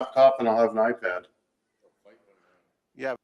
laptop and I'll have an iPad. Yeah.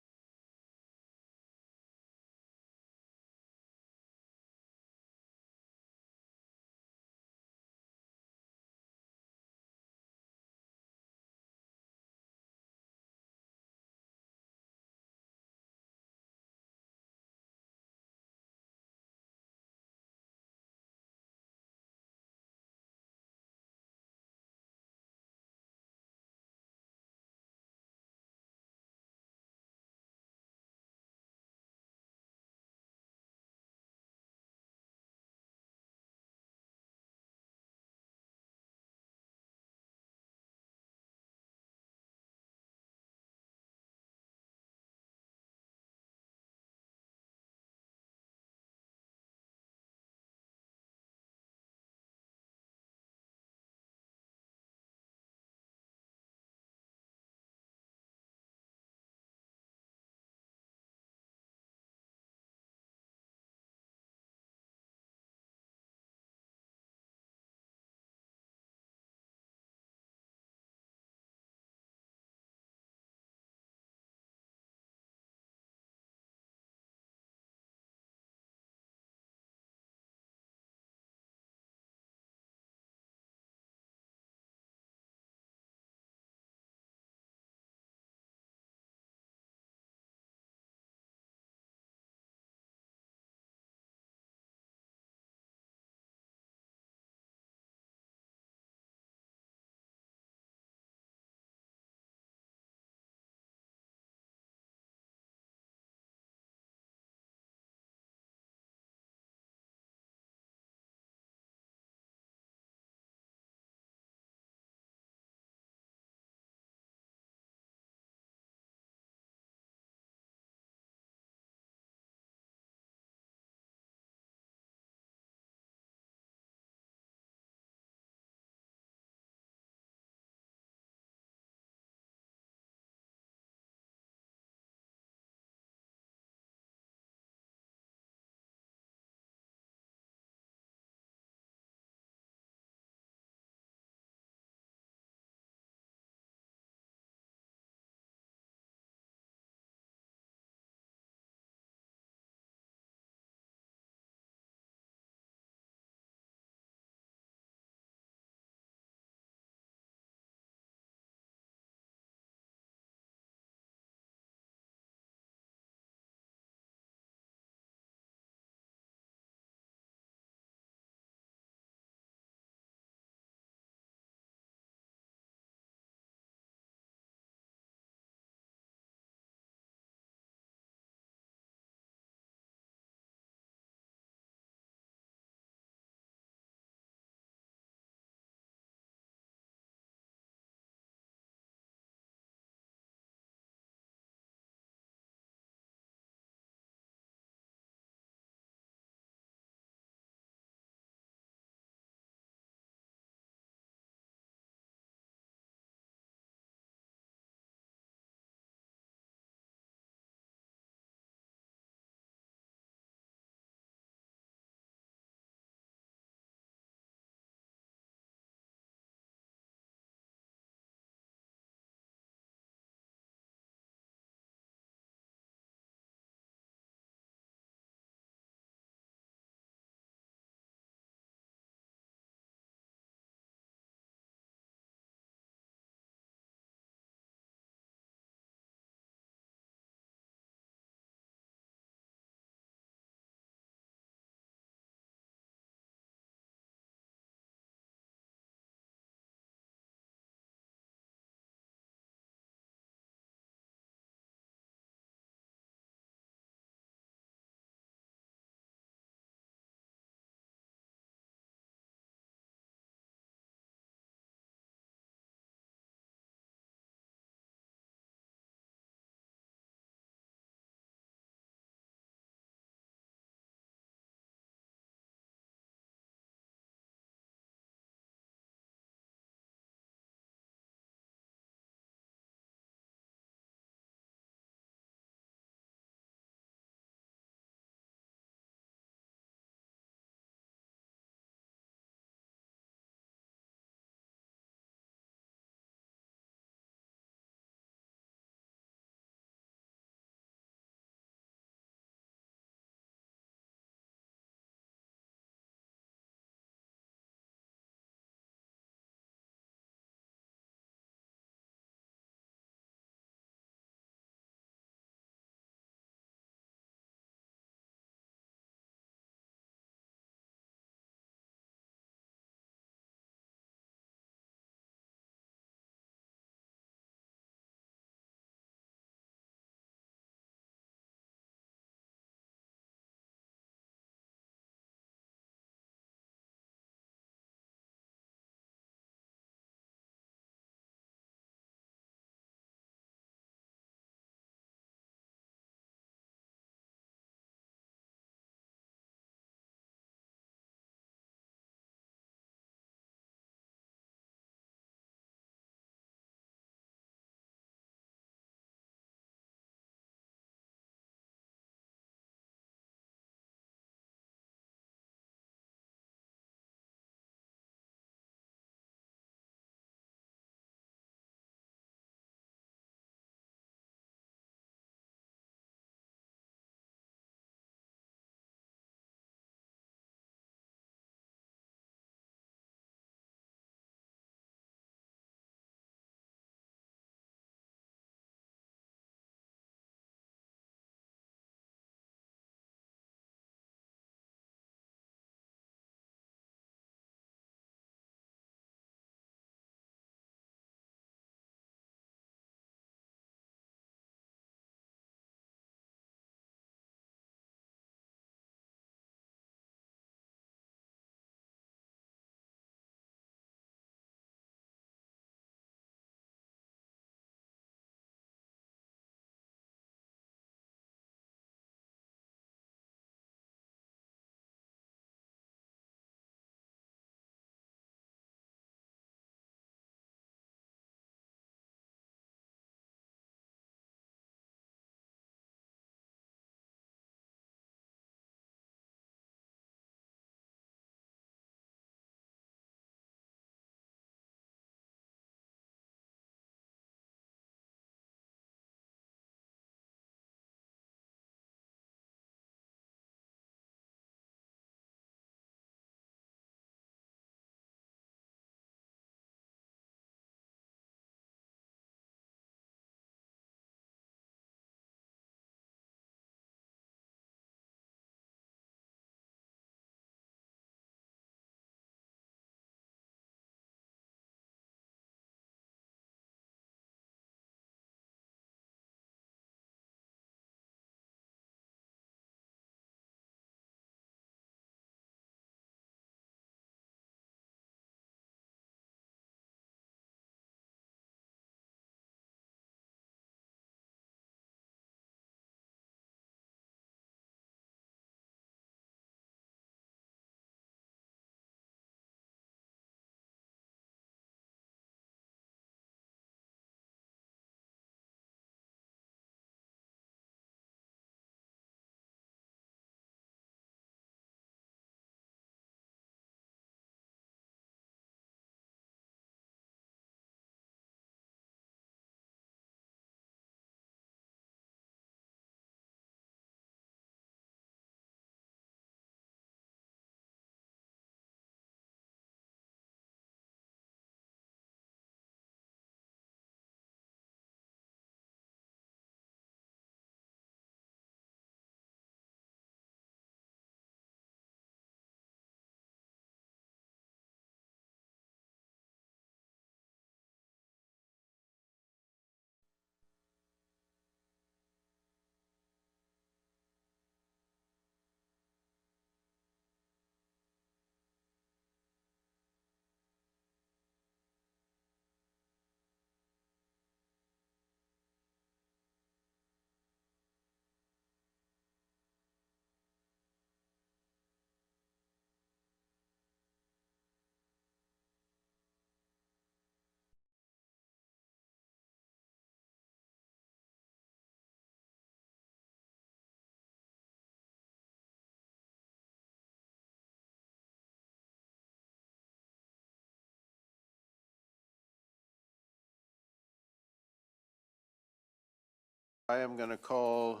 I am going to call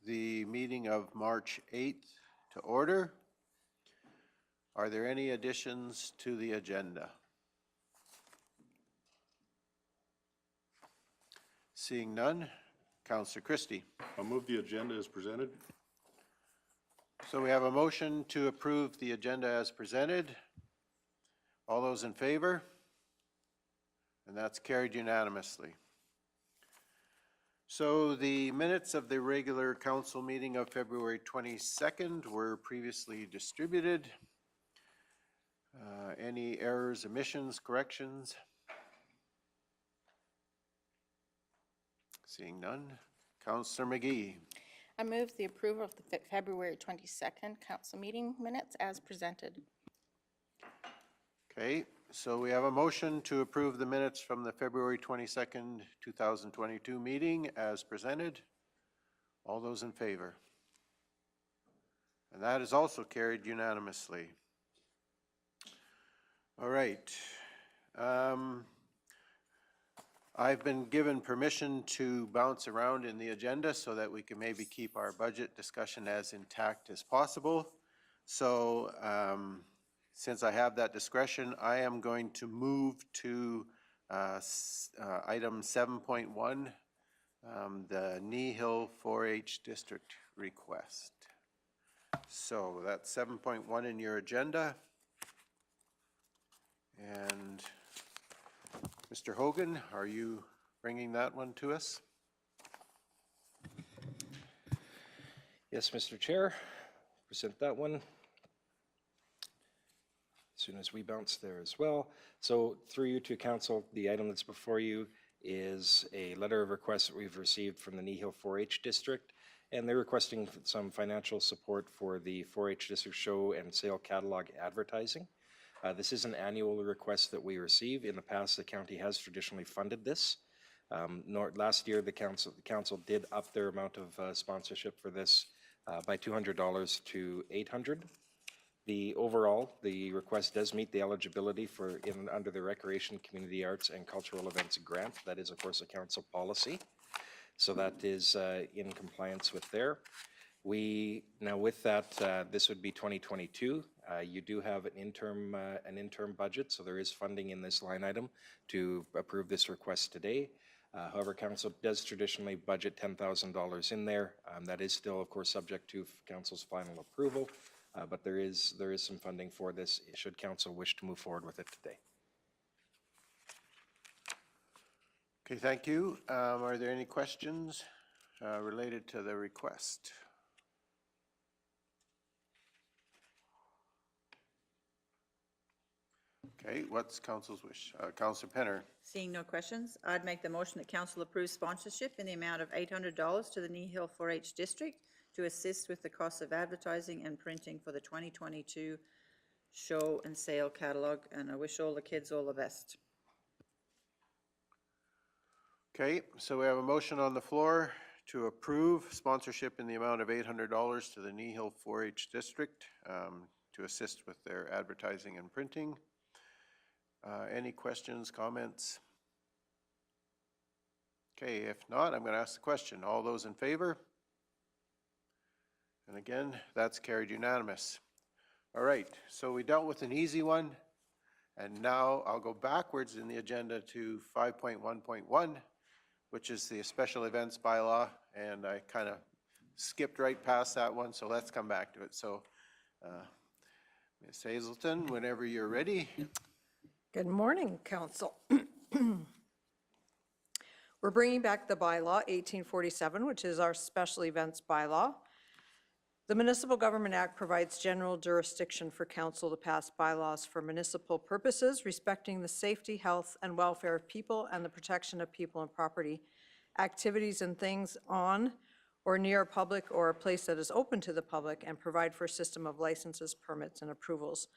the meeting of March 8th to order. Are there any additions to the agenda? Seeing none, Councillor Christie. I'll move the agenda as presented. So we have a motion to approve the agenda as presented. All those in favor? And that's carried unanimously. So the minutes of the regular council meeting of February 22nd were previously distributed. Any errors, omissions, corrections? Seeing none. Councillor McGee. I move the approval of the February 22nd council meeting minutes as presented. Okay, so we have a motion to approve the minutes from the February 22nd, 2022 meeting as presented. All those in favor? And that is also carried unanimously. All right. I've been given permission to bounce around in the agenda so that we can maybe keep our budget discussion as intact as possible. So since I have that discretion, I am going to move to item 7.1, the Kneehill 4-H district request. So that's 7.1 in your agenda. And Mr. Hogan, are you bringing that one to us? Yes, Mr. Chair, present that one. As soon as we bounce there as well. So through you to council, the item that's before you is a letter of request that we've received from the Kneehill 4-H district, and they're requesting some financial support for the 4-H district show and sale catalog advertising. This is an annual request that we receive. In the past, the county has traditionally funded this. Last year, the council did up their amount of sponsorship for this by $200 to $800. The request does meet the eligibility for under the Recreation, Community Arts, and Cultural Events grant. That is, of course, a council policy. So that is in compliance with there. Now with that, this would be 2022. You do have an interim budget, so there is funding in this line item to approve this request today. However, council does traditionally budget $10,000 in there. That is still, of course, subject to council's final approval, but there is some funding for this should council wish to move forward with it today. Okay, thank you. Are there any questions related to the request? Okay, what's council's wish? Councillor Penner. Seeing no questions, I'd make the motion that council approve sponsorship in the amount of $800 to the Kneehill 4-H district to assist with the costs of advertising and printing for the 2022 show and sale catalog, and I wish all the kids all the best. Okay, so we have a motion on the floor to approve sponsorship in the amount of $800 to the Kneehill 4-H district to assist with their advertising and printing. Any questions, comments? Okay, if not, I'm going to ask the question. All those in favor? And again, that's carried unanimous. All right, so we dealt with an easy one, and now I'll go backwards in the agenda to 5.1.1, which is the special events bylaw, and I kind of skipped right past that one, so let's come back to it. So, Ms. Hazelton, whenever you're ready. Good morning, Council. We're bringing back the bylaw 1847, which is our special events bylaw. The Municipal Government Act provides general jurisdiction for council to pass bylaws for municipal purposes, respecting the safety, health, and welfare of people and the protection of people and property, activities and things on or near a public or a place that is open to the public, and provide for a system of licenses, permits, and approvals.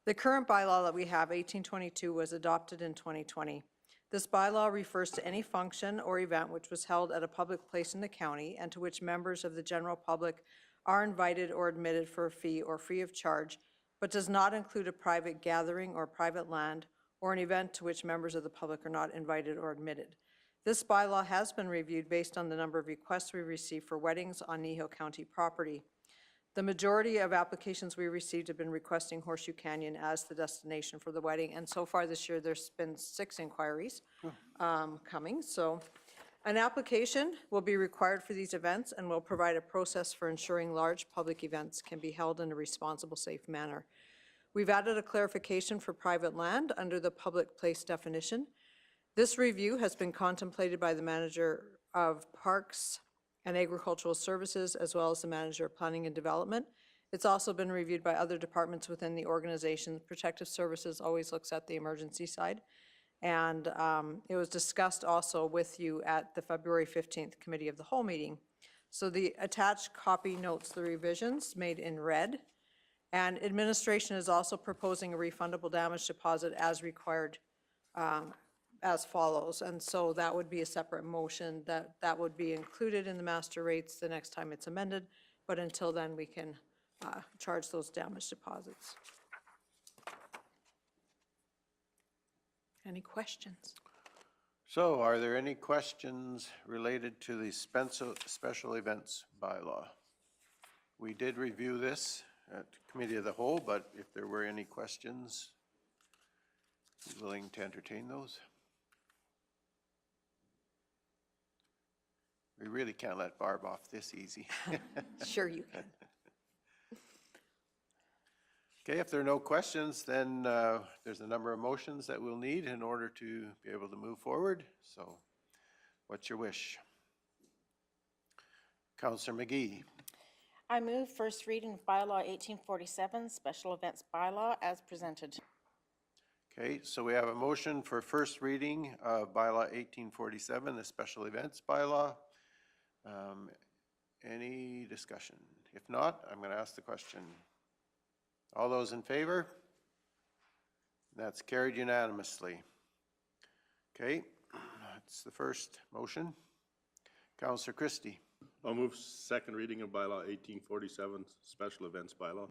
The current bylaw that we have, 1822, was adopted in 2020. This bylaw refers to any function or event which was held at a public place in the county and to which members of the general public are invited or admitted for a fee or free of charge, but does not include a private gathering or private land or an event to which members of the public are not invited or admitted. This bylaw has been reviewed based on the number of requests we received for weddings on Kneehill County property. The majority of applications we received have been requesting Horseshoe Canyon as the destination for the wedding, and so far this year, there's been 6 inquiries coming. So an application will be required for these events and will provide a process for ensuring large public events can be held in a responsible, safe manner. We've added a clarification for private land under the public place definition. This review has been contemplated by the Manager of Parks and Agricultural Services, as well as the Manager of Planning and Development. It's also been reviewed by other departments within the organization. Protective Services always looks at the emergency side. And it was discussed also with you at the February 15th Committee of the Whole meeting. So the attached copy notes the revisions made in red. And administration is also proposing a refundable damage deposit as required as follows. And so that would be a separate motion that would be included in the master rates the next time it's amended. But until then, we can charge those damage deposits. Any questions? So are there any questions related to the special events bylaw? We did review this at Committee of the Whole, but if there were any questions, be willing to entertain those. We really can't let Barb off this easy. Sure you can. Okay, if there are no questions, then there's a number of motions that we'll need in order to be able to move forward. So what's your wish? Councillor McGee. I move first reading of Bylaw 1847, Special Events Bylaw, as presented. Okay, so we have a motion for first reading of Bylaw 1847, the Special Events Bylaw. Any discussion? If not, I'm going to ask the question. All those in favor? That's carried unanimously. Okay, that's the first motion. Councillor Christie. I'll move second reading of bylaw 1847, special events bylaw.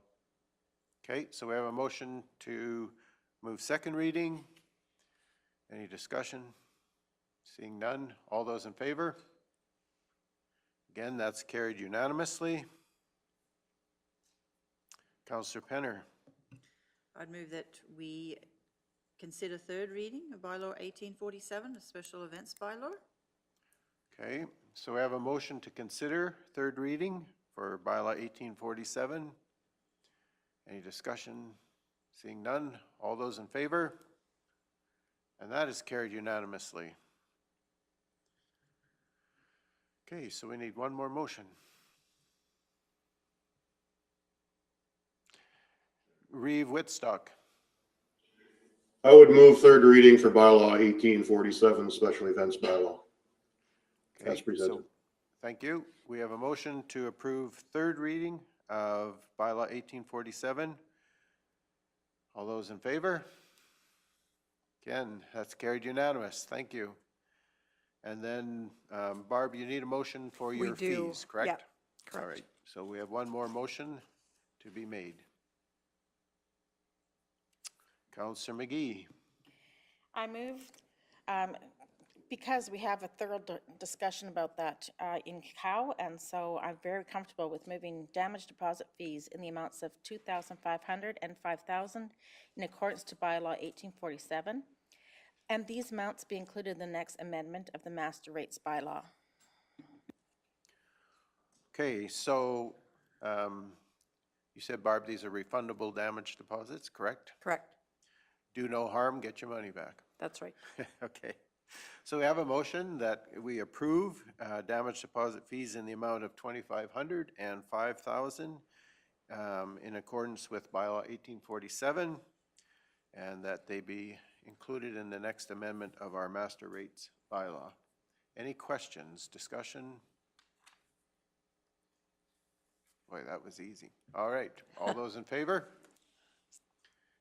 Okay, so we have a motion to move second reading. Any discussion? Seeing none. All those in favor? Again, that's carried unanimously. Councillor Penner. I'd move that we consider third reading of bylaw 1847, a special events bylaw. Okay, so we have a motion to consider third reading for bylaw 1847. Any discussion? Seeing none. All those in favor? And that is carried unanimously. Okay, so we need one more motion. Reeve Whitstock. I would move third reading for bylaw 1847, special events bylaw. Okay, As presented. so thank you. We have a motion to approve third reading of bylaw 1847. All those in favor? Again, that's carried unanimous. Thank you. And then, Barb, you need a motion for your fees, correct? Yeah, correct. All right, so we have one more motion to be made. Councillor McGee. I move, because we have a thorough discussion about that in COW, and so I'm very comfortable with moving damage deposit fees in the amounts of $2,500 and $5,000 in accordance to bylaw 1847. And these amounts be included in the next amendment of the master rates bylaw. Okay, so you said, Barb, these are refundable damage deposits, correct? Correct. Do no harm, get your money back. That's right. Okay, so we have a motion that we approve damage deposit fees in the amount of $2,500 and $5,000 in accordance with bylaw 1847, and that they be included in the next amendment of our master rates bylaw. Any questions, discussion? Boy, that was easy. All right, all those in favor?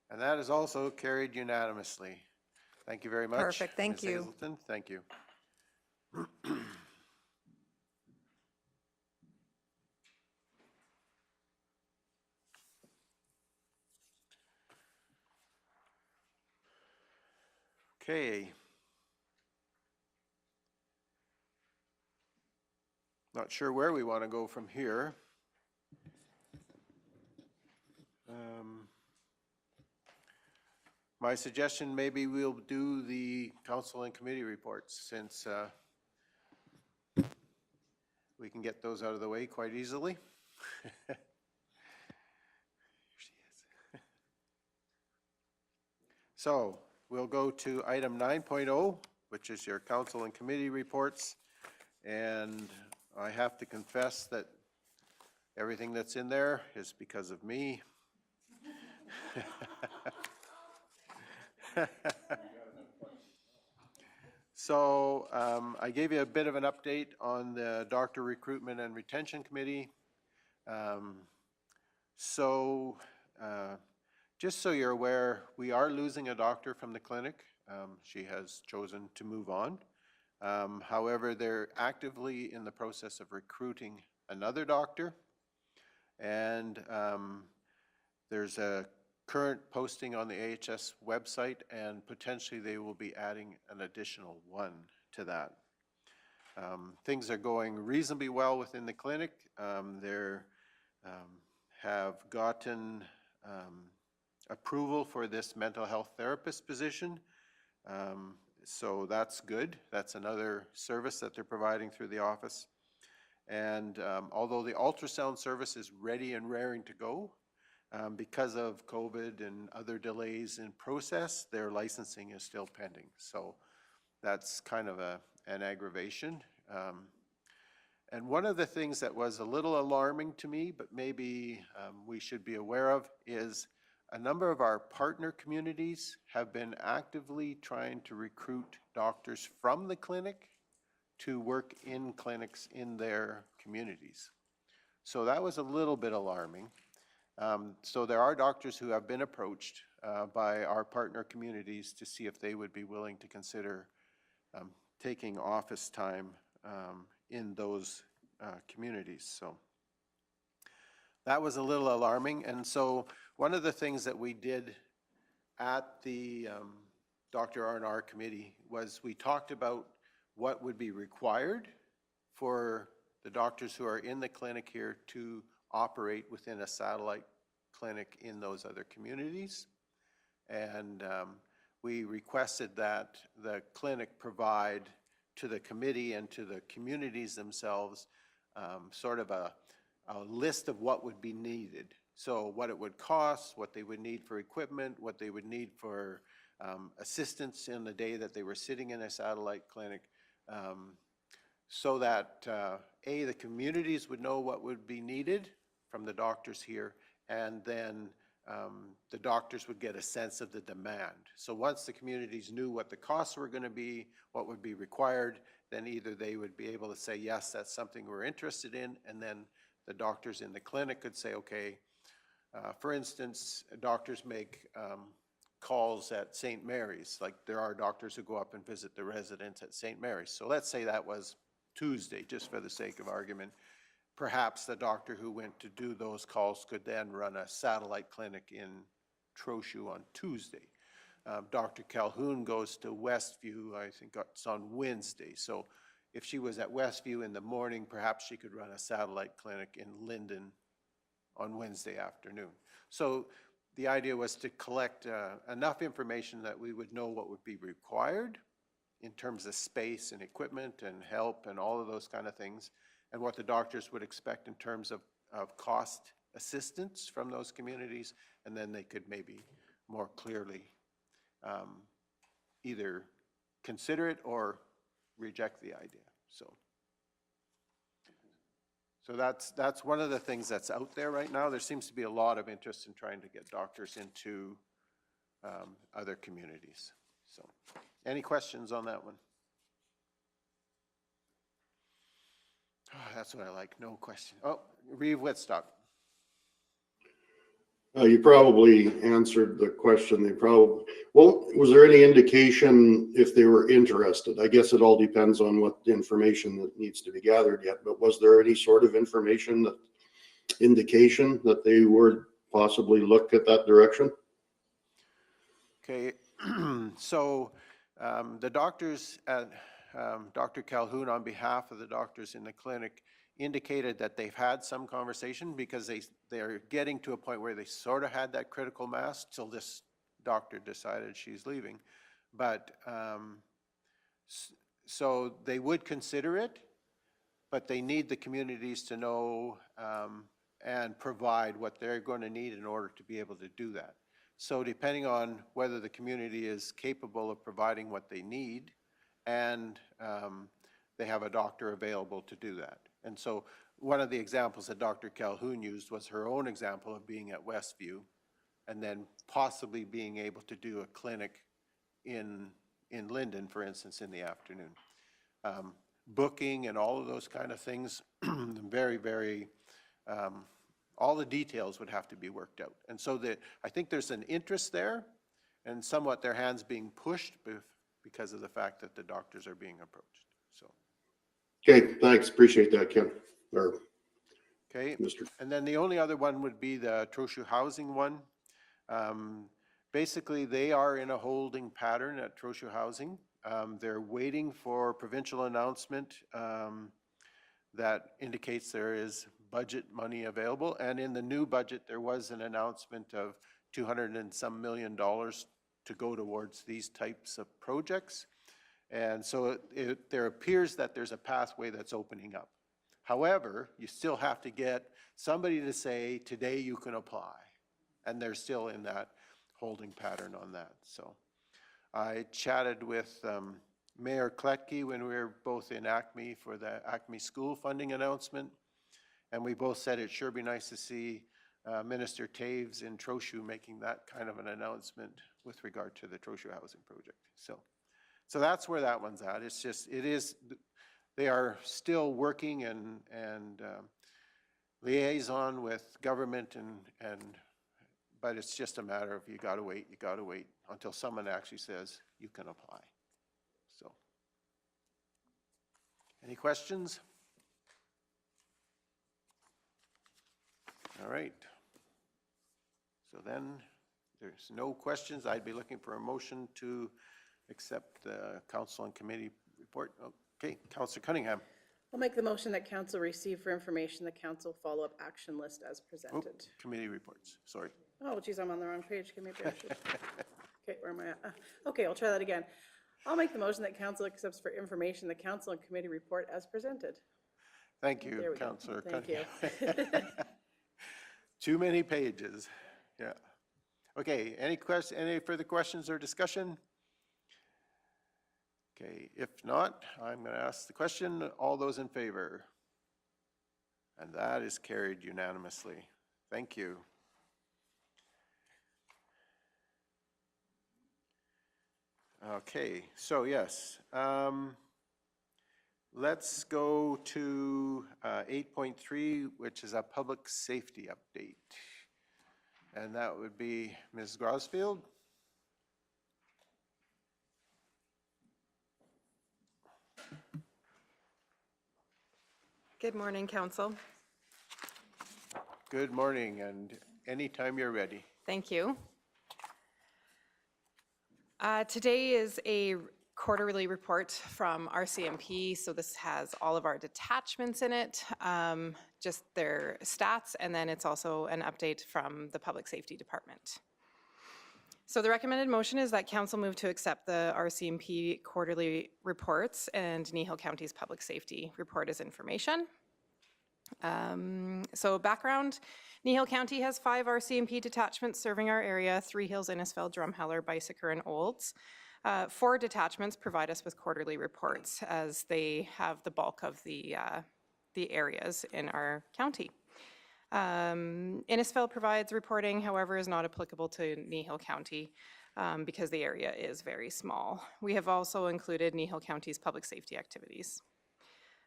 And that is also carried unanimously. Thank you very much. Perfect, thank Ms. you. Hazelton. Thank you. Okay. Not sure where we want to go from here. My suggestion, maybe we'll do the council and committee reports, since we can get those out of the way quite easily. Here she is. So we'll go to item 9.0, which is your council and committee reports. And I have to confess that everything that's in there is because of me. So I gave you a bit of an update on the Doctor Recruitment and Retention Committee. Just so you're aware, we are losing a doctor from the clinic. She has chosen to move on. However, they're actively in the process of recruiting another doctor. And there's a current posting on the AHS website, and potentially they will be adding an additional one to that. Things are going reasonably well within the clinic. They have gotten approval for this mental health therapist position. So that's good. That's another service that they're providing through the office. And although the ultrasound service is ready and raring to go, because of COVID and other delays in process, their licensing is still pending. So that's kind of an aggravation. And one of the things that was a little alarming to me, but maybe we should be aware of, is a number of our partner communities have been actively trying to recruit doctors from the clinic to work in clinics in their communities. So that was a little bit alarming. So there are doctors who have been approached by our partner communities to see if they would be willing to consider taking office time in those communities. So that was a little alarming. And so one of the things that we did at the Dr. R&R committee was we talked about what would be required for the doctors who are in the clinic here to operate within a satellite clinic in those other communities. And we requested that the clinic provide to the committee and to the communities themselves sort of a list of what would be needed. So what it would cost, what they would need for equipment, what they would need for assistance in the day that they were sitting in a satellite clinic, so that A, the communities would know what would be needed from the doctors here, and then the doctors would get a sense of the demand. So once the communities knew what the costs were going to be, what would be required, then either they would be able to say, yes, that's something we're interested in, and then the doctors in the clinic could say, okay, for instance, doctors make calls at St. Mary's. Like there are doctors who go up and visit the residents at St. Mary's. So let's say that was Tuesday, just for the sake of argument. Perhaps the doctor who went to do those calls could then run a satellite clinic in Trochu on Tuesday. Dr. Calhoun goes to Westview, I think it's on Wednesday. So if she was at Westview in the morning, perhaps she could run a satellite clinic in Linden on Wednesday afternoon. So the idea was to collect enough information that we would know what would be required in terms of space and equipment and help and all of those kind of things, and what the doctors would expect in terms of cost assistance from those communities, and then they could maybe more clearly either consider it or reject the idea. So that's one of the things that's out there right now. There seems to be a lot of interest in trying to get doctors into other communities. So any questions on that one? Oh, that's what I like, no question. Oh, Reeve Whitstock. You probably answered the question. Well, was there any indication if they were interested? I guess it all depends on what information that needs to be gathered yet, but was there any sort of indication that they would possibly look at that direction? Okay, so the doctors at Dr. Calhoun, on behalf of the doctors in the clinic, indicated that they've had some conversation because they're getting to a point where they sort of had that critical mass till this doctor decided she's leaving. But so they would consider it, but they need the communities to know and provide what they're going to need in order to be able to do that. So depending on whether the community is capable of providing what they need and they have a doctor available to do that. And so one of the examples that Dr. Calhoun used was her own example of being at Westview and then possibly being able to do a clinic in Linden, for instance, in the afternoon. Booking and all of those kind of things, very, very, all the details would have to be worked out. And so I think there's an interest there and somewhat their hands being pushed because of the fact that the doctors are being approached, so. Okay, thanks. Appreciate that, Ken. Or Okay, Mr. and then the only other one would be the Trochu housing one. Basically, they are in a holding pattern at Trochu Housing. They're waiting for provincial announcement that indicates there is budget money available. And in the new budget, there was an announcement of $200 and some million to go towards these types of projects. And so there appears that there's a pathway that's opening up. However, you still have to get somebody to say, today you can apply. And they're still in that holding pattern on that. So I chatted with Mayor Kletke when we were both in Acme for the Acme school funding announcement. And we both said it'd sure be nice to see Minister Taves in Trochu making that kind of an announcement with regard to the Trochu housing project. So that's where that one's at. It's just, they are still working and liaison with government but it's just a matter of you gotta wait until someone actually says you can apply. So, any questions? All right. So then, there's no questions. I'd be looking for a motion to accept the council and committee report. Okay, Councillor Cunningham. I'll make the motion that council receive for information the council follow-up action list as presented. Committee reports, sorry. Oh, geez, I'm on the wrong page. Give me a break. Okay, where am I at? Okay, I'll try that again. I'll make the motion that council accepts for information the council and committee report as presented. Thank There you, we go. Councillor Thank you. Cunningham. Too many pages, yeah. Okay, any further questions or discussion? Okay, if not, I'm going to ask the question. All those in favor? And that is carried unanimously. Thank you. Okay, so yes, let's go to 8.3, which is a public safety update. And that would be Ms. Grosfield. Good morning, Council. Good morning, and anytime you're ready. Thank you. Today is a quarterly report from RCMP, so this has all of our detachments in it, just their stats, and then it's also an update from the Public Safety Department. So the recommended motion is that Council move to accept the RCMP quarterly reports and Kneehill County's Public Safety report as information. So background, Kneehill County has 5 RCMP detachments serving our area: Three Hills, Innisfell, Drumheller, Bicycle, and Olds. 4 detachments provide us with quarterly reports as they have the bulk of the areas in our county. Innisfell provides reporting, however, is not applicable to Kneehill County because the area is very small. We have also included Kneehill County's public safety activities.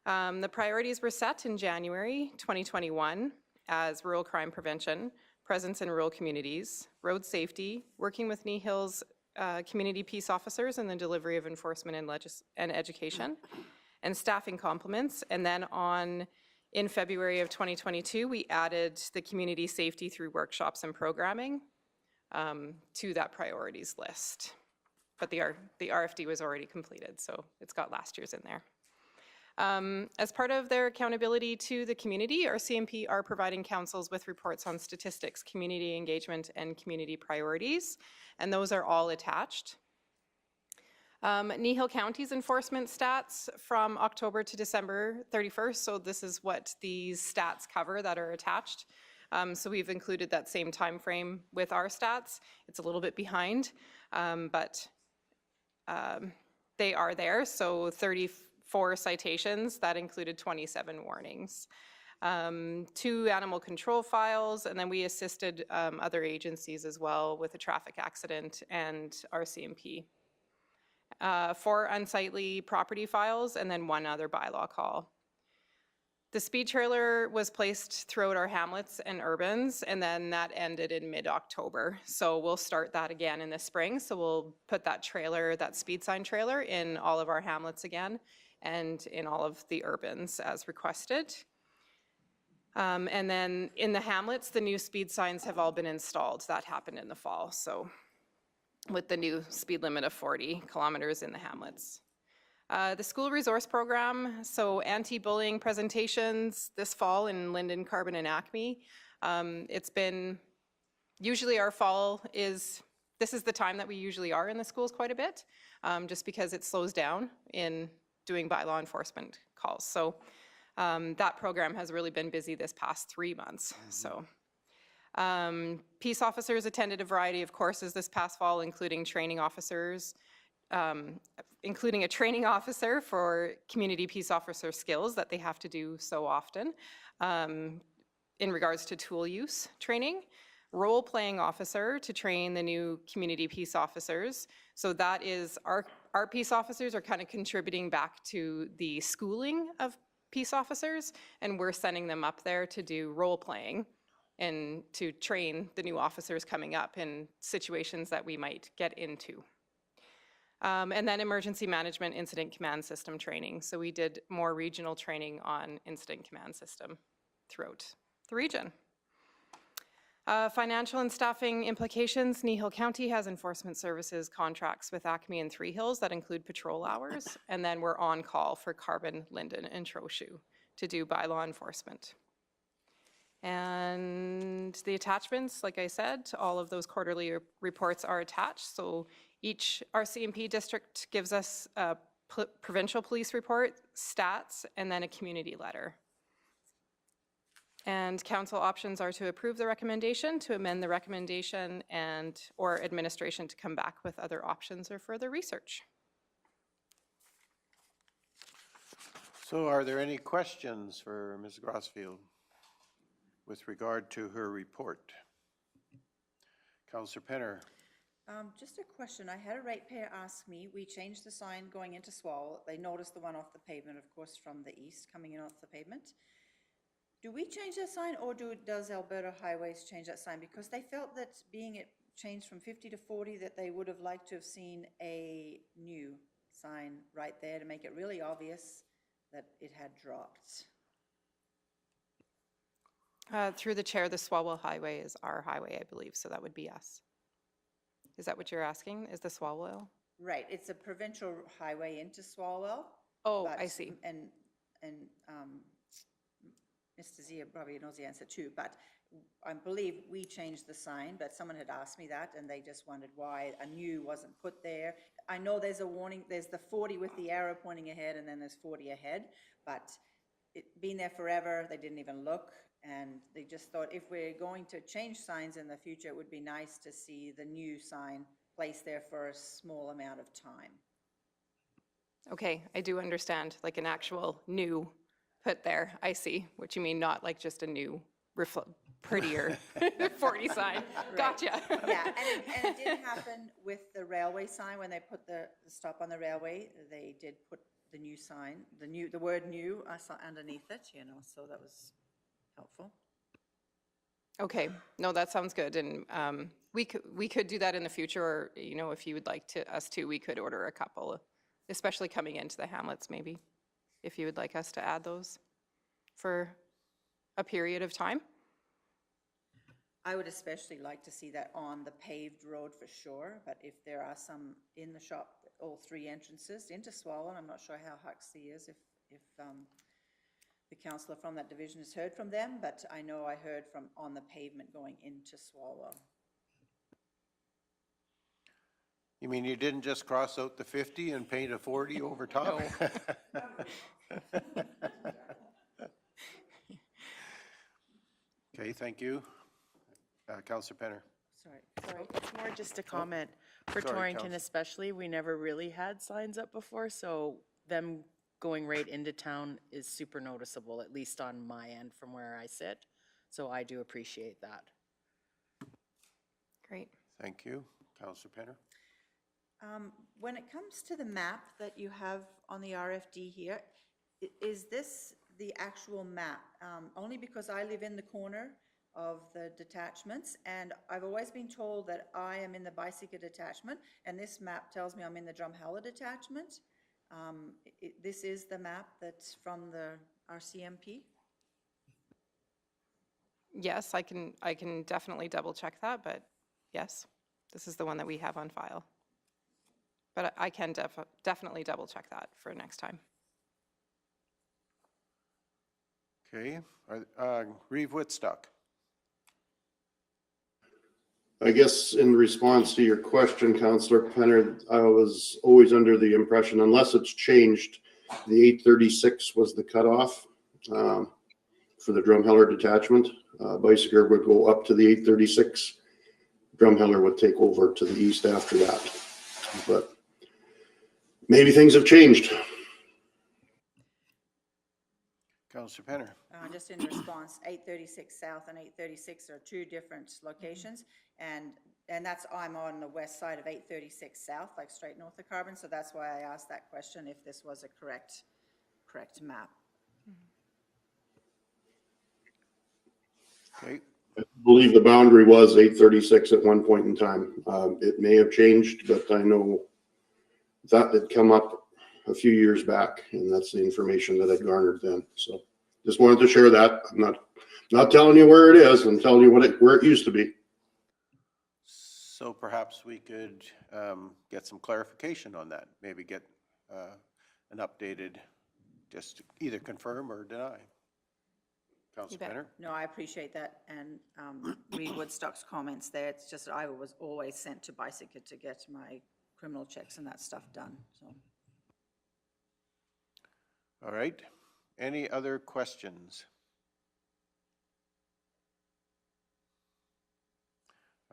The priorities were set in January 2021 as rural crime prevention, presence in rural communities, road safety, working with Kneehill's community peace officers in the delivery of enforcement and education, and staffing complements. And then in February of 2022, we added the community safety through workshops and programming to that priorities list. but the RFD was already completed, so it's got last year's in there. As part of their accountability to the community, RCMP are providing councils with reports on statistics, community engagement, and community priorities, and those are all attached. Kneehill County's enforcement stats from October to December 31st, so this is what these stats cover that are attached. So we've included that same time frame with our stats. It's a little bit behind, but they are there. So 34 citations, that included 27 warnings. 2 animal control files, and then we assisted other agencies as well with a traffic accident and RCMP. 4 unsightly property files, and then 1 other bylaw call. The speed trailer was placed throughout our hamlets and urbans, and then that ended in mid-October. So we'll start that again in the spring. So we'll put that trailer, that speed sign trailer, in all of our hamlets again and in all of the urbans as requested. And then in the hamlets, the new speed signs have all been installed. That happened in the fall. So with the new speed limit of 40 kilometers in the hamlets. The school resource program, so anti-bullying presentations this fall in Linden, Carbon, and Acme. It's been, usually our fall is, this is the time that we usually are in the schools quite a bit, just because it slows down in doing bylaw enforcement calls. So that program has really been busy this past 3 months, so. Peace officers attended a variety of courses this past fall, including training officers, including a training officer for community peace officer skills that they have to do so often in regards to tool use training, role-playing officer to train the new community peace officers. So that is, our peace officers are kind of contributing back to the schooling of peace officers, and we're sending them up there to do role-playing and to train the new officers coming up in situations that we might get into. And then emergency management incident command system training. So we did more regional training on incident command system throughout the region. Financial and staffing implications. Kneehill County has enforcement services contracts with Acme and Three Hills that include patrol hours. And then we're on call for Carbon, Linden, and Trochu to do bylaw enforcement. And the attachments, like I said, all of those quarterly reports are attached. So each RCMP district gives us a provincial police report, stats, and then a community letter. And council options are to approve the recommendation, to amend the recommendation, and or administration to come back with other options or further research. So are there any questions for Ms. Grosfield with regard to her report? Councillor Penner. Just a question. I had a ratepayer ask me, we changed the sign going into Swallow. They noticed the one off the pavement, of course, from the east coming in off the pavement. Do we change that sign, or does Alberta Highways change that sign? Because they felt that being it changed from 50 to 40, that they would have liked to have seen a new sign right there to make it really obvious that it had dropped. Through the chair, the Swalwell Highway is our highway, I believe, so that would be us. Is that what you're asking? Is the Swalwell? Right, it's a provincial highway into Swalwell. Oh, but- I see. And Mr. Zia probably knows the answer too, but I believe we changed the sign, but someone had asked me that, and they just wondered why a new wasn't put there. I know there's a warning, there's the 40 with the arrow pointing ahead, and then there's 40 ahead, but it being there forever, they didn't even look, and they just thought if we're going to change signs in the future, it would be nice to see the new sign placed there for a small amount of time. Okay, I do understand, like an actual new put there. I see what you mean, not like just a new, prettier 40 sign. Gotcha. Yeah, and it did happen with the railway sign when they put the stop on the railway. They did put the new sign, the word new underneath it, you know, so that was helpful. Okay, no, that sounds good, and we could do that in the future, or you know, if you would like us to, we could order a couple, especially coming into the hamlets, maybe, if you would like us to add those for a period of time. I would especially like to see that on the paved road for sure, but if there are some in the shop, all three entrances into Swallow, I'm not sure how Huxley is, if the councillor from that division has heard from them, but I know I heard from on the pavement going into Swallow. You mean you didn't just cross out the 50 and paint a 40 over top? Okay, thank you. Councillor Penner. Sorry. It's more just a comment. For Sorry, Torrington Council. especially, we never really had signs up before, so them going right into town is super noticeable, at least on my end from where I sit. So I do appreciate that. Great. Thank you. Councillor Penner. When it comes to the map that you have on the RFD here, is this the actual map? Only because I live in the corner of the detachments, and I've always been told that I am in the Bicycle detachment, and this map tells me I'm in the Drumheller detachment. This is the map that's from the RCMP? Yes, I can definitely double check that, but yes, this is the one that we have on file. But I can definitely double check that for next time. Okay. Reeve Whitstock. I guess in response to your question, Councillor Penner, I was always under the impression, unless it's changed, the 836 was the cutoff for the Drumheller detachment. Bicycle would go up to the 836. Drumheller would take over to the east after that. But maybe things have changed. Councillor Penner. Just in response, 836 South and 836 are two different locations, and that's, I'm on the west side of 836 South, like straight north of Carbon, so that's why I asked that question, if this was a correct map. Okay. I believe the boundary was 836 at one point in time. It may have changed, but I know that had come up a few years back, and that's the information that I garnered then. So just wanted to share that. I'm not telling you where it is. I'm telling you where it used to be. So perhaps we could get some clarification on that. Maybe get an updated, just either confirm or deny. Councillor bet. Penner. No, I appreciate that, and Reed Woodstock's comments there. It's just that I was always sent to Bicycle to get my criminal checks and that stuff done, so. All right. Any other questions?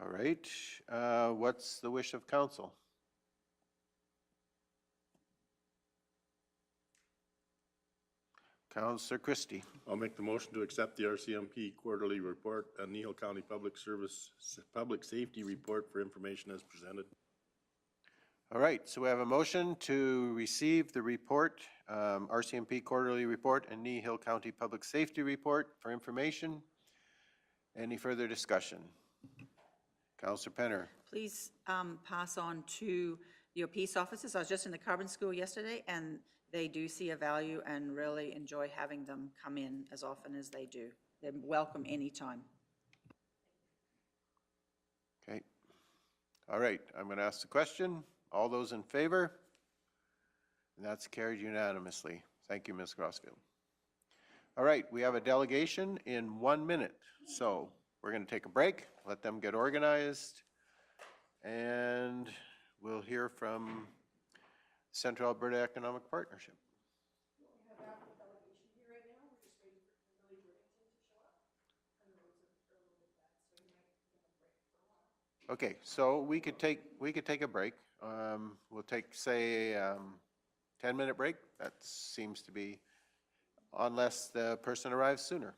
All right. What's the wish of council? Councillor Christie. I'll make the motion to accept the RCMP quarterly report and Kneehill County Public Safety Report for information as presented. All right, so we have a motion to receive the report, RCMP quarterly report and Kneehill County Public Safety Report for information. Any further discussion? Councillor Penner. Please pass on to your peace officers. I was just in the Carbon School yesterday, and they do see a value and really enjoy having them come in as often as they do. They're welcome anytime. Okay. All right, I'm going to ask the question. All those in favor? And that's carried unanimously. Thank you, Ms. Crossfield. All right, we have a delegation in 1 minute. So we're going to take a break, let them get organized, and we'll hear from Central Alberta Economic Partnership. Okay, so we could take a break. We'll take, say, 10-minute break. That seems to be, unless the person arrives sooner.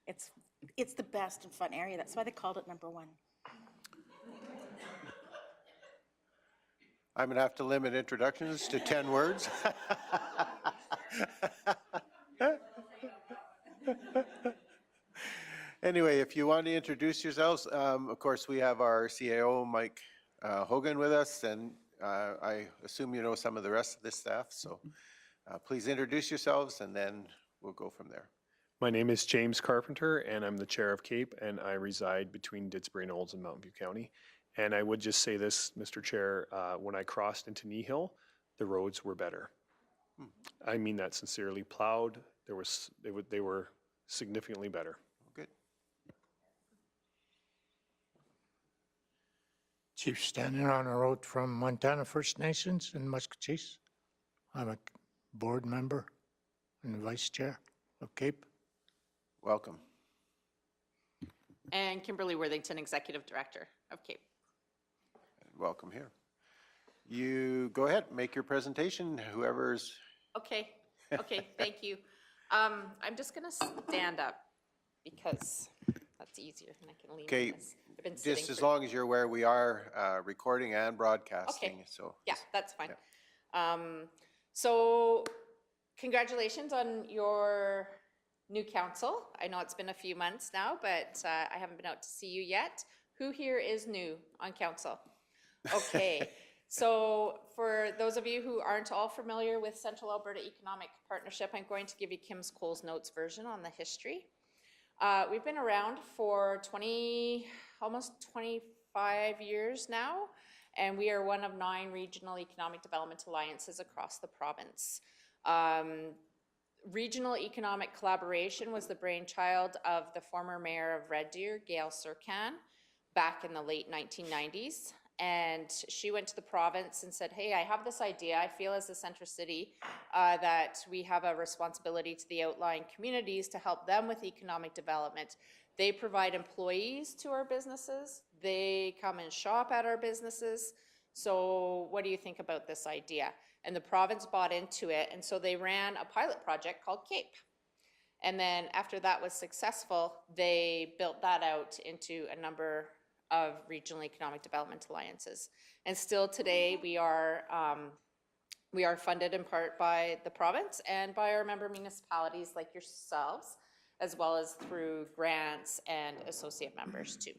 It's the best and fun area. That's why they called it number one. I'm going to have to limit introductions to 10 words. Anyway, if you want to introduce yourselves, of course, we have our CAO, Mike Hogan, with us, and I assume you know some of the rest of the staff, so please introduce yourselves, and then we'll go from there. My name is James Carpenter, and I'm the chair of CAPE, and I reside between Didsbury and Olds in Mountain View County. And I would just say this, Mr. Chair, when I crossed into Kneehill, the roads were better. I mean that sincerely. Plowed, they were significantly better. Good. Chief Standing on a road from Montana First Nations in Muscatcheese. I'm a board member and vice chair of CAPE. Welcome. And Kimberly Worthington, Executive Director of CAPE. Welcome here. You go ahead, make your presentation, whoever's. Okay, thank you. I'm just gonna stand up because that's easier and I can lean Okay, on this. I've been sitting just as for- long as you're aware, we are recording and broadcasting, Okay. so. Yeah, that's fine. So congratulations on your new council. I know it's been a few months now, but I haven't been out to see you yet. Who here is new on council? Okay, so for those of you who aren't all familiar with Central Alberta Economic Partnership, I'm going to give you Kim's Coles Notes version on the history. We've been around for almost 25 years now, and we are one of 9 regional economic development alliances across the province. Regional economic collaboration was the brainchild of the former mayor of Red Deer, Gail Sircan, back in the late 1990s. And she went to the province and said, hey, I have this idea. I feel as the Centre City that we have a responsibility to the outlying communities to help them with economic development. They provide employees to our businesses. They come and shop at our businesses. So what do you think about this idea? And the province bought into it. And so they ran a pilot project called CAPE. And then after that was successful, they built that out into a number of regional economic development alliances. And still today, we are funded in part by the province and by our member municipalities like yourselves, as well as through grants and associate members too.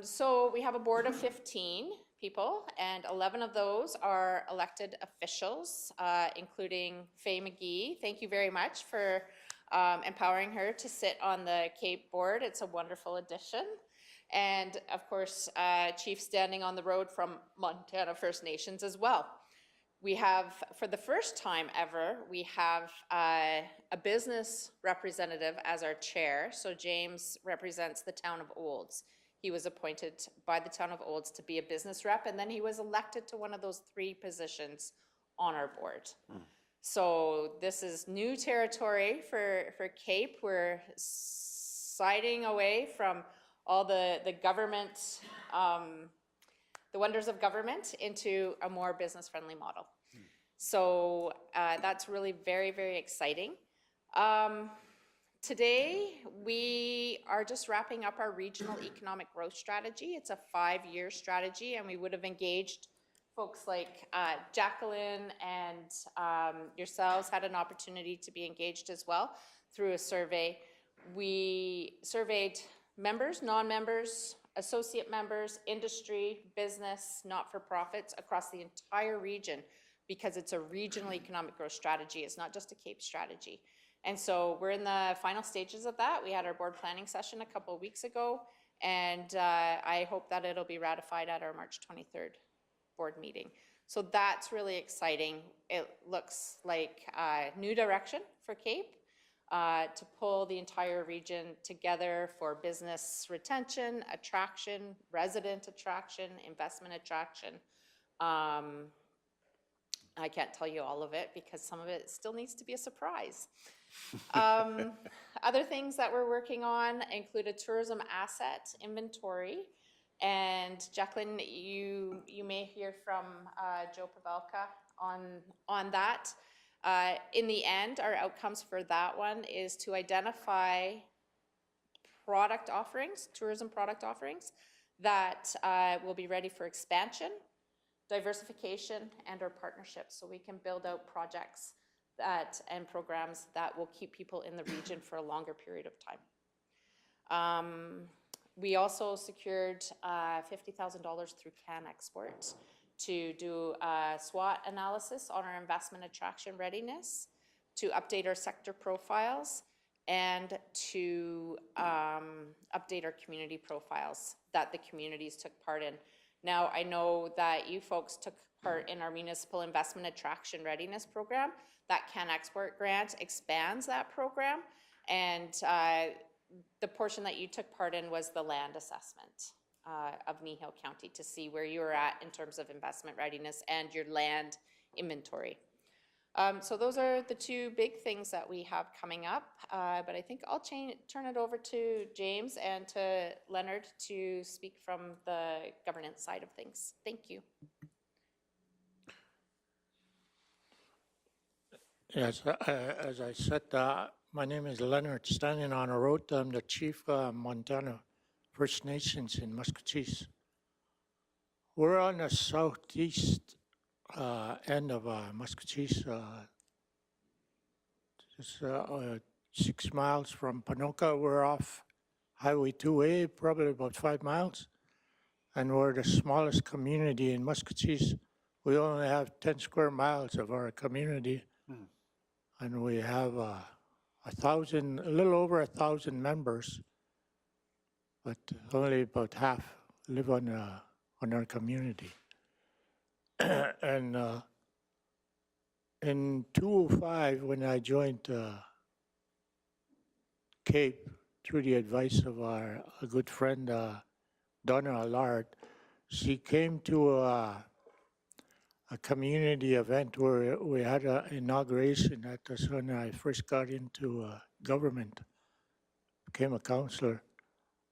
So we have a board of 15 people, and 11 of those are elected officials, including Faye McGee. Thank you very much for empowering her to sit on the CAPE board. It's a wonderful addition. And of course, Chief standing on the road from Montana First Nations as well. We have, for the first time ever, we have a business representative as our chair. So James represents the town of Olds. He was appointed by the town of Olds to be a business rep, and then he was elected to one of those 3 positions on our board. So this is new territory for CAPE. We're siding away from all the government, the wonders of government into a more business-friendly model. So that's really very, very exciting. Today, we are just wrapping up our regional economic growth strategy. It's a 5-year strategy, and we would have engaged folks like Jacqueline and yourselves had an opportunity to be engaged as well through a survey. We surveyed members, non-members, associate members, industry, business, not-for-profits across the entire region, because it's a regional economic growth strategy. It's not just a CAPE strategy. And so we're in the final stages of that. We had our board planning session a couple of weeks ago, and I hope that it'll be ratified at our March 23rd board meeting. So that's really exciting. It looks like a new direction for CAPE. To pull the entire region together for business retention, attraction, resident attraction, investment attraction. I can't tell you all of it because some of it still needs to be a surprise. Other things that we're working on include a tourism asset inventory. And Jacqueline, you may hear from Joe Pavelka on that. In the end, our outcomes for that one is to identify product offerings, tourism product offerings, that will be ready for expansion, diversification, and our partnerships, so we can build out projects that and programs that will keep people in the region for a longer period of time. We also secured $50,000 through Can Export to do a SWOT analysis on our investment attraction readiness, to update our sector profiles, and to update our community profiles that the communities took part in. Now, I know that you folks took part in our municipal investment attraction readiness program. That Can Export grant expands that program, and the portion that you took part in was the land assessment of Kneehill County to see where you were at in terms of investment readiness and your land inventory. So those are the two big things that we have coming up, but I think I'll turn it over to James and to Leonard to speak from the governance side of things. Thank you. Yes, as I said, my name is Leonard, standing on a road. I'm the Chief Montana First Nations in Muscatisse. We're on the southeast end of Muscatisse, just 6 miles from Ponoka. We're off Highway 2A, probably about 5 miles, and we're the smallest community in Muscatisse. We only have 10 square miles of our community, and we have a little over 1,000 members, but only about half live on our community. And in 2005, when I joined Cape, through the advice of a good friend, Donna Allard, she came to a community event where we had an inauguration. That was when I first got into government, became a councillor,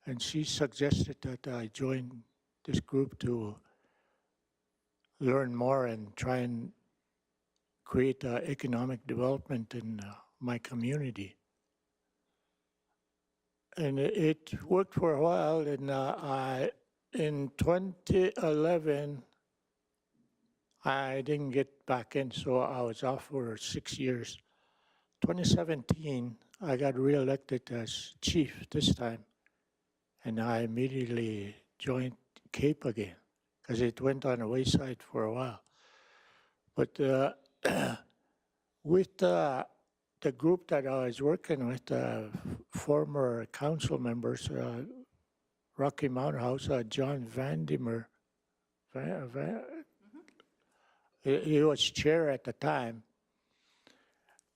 and she suggested that I join this group to learn more and try and create economic development in my community. And it worked for a while, and in 2011, I didn't get back in, so I was off for 6 years. 2017, I got reelected as chief this time, and I immediately joined Cape again, because it went on the wayside for a while. But with the group that I was working with, former council members, Rocky Mountain House, John Vandimer, he was chair at the time.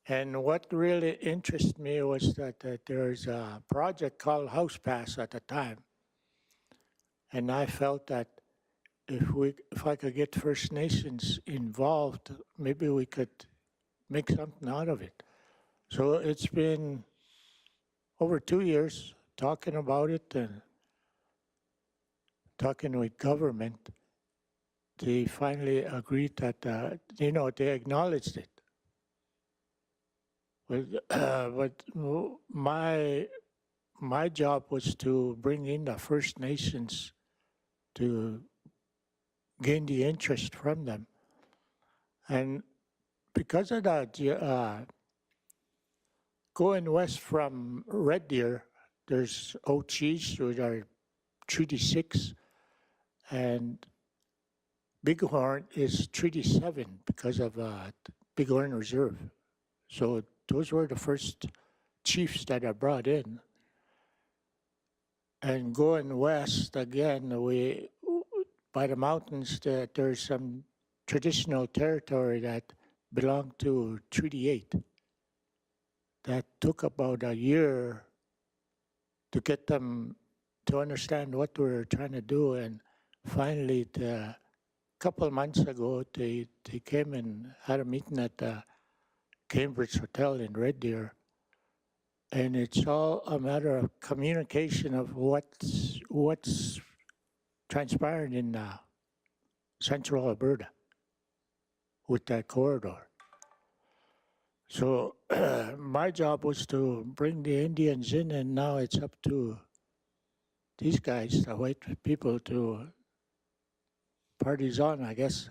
And what really interested me was that there's a project called House Pass at the time. And I felt that if I could get First Nations involved, maybe we could make something out of it. So it's been over 2 years talking about it and talking with government. They finally agreed that, they acknowledged it. But my job was to bring in the First Nations to gain the interest from them. And because of that, going west from Red Deer, there's Ochies, which are Treaty 6, and Bighorn is Treaty 7 because of Bighorn Reserve. So those were the first chiefs that I brought in. And going west again, by the mountains, there's some traditional territory that belonged to Treaty 8. That took about a year to get them to understand what we were trying to do. And finally, a couple of months ago, they came and had a meeting at the Cambridge Hotel in Red Deer. And it's all a matter of communication of what's transpiring in central Alberta with that corridor. So my job was to bring the Indians in, and now it's up to these guys, the white people, to parties on, I guess.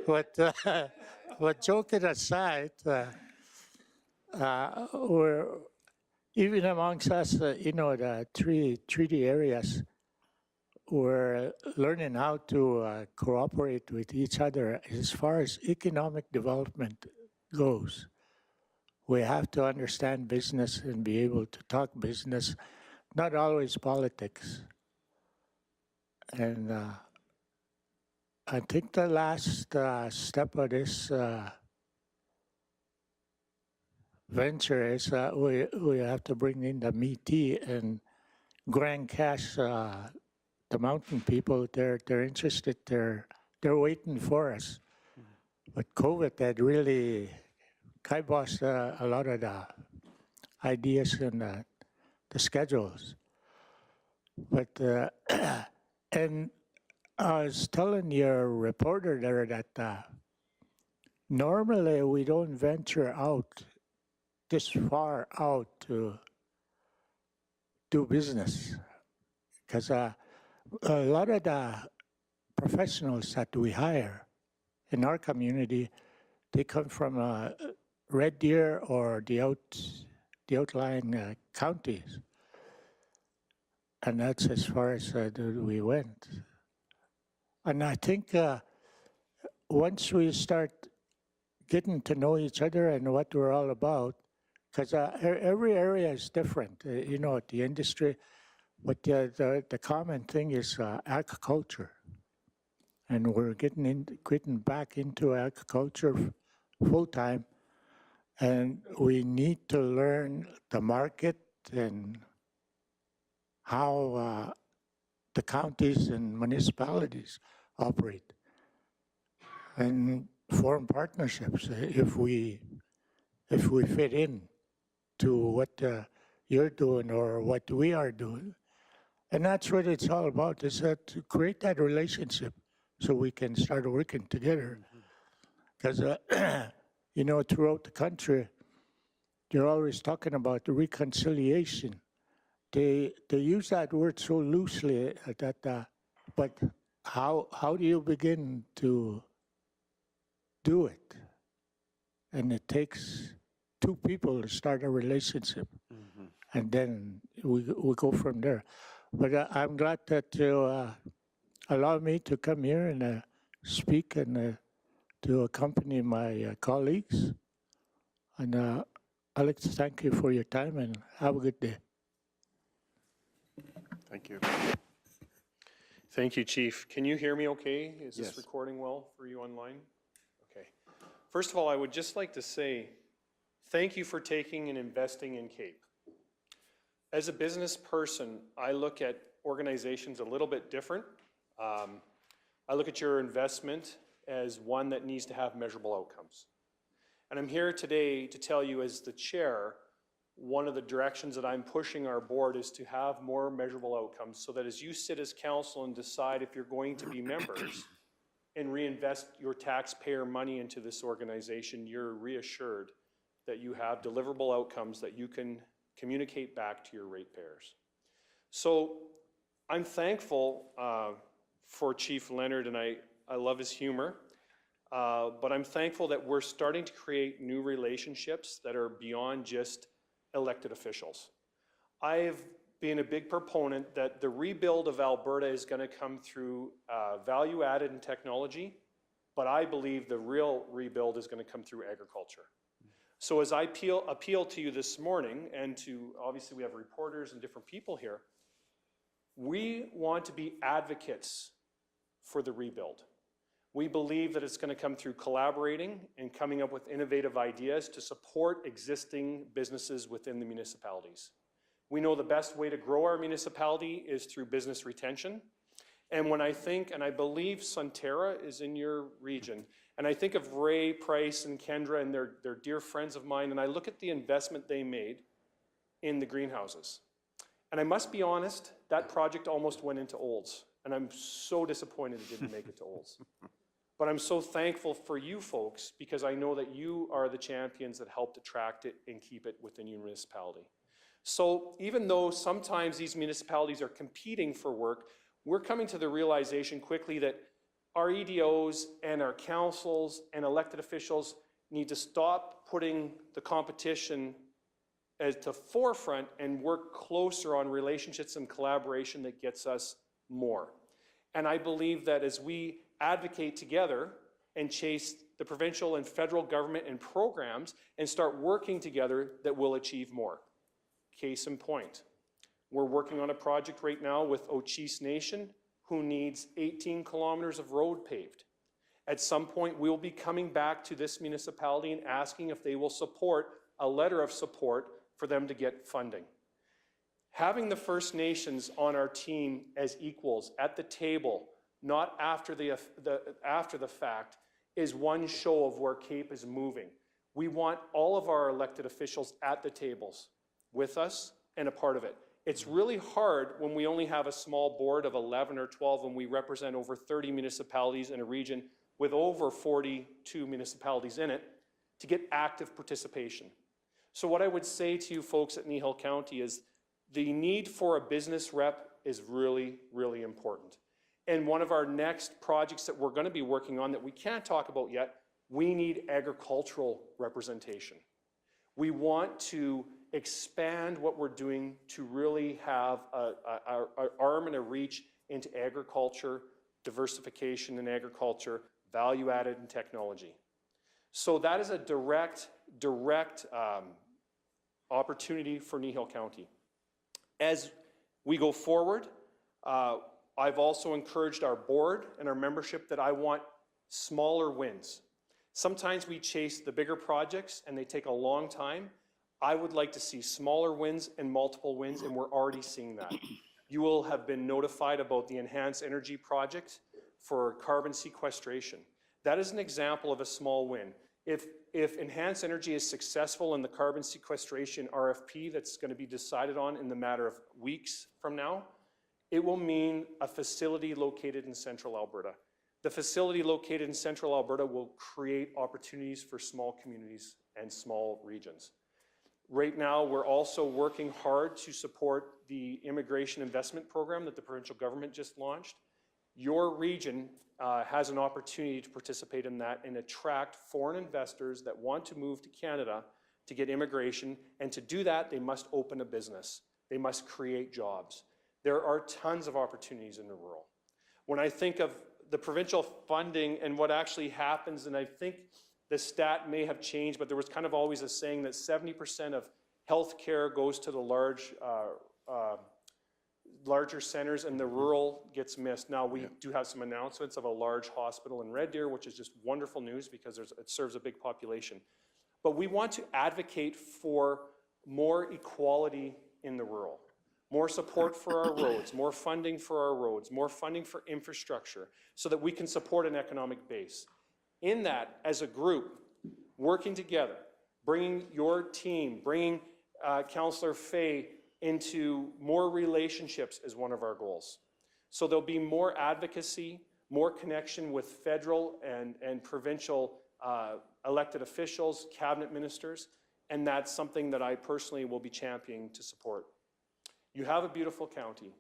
But joking aside, we're, even amongst us, the treaty areas, we're learning how to cooperate with each other as far as economic development goes. We have to understand business and be able to talk business, not always politics. And I think the last step of this venture is we have to bring in the Métis and Grand Cache, the mountain people. They're interested. They're waiting for us. But COVID had really kiboshed a lot of the ideas and the schedules. But and I was telling your reporter there that normally we don't venture out this far out to do business, because a lot of the professionals that we hire in our community, they come from Red Deer or the outlying counties, and that's as far as we went. And I think once we start getting to know each other and what we're all about, because every area is different, the industry, but the common thing is agriculture. And we're getting back into agriculture full time, and we need to learn the market and how the counties and municipalities operate, and form partnerships if we fit in to what you're doing or what we are doing. And that's what it's all about, is that to create that relationship so we can start working together. Because, throughout the country, you're always talking about the reconciliation. They use that word so loosely that, but how do you begin to do it? And it takes two people to start a relationship, and then we go from there. But I'm glad that you allow me to come here and speak and to accompany my colleagues. And I'd like to thank you for your time, and have a good day. Thank you. Thank you, Chief. Can you hear me okay? Is this Yes. recording well for you online? Okay. First of all, I would just like to say thank you for taking and investing in CAPE. As a business person, I look at organizations a little bit different. I look at your investment as one that needs to have measurable outcomes. And I'm here today to tell you, as the chair, one of the directions that I'm pushing our board is to have more measurable outcomes, so that as you sit as council and decide if you're going to be members and reinvest your taxpayer money into this organization, you're reassured that you have deliverable outcomes that you can communicate back to your ratepayers. So I'm thankful for Chief Leonard, and I love his humor, but I'm thankful that we're starting to create new relationships that are beyond just elected officials. I've been a big proponent that the rebuild of Alberta is going to come through value added in technology, but I believe the real rebuild is going to come through agriculture. So as I appeal to you this morning, and to, obviously we have reporters and different people here, we want to be advocates for the rebuild. We believe that it's going to come through collaborating and coming up with innovative ideas to support existing businesses within the municipalities. We know the best way to grow our municipality is through business retention. And when I think, and I believe Sunterra is in your region, and I think of Ray Price and Kendra, and they're dear friends of mine, and I look at the investment they made in the greenhouses. And I must be honest, that project almost went into Olds, and I'm so disappointed it didn't make it to Olds. But I'm so thankful for you folks because I know that you are the champions that helped attract it and keep it within your municipality. So even though sometimes these municipalities are competing for work, we're coming to the realization quickly that our EDOs and our councils and elected officials need to stop putting the competition as the forefront and work closer on relationships and collaboration that gets us more. And I believe that as we advocate together and chase the provincial and federal government and programs and start working together, that we'll achieve more. Case in point, we're working on a project right now with Ochis Nation who needs 18 kilometers of road paved. At some point, we'll be coming back to this municipality and asking if they will support a letter of support for them to get funding. Having the First Nations on our team as equals at the table, not after the fact, is one show of where CAPE is moving. We want all of our elected officials at the tables with us and a part of it. It's really hard when we only have a small board of 11 or 12 and we represent over 30 municipalities in a region with over 42 municipalities in it to get active participation. So what I would say to you folks at Kneehill County is the need for a business rep is really, really important. And one of our next projects that we're going to be working on that we can't talk about yet, we need agricultural representation. We want to expand what we're doing to really have an arm and a reach into agriculture, diversification in agriculture, value added in technology. So that is a direct opportunity for Kneehill County. As we go forward, I've also encouraged our board and our membership that I want smaller wins. Sometimes we chase the bigger projects and they take a long time. I would like to see smaller wins and multiple wins, and we're already seeing that. You will have been notified about the Enhanced Energy Project for carbon sequestration. That is an example of a small win. If Enhanced Energy is successful in the carbon sequestration RFP that's going to be decided on in the matter of weeks from now, it will mean a facility located in central Alberta. The facility located in central Alberta will create opportunities for small communities and small regions. Right now, we're also working hard to support the immigration investment program that the provincial government just launched. Your region has an opportunity to participate in that and attract foreign investors that want to move to Canada to get immigration. And to do that, they must open a business. They must create jobs. There are tons of opportunities in the rural. When I think of the provincial funding and what actually happens, and I think the stat may have changed, but there was kind of always a saying that 70% of healthcare goes to the larger centers and the rural gets missed. Now, we do have some announcements of a large hospital in Red Deer, which is just wonderful news because it serves a big population. But we want to advocate for more equality in the rural. More support for our roads, more funding for our roads, more funding for infrastructure so that we can support an economic base. In that, as a group, working together, bringing your team, bringing Councillor Fay into more relationships is one of our goals. So there'll be more advocacy, more connection with federal and provincial elected officials, cabinet ministers, and that's something that I personally will be championing to support. You have a beautiful county.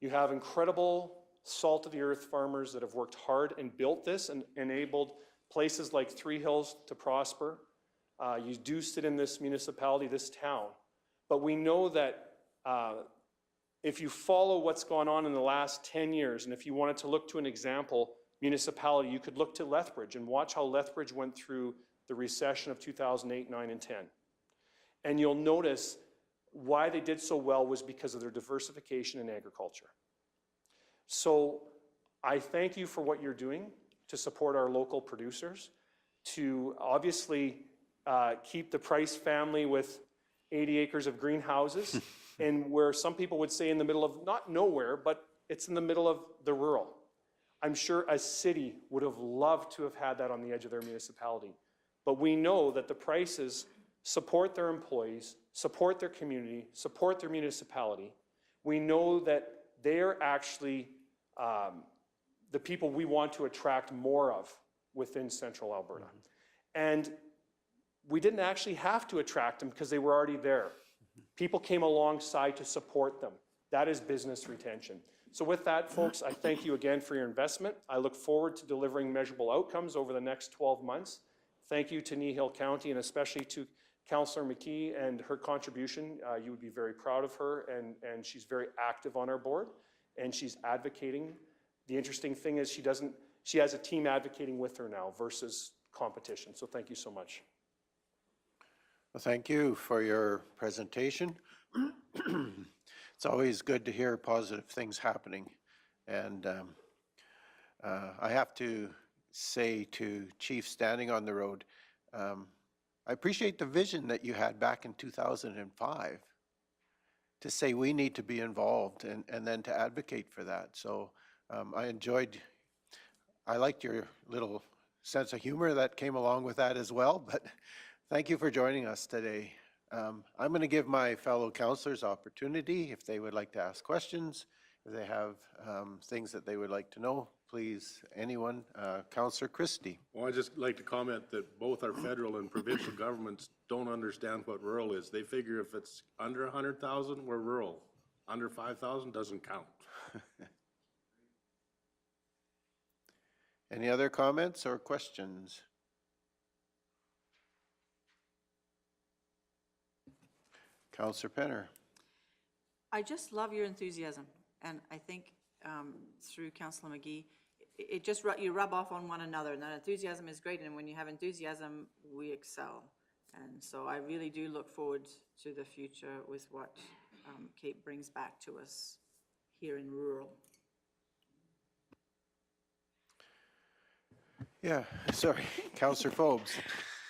You have incredible salt-of-the-earth farmers that have worked hard and built this and enabled places like Three Hills to prosper. You do sit in this municipality, this town. But we know that if you follow what's gone on in the last 10 years, and if you wanted to look to an example municipality, you could look to Lethbridge and watch how Lethbridge went through the recession of 2008, 9, and 10. And you'll notice why they did so well was because of their diversification in agriculture. So I thank you for what you're doing to support our local producers, to obviously keep the Price family with 80 acres of greenhouses, and where some people would say in the middle of, not nowhere, but it's in the middle of the rural. I'm sure a city would have loved to have had that on the edge of their municipality. But we know that the Prices support their employees, support their community, support their municipality. We know that they're actually the people we want to attract more of within central Alberta. And we didn't actually have to attract them because they were already there. People came alongside to support them. That is business retention. So with that, folks, I thank you again for your investment. I look forward to delivering measurable outcomes over the next 12 months. Thank you to Kneehill County and especially to Councillor McKee and her contribution. You would be very proud of her, and she's very active on our board, and she's advocating. The interesting thing is she has a team advocating with her now versus competition. So thank you so much. Well, thank you for your presentation. It's always good to hear positive things happening. And I have to say to Chief standing on the road, I appreciate the vision that you had back in 2005 to say we need to be involved and then to advocate for that. So I liked your little sense of humor that came along with that as well, but thank you for joining us today. I'm going to give my fellow councillors opportunity if they would like to ask questions, if they have things that they would like to know, please, anyone. Councillor Christie. Well, I'd just like to comment that both our federal and provincial governments don't understand what rural is. They figure if it's under 100,000, we're rural. Under 5,000 doesn't count. Any other comments or questions? Councillor Penner. I just love your enthusiasm, and I think through Councillor McGee, it just, you rub off on one another, and that enthusiasm is great, and when you have enthusiasm, we excel. And so I really do look forward to the future with what Cape brings back to us here in rural. Yeah, sorry, Councillor Forbes.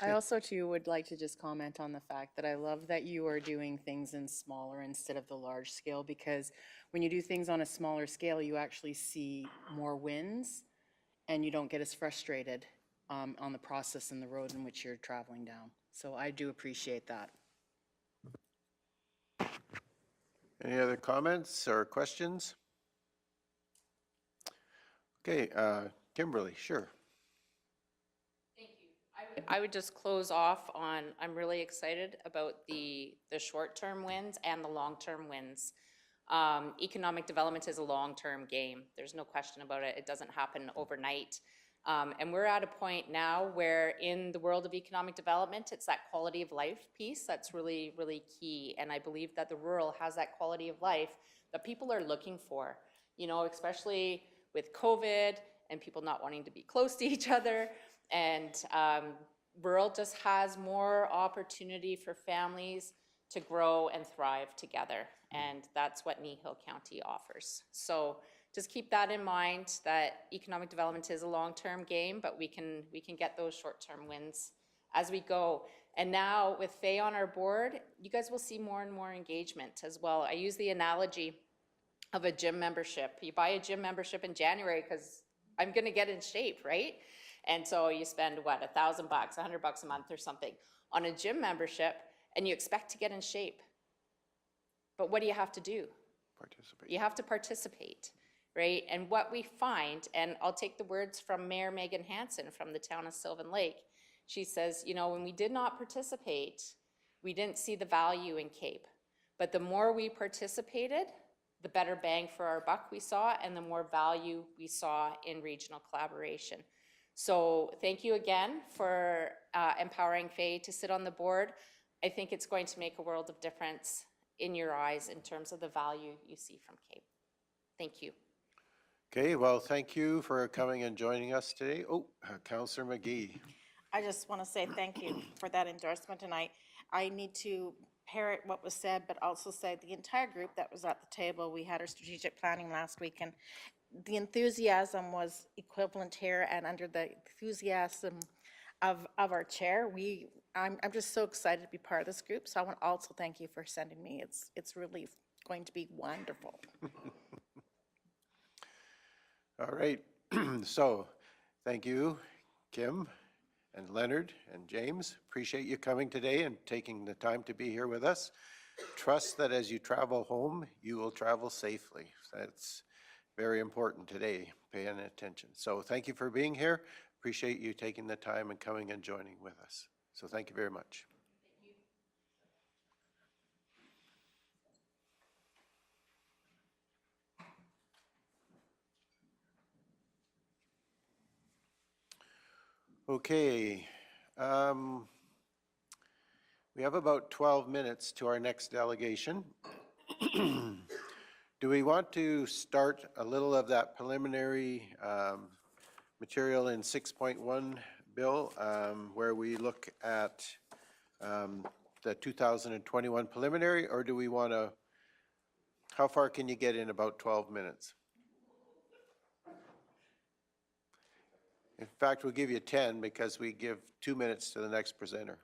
I also too would like to just comment on the fact that I love that you are doing things in smaller instead of the large scale, because when you do things on a smaller scale, you actually see more wins and you don't get as frustrated on the process and the road in which you're traveling down. So I do appreciate that. Any other comments or questions? Okay, Kimberly, sure. I would just close off on, I'm really excited about the short-term wins and the long-term wins. Economic development is a long-term game. There's no question about it. It doesn't happen overnight. And we're at a point now where in the world of economic development, it's that quality of life piece that's really, really key. And I believe that the rural has that quality of life that people are looking for, you know, especially with COVID and people not wanting to be close to each other. And rural just has more opportunity for families to grow and thrive together. And that's what Kneehill County offers. So just keep that in mind, that economic development is a long-term game, but we can get those short-term wins as we go. And now with Faye on our board, you guys will see more and more engagement as well. I use the analogy of a gym membership. You buy a gym membership in January because I'm gonna get in shape, right? And so you spend, what, $1,000, $100 a month or something on a gym membership, and you expect to get in shape. But what do you have to do? Participate. You have to participate, right? And what we find, and I'll take the words from Mayor Megan Hansen from the town of Sylvan Lake. She says, you know, when we did not participate, we didn't see the value in Cape. But the more we participated, the better bang for our buck we saw, and the more value we saw in regional collaboration. So thank you again for empowering Faye to sit on the board. I think it's going to make a world of difference in your eyes in terms of the value you see from Cape. Thank you. Okay, well, thank you for coming and joining us today. Oh, Councillor McGee. I just want to say thank you for that endorsement, and I need to parrot what was said, but also say the entire group that was at the table, we had our strategic planning last week, and the enthusiasm was equivalent here, and under the enthusiasm of our chair, I'm just so excited to be part of this group. So I want to also thank you for sending me. It's really going to be wonderful. All right, so thank you, Kim and Leonard and James. Appreciate you coming today and taking the time to be here with us. Trust that as you travel home, you will travel safely. That's very important today, paying attention. So thank you for being here. Appreciate you taking the time and coming and joining with us. So thank you very much. Okay. We have about 12 minutes to our next delegation. Do we want to start a little of that preliminary material in 6.1, Bill, where we look at the 2021 preliminary, or do we want to, how far can you get in about 12 minutes? In fact, we'll give you 10 because we give 2 minutes to the next presenter.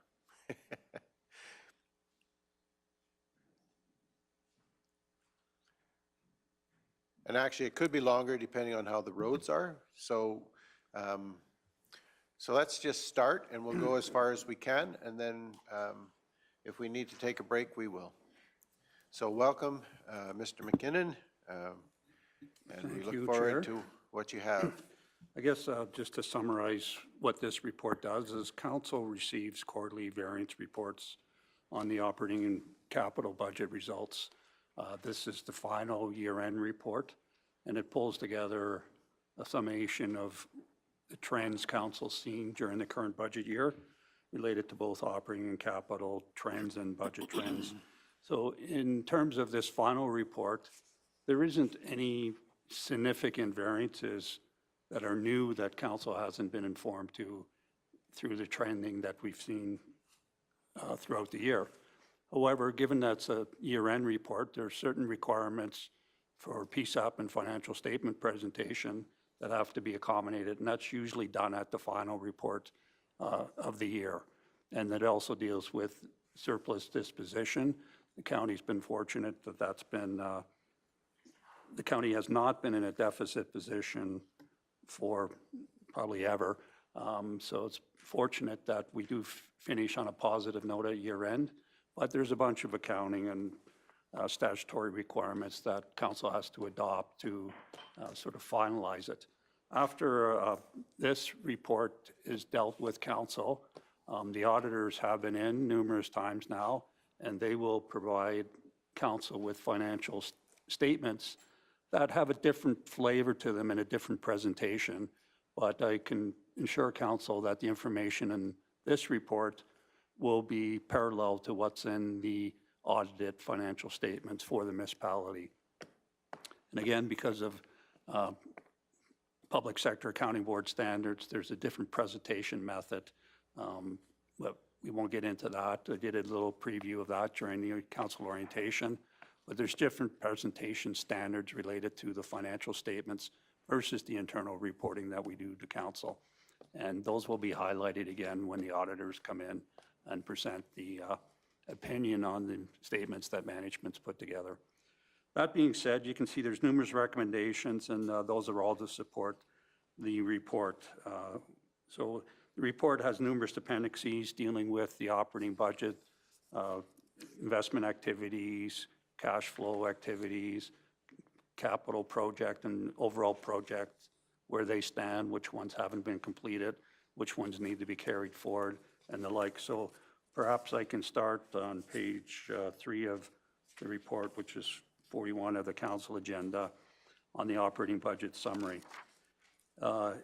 And actually, it could be longer depending on how the roads are. So, so let's just start and we'll go as far as we can. And then if we need to take a break, we will. So welcome, Mr. McKinnon. And we look forward to what you have. I guess just to summarize what this report does is council receives quarterly variance reports on the operating and capital budget results. This is the final year-end report, and it pulls together a summation of the trends council's seen during the current budget year related to both operating and capital trends and budget trends. So in terms of this final report, there isn't any significant variances that are new that council hasn't been informed to through the trending that we've seen throughout the year. However, given that's a year-end report, there are certain requirements for PSAP and financial statement presentation that have to be accommodated, and that's usually done at the final report of the year. And that also deals with surplus disposition. The county's been fortunate that that's been, the county has not been in a deficit position for probably ever. So it's fortunate that we do finish on a positive note at year-end. But there's a bunch of accounting and statutory requirements that council has to adopt to sort of finalize it. After this report is dealt with council, the auditors have been in numerous times now, and they will provide council with financial statements that have a different flavor to them and a different presentation. But I can assure council that the information in this report will be parallel to what's in the audited financial statements for the municipality. And again, because of public sector accounting board standards, there's a different presentation method. But we won't get into that. I did a little preview of that during the council orientation. But there's different presentation standards related to the financial statements versus the internal reporting that we do to council. And those will be highlighted again when the auditors come in and present the opinion on the statements that management's put together. That being said, you can see there's numerous recommendations, and those are all to support the report. So the report has numerous appendices dealing with the operating budget, investment activities, cash flow activities, capital project and overall project, where they stand, which ones haven't been completed, which ones need to be carried forward, and the like. So perhaps I can start on page 3 of the report, which is 41 of the council agenda, on the operating budget summary.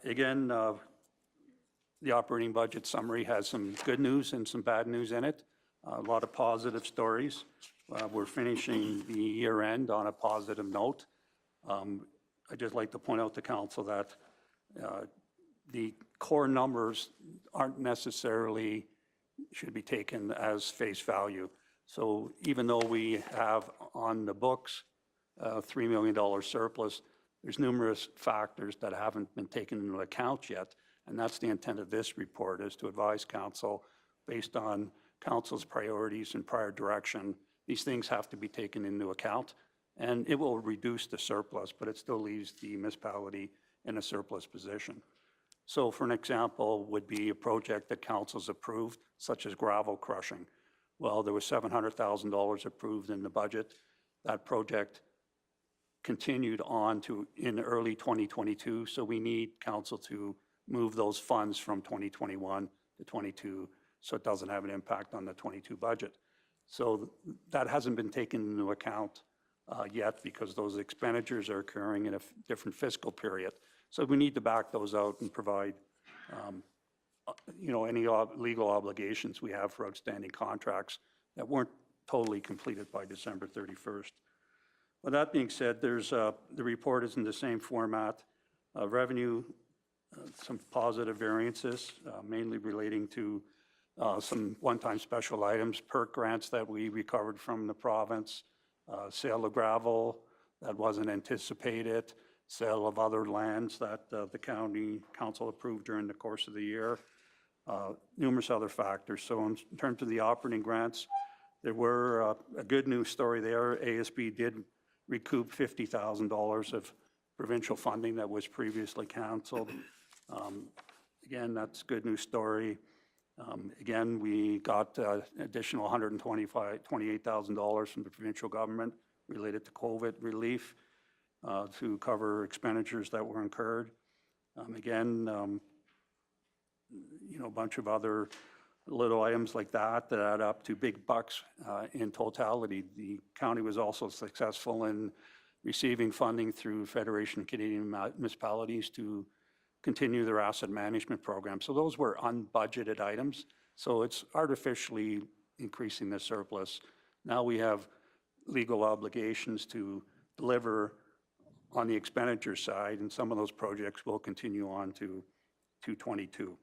Again, the operating budget summary has some good news and some bad news in it. A lot of positive stories. We're finishing the year end on a positive note. I'd just like to point out to council that the core numbers aren't necessarily should be taken as face value. So even though we have on the books $3 million surplus, there's numerous factors that haven't been taken into account yet. And that's the intent of this report, is to advise council based on council's priorities and prior direction. These things have to be taken into account, and it will reduce the surplus, but it still leaves the municipality in a surplus position. So for an example would be a project that council's approved, such as gravel crushing. Well, there was $700,000 approved in the budget. That project continued on to in early 2022. So we need council to move those funds from 2021 to 22, so it doesn't have an impact on the 22 budget. So that hasn't been taken into account yet because those expenditures are occurring in a different fiscal period. So we need to back those out and provide, you know, any legal obligations we have for outstanding contracts that weren't totally completed by December 31st. With that being said, there's the report is in the same format. Revenue, some positive variances, mainly relating to some one-time special items, PERC grants that we recovered from the province, sale of gravel that wasn't anticipated, sale of other lands that the county council approved during the course of the year, numerous other factors. So in terms of the operating grants, there were a good news story there. ASB did recoup $50,000 of provincial funding that was previously canceled. Again, that's a good news story. Again, we got additional $128,000 from the provincial government related to COVID relief to cover expenditures that were incurred. Again, you know, a bunch of other little items like that that add up to big bucks in totality. The county was also successful in receiving funding through Federation of Canadian Municipalities to continue their asset management program. So those were unbudgeted items. So it's artificially increasing the surplus. Now we have legal obligations to deliver on the expenditure side, and some of those projects will continue on to 2022.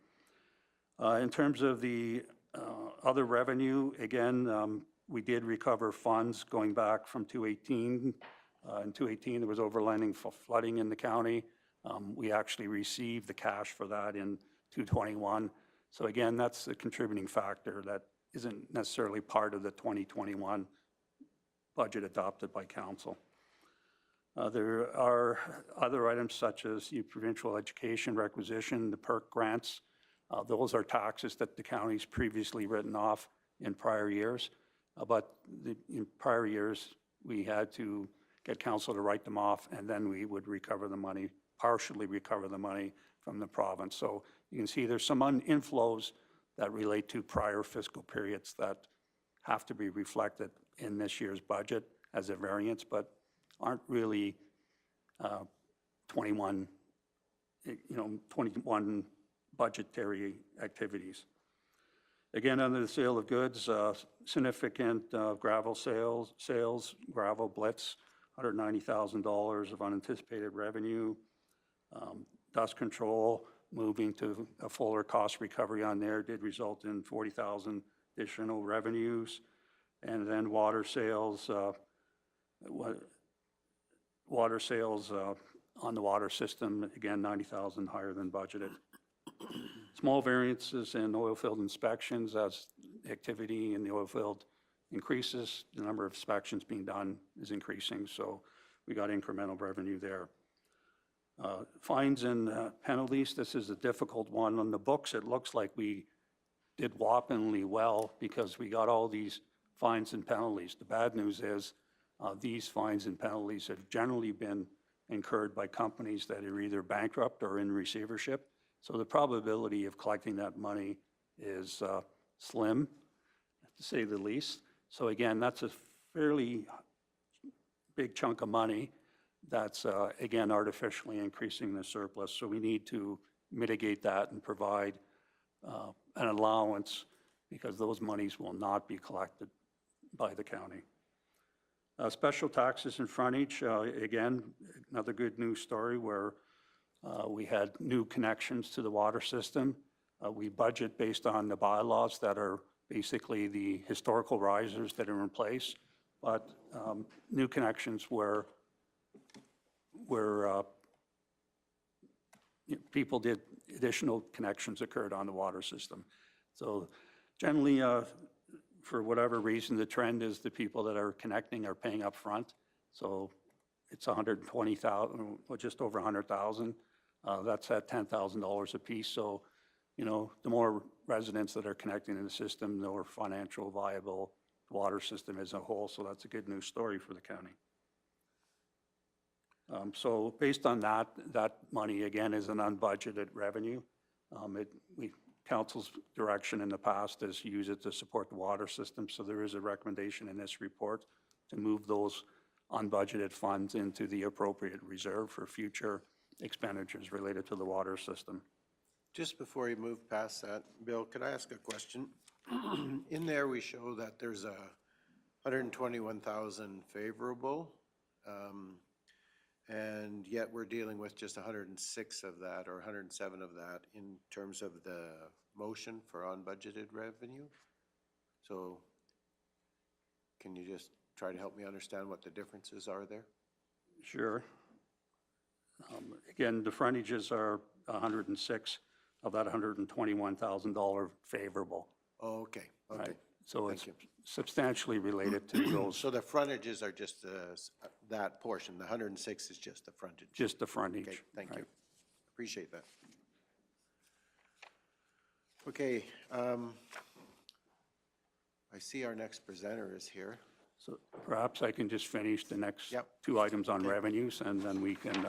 In terms of the other revenue, again, we did recover funds going back from 2018. In 2018, there was overlanding flooding in the county. We actually received the cash for that in 2021. So again, that's a contributing factor that isn't necessarily part of the 2021 budget adopted by council. There are other items such as the provincial education requisition, the PERC grants. Those are taxes that the county's previously written off in prior years. But in prior years, we had to get council to write them off, and then we would recover the money, partially recover the money from the province. So you can see there's some inflows that relate to prior fiscal periods that have to be reflected in this year's budget as a variance, but aren't really 21 budgetary activities. Again, under the sale of goods, significant gravel sales, gravel blitz, $190,000 of unanticipated revenue. Dust control, moving to a fuller cost recovery on there did result in 40,000 additional revenues. And then water sales on the water system, again, 90,000 higher than budgeted. Small variances in oil field inspections as activity in the oil field increases, the number of inspections being done is increasing, so we got incremental revenue there. Fines and penalties, this is a difficult one. On the books, it looks like we did whoppingly well because we got all these fines and penalties. The bad news is these fines and penalties have generally been incurred by companies that are either bankrupt or in receivership. So the probability of collecting that money is slim, to say the least. So again, that's a fairly big chunk of money that's, again, artificially increasing the surplus. So we need to mitigate that and provide an allowance because those monies will not be collected by the county. Special taxes and frontage, again, another good news story where we had new connections to the water system. We budget based on the bylaws that are basically the historical risers that are in place, but new connections where people did additional connections occurred on the water system. So generally, for whatever reason, the trend is the people that are connecting are paying up front. So it's 120,000, or just over 100,000. That's at $10,000 a piece. So, you know, the more residents that are connecting to the system, the more financial viable the water system as a whole. So that's a good news story for the county. So based on that, that money, again, is an unbudgeted revenue. Council's direction in the past is use it to support the water system, so there is a recommendation in this report to move those unbudgeted funds into the appropriate reserve for future expenditures related to the water system. Just before you move past that, Bill, could I ask a question? In there, we show that there's a 121,000 favorable, and yet we're dealing with just 106 of that, or 107 of that, in terms of the motion for unbudgeted revenue. So can you just try to help me understand what the differences are there? Sure. Again, the frontages are 106 of that $121,000 favorable. Oh, okay, okay. Right. So it's Thank you. substantially related to those, So the frontages are just that portion, the 106 is just the frontage? just the frontage. Okay, thank you. right. Appreciate that. Okay, I see our next presenter is here. So perhaps I can just finish the next Yep. two items on revenues, and then we can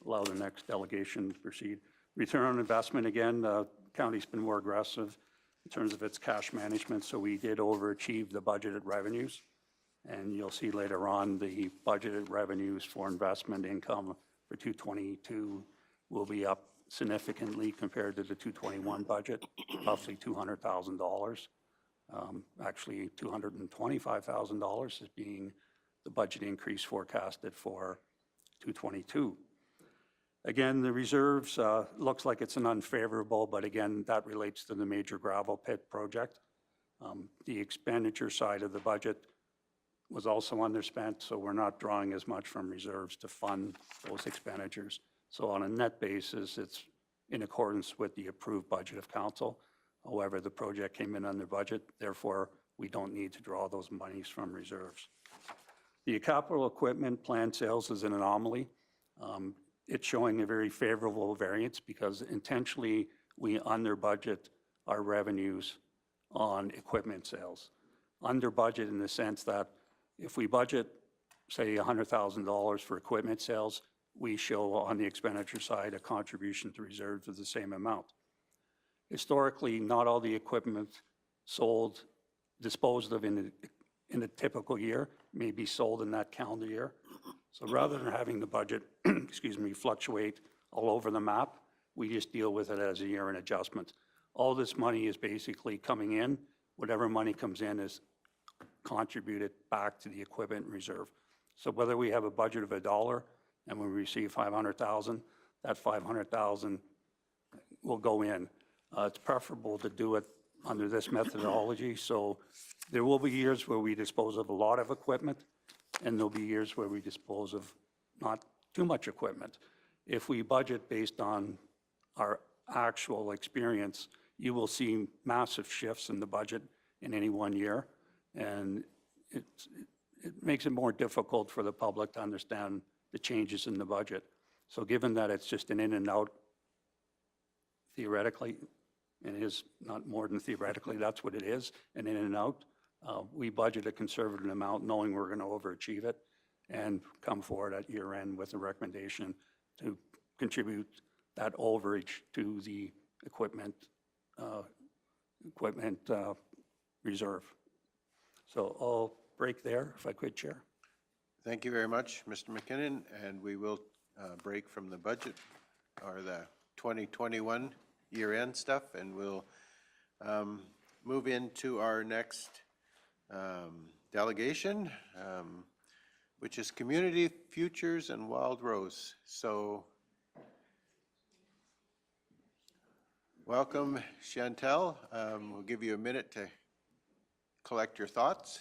allow the next delegation to proceed. Return on investment, again, the county's been more aggressive in terms of its cash management, so we did overachieve the budgeted revenues. And you'll see later on, the budgeted revenues for investment income for 222 will be up significantly compared to the 221 budget, roughly $200,000. Actually, $225,000 is being the budget increase forecasted for 222. Again, the reserves, looks like it's an unfavorable, but again, that relates to the major gravel pit project. The expenditure side of the budget was also underspent, so we're not drawing as much from reserves to fund those expenditures. So on a net basis, it's in accordance with the approved budget of council. However, the project came in under budget, therefore, we don't need to draw those monies from reserves. The capital equipment plan sales is an anomaly. It's showing a very favorable variance because intentionally, we under budget our revenues on equipment sales. Under budget in the sense that if we budget, say, $100,000 for equipment sales, we show on the expenditure side a contribution to reserves of the same amount. Historically, not all the equipment sold, disposed of in a typical year may be sold in that calendar year. So rather than having the budget, excuse me, fluctuate all over the map, we just deal with it as a year-end adjustment. All this money is basically coming in. Whatever money comes in is contributed back to the equipment reserve. So whether we have a budget of $1 and we receive 500,000, that 500,000 will go in. It's preferable to do it under this methodology. So there will be years where we dispose of a lot of equipment, and there'll be years where we dispose of not too much equipment. If we budget based on our actual experience, you will see massive shifts in the budget in any one year, and it makes it more difficult for the public to understand the changes in the budget. So given that it's just an in and out, theoretically, and it is not more than theoretically, that's what it is, an in and out, we budget a conservative amount knowing we're going to overachieve it and come forward at year end with a recommendation to contribute that overage to the equipment reserve. So I'll break there if I could, Chair. Thank you very much, Mr. McKinnon, and we will break from the budget or the 2021 year-end stuff, and we'll move into our next delegation, which is Community Futures and Wildrose. So welcome, Chantel. We'll give you a minute to collect your thoughts.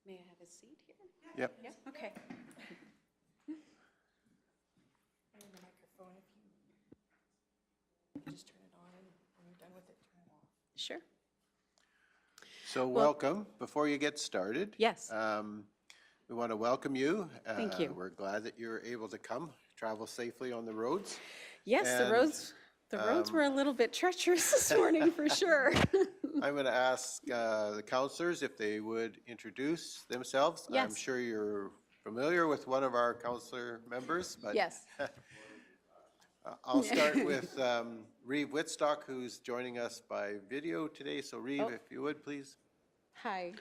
May I have a seat here? Yep. Yeah, okay. And the microphone, if you just turn it on, and when you're done with it, turn it off. Sure. So welcome. Before you get started. Yes. We want to welcome you. Thank you. We're glad that you're able to come, travel safely on the roads. Yes, the And, roads were a little bit treacherous this morning for sure. I'm going to ask the councillors if they would introduce themselves. I'm Yes. sure you're familiar with one of our councillor members, but Yes. I'll start with Reeve Whitstock, who's joining us by video today. So Reeve, if you would, please. Hi.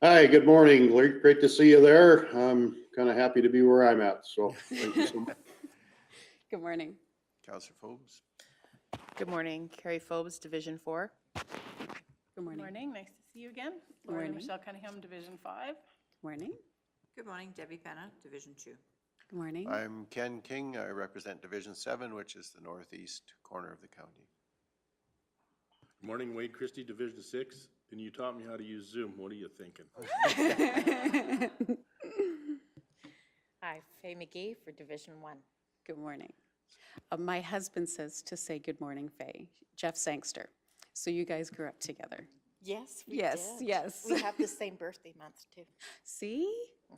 Hi, good morning. Great to see you there. I'm kind of happy to be where I'm at, so thank you so much. Good morning. Councillor Forbes. Good morning, Carrie Phobes, Division 4. Good Good morning. morning, nice to see you again. Good Lauren morning. Michelle Cunningham, Division 5. Morning. Good morning, Debbie Penna, Division 2. Good morning. I'm Ken King. I represent Division 7, which is the northeast corner of the county. Morning, Wade Christie, Division 6. And you taught me how to use Zoom. What are you thinking? Hi, Faye McGee for Division 1. Good morning. My husband says to say good morning, Faye. Jeff Sangster. So you guys grew up together. Yes, we Yes, did. yes. We have the same birthday month, too. See?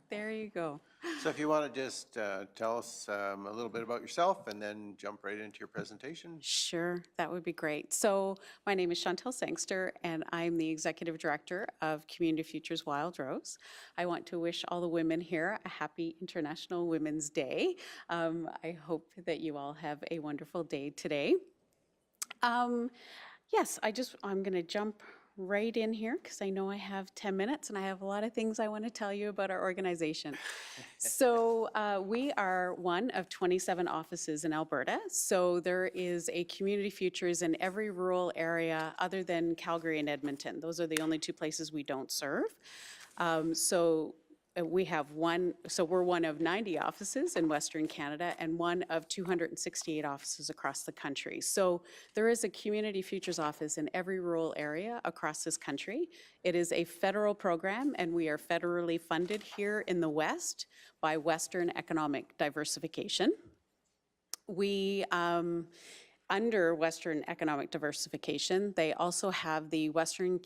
There you go. So if you want to just tell us a little bit about yourself and then jump right into your presentation. Sure, that would be great. So my name is Chantel Sangster, and I'm the Executive Director of Community Futures Wildrose. I want to wish all the women here a happy International Women's Day. I hope that you all have a wonderful day today. Yes, I'm going to jump right in here because I know I have 10 minutes and I have a lot of things I want to tell you about our organization. So we are one of 27 offices in Alberta. So there is a Community Futures in every rural area other than Calgary and Edmonton. Those are the only two places we don't serve. We have we're one of 90 offices in Western Canada and one of 268 offices across the country. So there is a Community Futures office in every rural area across this country. It is a federal program, and we are federally funded here in the West by Western Economic Diversification. We, under Western Economic Diversification, they also have the Western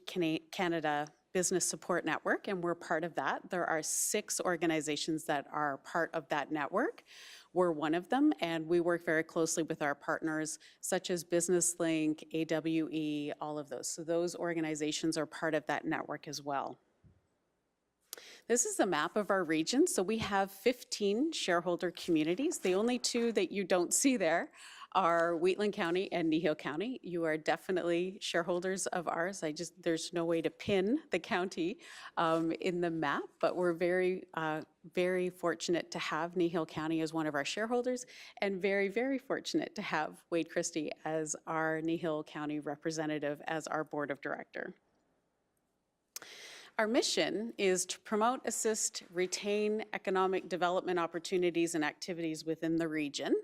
Canada Business Support Network, and we're part of that. There are 6 organizations that are part of that network. We're one of them, and we work very closely with our partners, such as Business Link, AWE, all of those. So those organizations are part of that network as well. This is a map of our region. So we have 15 shareholder communities. The only 2 that you don't see there are Wheatland County and Kneehill County. You are definitely shareholders of ours. There's no way to pin the county in the map, but we're very, very fortunate to have Kneehill County as one of our shareholders, and very, very fortunate to have Wade Christie as our Kneehill County representative as our board of director. Our mission is to promote, assist, retain economic development opportunities and activities within the region.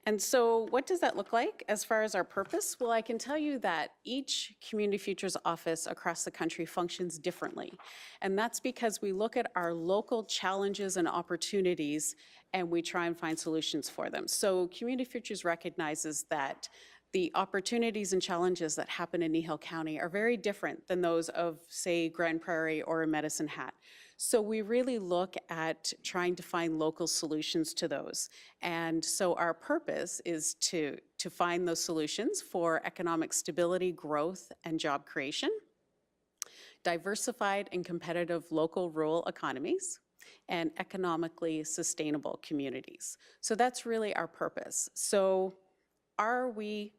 And so what does that look like as far as our purpose? Well, I can tell you that each Community Futures office across the country functions differently. And that's because we look at our local challenges and opportunities and we try and find solutions for them. So Community Futures recognizes that the opportunities and challenges that happen in Kneehill County are very different than those of, say, Grand Prairie or Medicine Hat. So we really look at trying to find local solutions to those. And so our purpose is to find those solutions for economic stability, growth, and job creation, diversified and competitive local rural economies, and economically sustainable communities. So that's really our purpose. So are we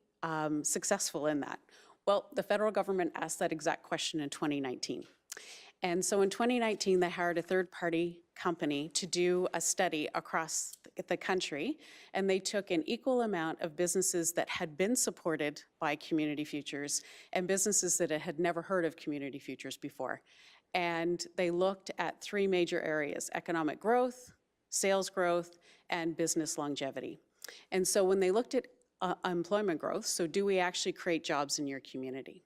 successful in that? Well, the federal government asked that exact question in 2019. And so in 2019, they hired a third-party company to do a study across the country, and they took an equal amount of businesses that had been supported by Community Futures and businesses that had never heard of Community Futures before. And they looked at 3 major areas: economic growth, sales growth, and business longevity. And so when they looked at employment growth, so do we actually create jobs in your community?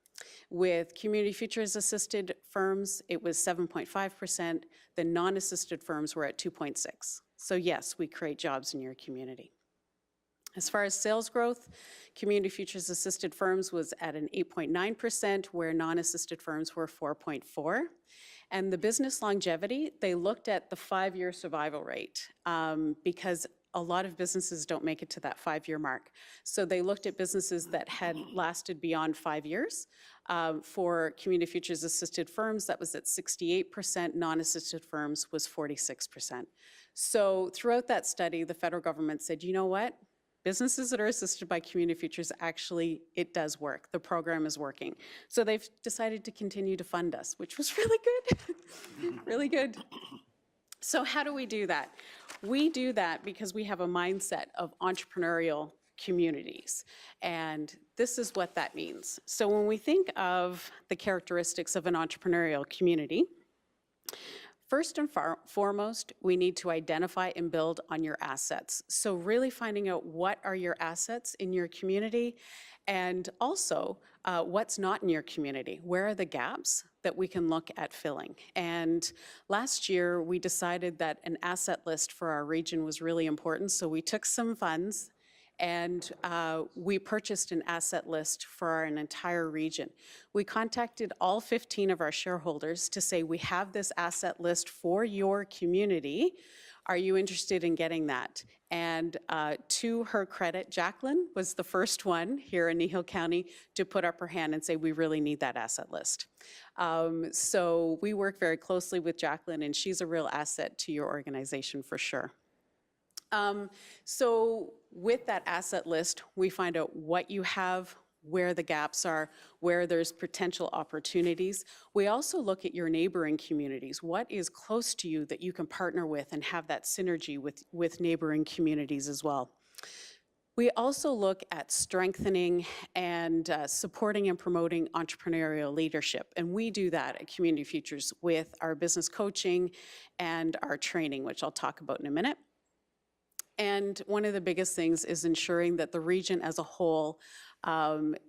With Community Futures assisted firms, it was 7.5%. The non-assisted firms were at 2.6%. So yes, we create jobs in your community. As far as sales growth, Community Futures assisted firms was at an 8.9%, where non-assisted firms were 4.4%. And the business longevity, they looked at the 5-year survival rate because a lot of businesses don't make it to that 5-year mark. So they looked at businesses that had lasted beyond 5 years. For Community Futures assisted firms, that was at 68%, non-assisted firms was 46%. So throughout that study, the federal government said, you know what? Businesses that are assisted by Community Futures, actually, it does work. The program is working. So they've decided to continue to fund us, which was really good, really good. So how do we do that? We do that because we have a mindset of entrepreneurial communities. And this is what that means. So when we think of the characteristics of an entrepreneurial community, first and foremost, we need to identify and build on your assets. So really finding out what are your assets in your community, and also what's not in your community. Where are the gaps that we can look at filling? And last year, we decided that an asset list for our region was really important. So we took some funds and we purchased an asset list for an entire region. We contacted all 15 of our shareholders to say, we have this asset list for your community. Are you interested in getting that? And to her credit, Jacqueline was the first one here in Kneehill County to put up her hand and say, we really need that asset list. So we work very closely with Jacqueline, and she's a real asset to your organization for sure. So with that asset list, we find out what you have, where the gaps are, where there's potential opportunities. We also look at your neighboring communities. What is close to you that you can partner with and have that synergy with neighboring communities as well? We also look at strengthening and supporting and promoting entrepreneurial leadership. And we do that at Community Futures with our business coaching and our training, which I'll talk about in a minute. And one of the biggest things is ensuring that the region as a whole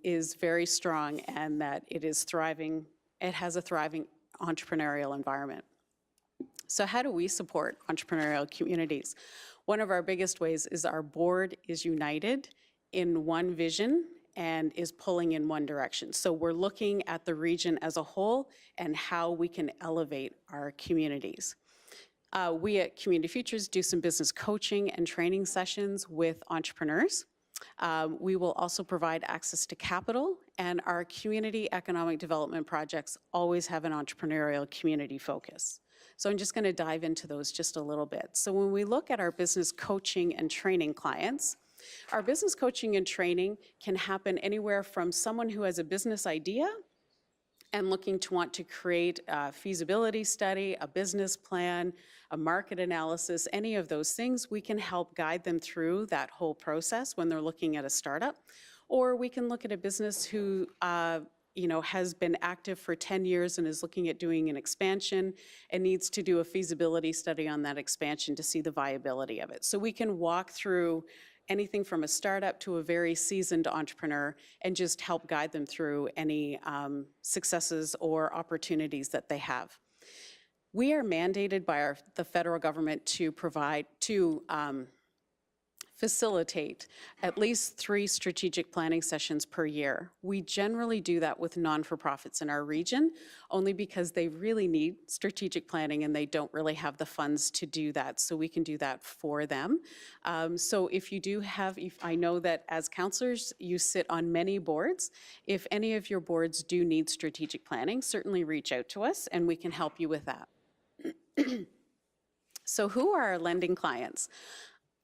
is very strong and that it is thriving, it has a thriving entrepreneurial environment. So how do we support entrepreneurial communities? One of our biggest ways is our board is united in one vision and is pulling in one direction. So we're looking at the region as a whole and how we can elevate our communities. We at Community Futures do some business coaching and training sessions with entrepreneurs. We will also provide access to capital, and our community economic development projects always have an entrepreneurial community focus. So I'm just going to dive into those just a little bit. So when we look at our business coaching and training clients, our business coaching and training can happen anywhere from someone who has a business idea and looking to want to create a feasibility study, a business plan, a market analysis, any of those things, we can help guide them through that whole process when they're looking at a startup. Or we can look at a business who has been active for 10 years and is looking at doing an expansion and needs to do a feasibility study on that expansion to see the viability of it. So we can walk through anything from a startup to a very seasoned entrepreneur and just help guide them through any successes or opportunities that they have. We are mandated by the federal government to facilitate at least 3 strategic planning sessions per year. We generally do that with non-for-profits in our region, only because they really need strategic planning and they don't really have the funds to do that, so we can do that for them. So if you do have, I know that as councillors, you sit on many boards. If any of your boards do need strategic planning, certainly reach out to us and we can help you with that. So who are our lending clients?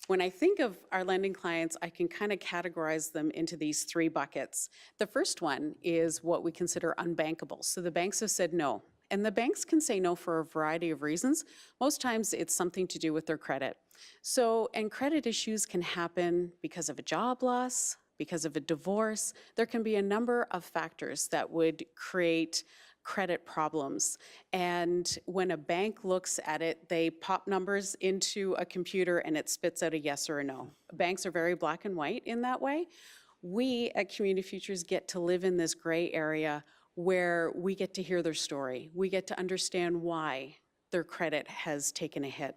When I think of our lending clients, I can kind of categorize them into these 3 buckets. The first one is what we consider unbankable. So the banks have said no. And the banks can say no for a variety of reasons. Most times it's something to do with their credit. And credit issues can happen because of a job loss, because of a divorce. There can be a number of factors that would create credit problems. And when a bank looks at it, they pop numbers into a computer and it spits out a yes or a no. Banks are very black and white in that way. We at Community Futures get to live in this gray area where we get to hear their story. We get to understand why their credit has taken a hit.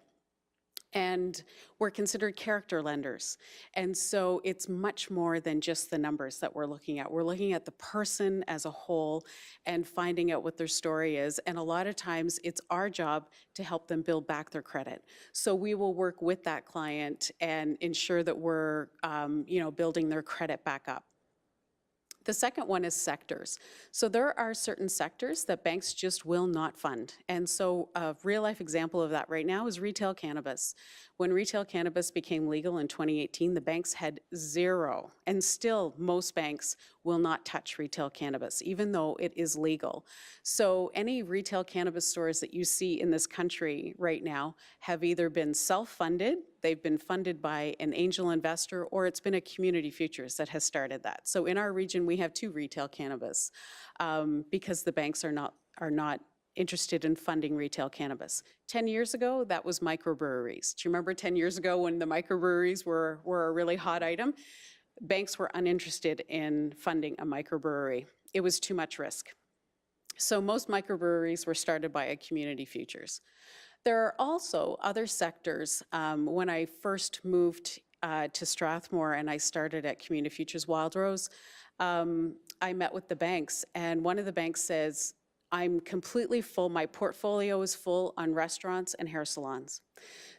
And we're considered character lenders. And so it's much more than just the numbers that we're looking at. We're looking at the person as a whole and finding out what their story is. And a lot of times it's our job to help them build back their credit. So we will work with that client and ensure that we're, building their credit back up. The second one is sectors. So there are certain sectors that banks just will not fund. And so a real life example of that right now is retail cannabis. When retail cannabis became legal in 2018, the banks had zero, and still most banks will not touch retail cannabis, even though it is legal. So any retail cannabis stores that you see in this country right now have either been self-funded, they've been funded by an angel investor, or it's been a Community Futures that has started that. So in our region, we have 2 retail cannabis because the banks are not interested in funding retail cannabis. 10 years ago, that was microbreweries. Do you remember 10 years ago when the microbreweries were a really hot item? Banks were uninterested in funding a microbrewery. It was too much risk. So most microbreweries were started by a Community Futures. There are also other sectors. When I first moved to Strathmore and I started at Community Futures Wildrose, I met with the banks, and one of the banks says, I'm completely full, my portfolio is full on restaurants and hair salons.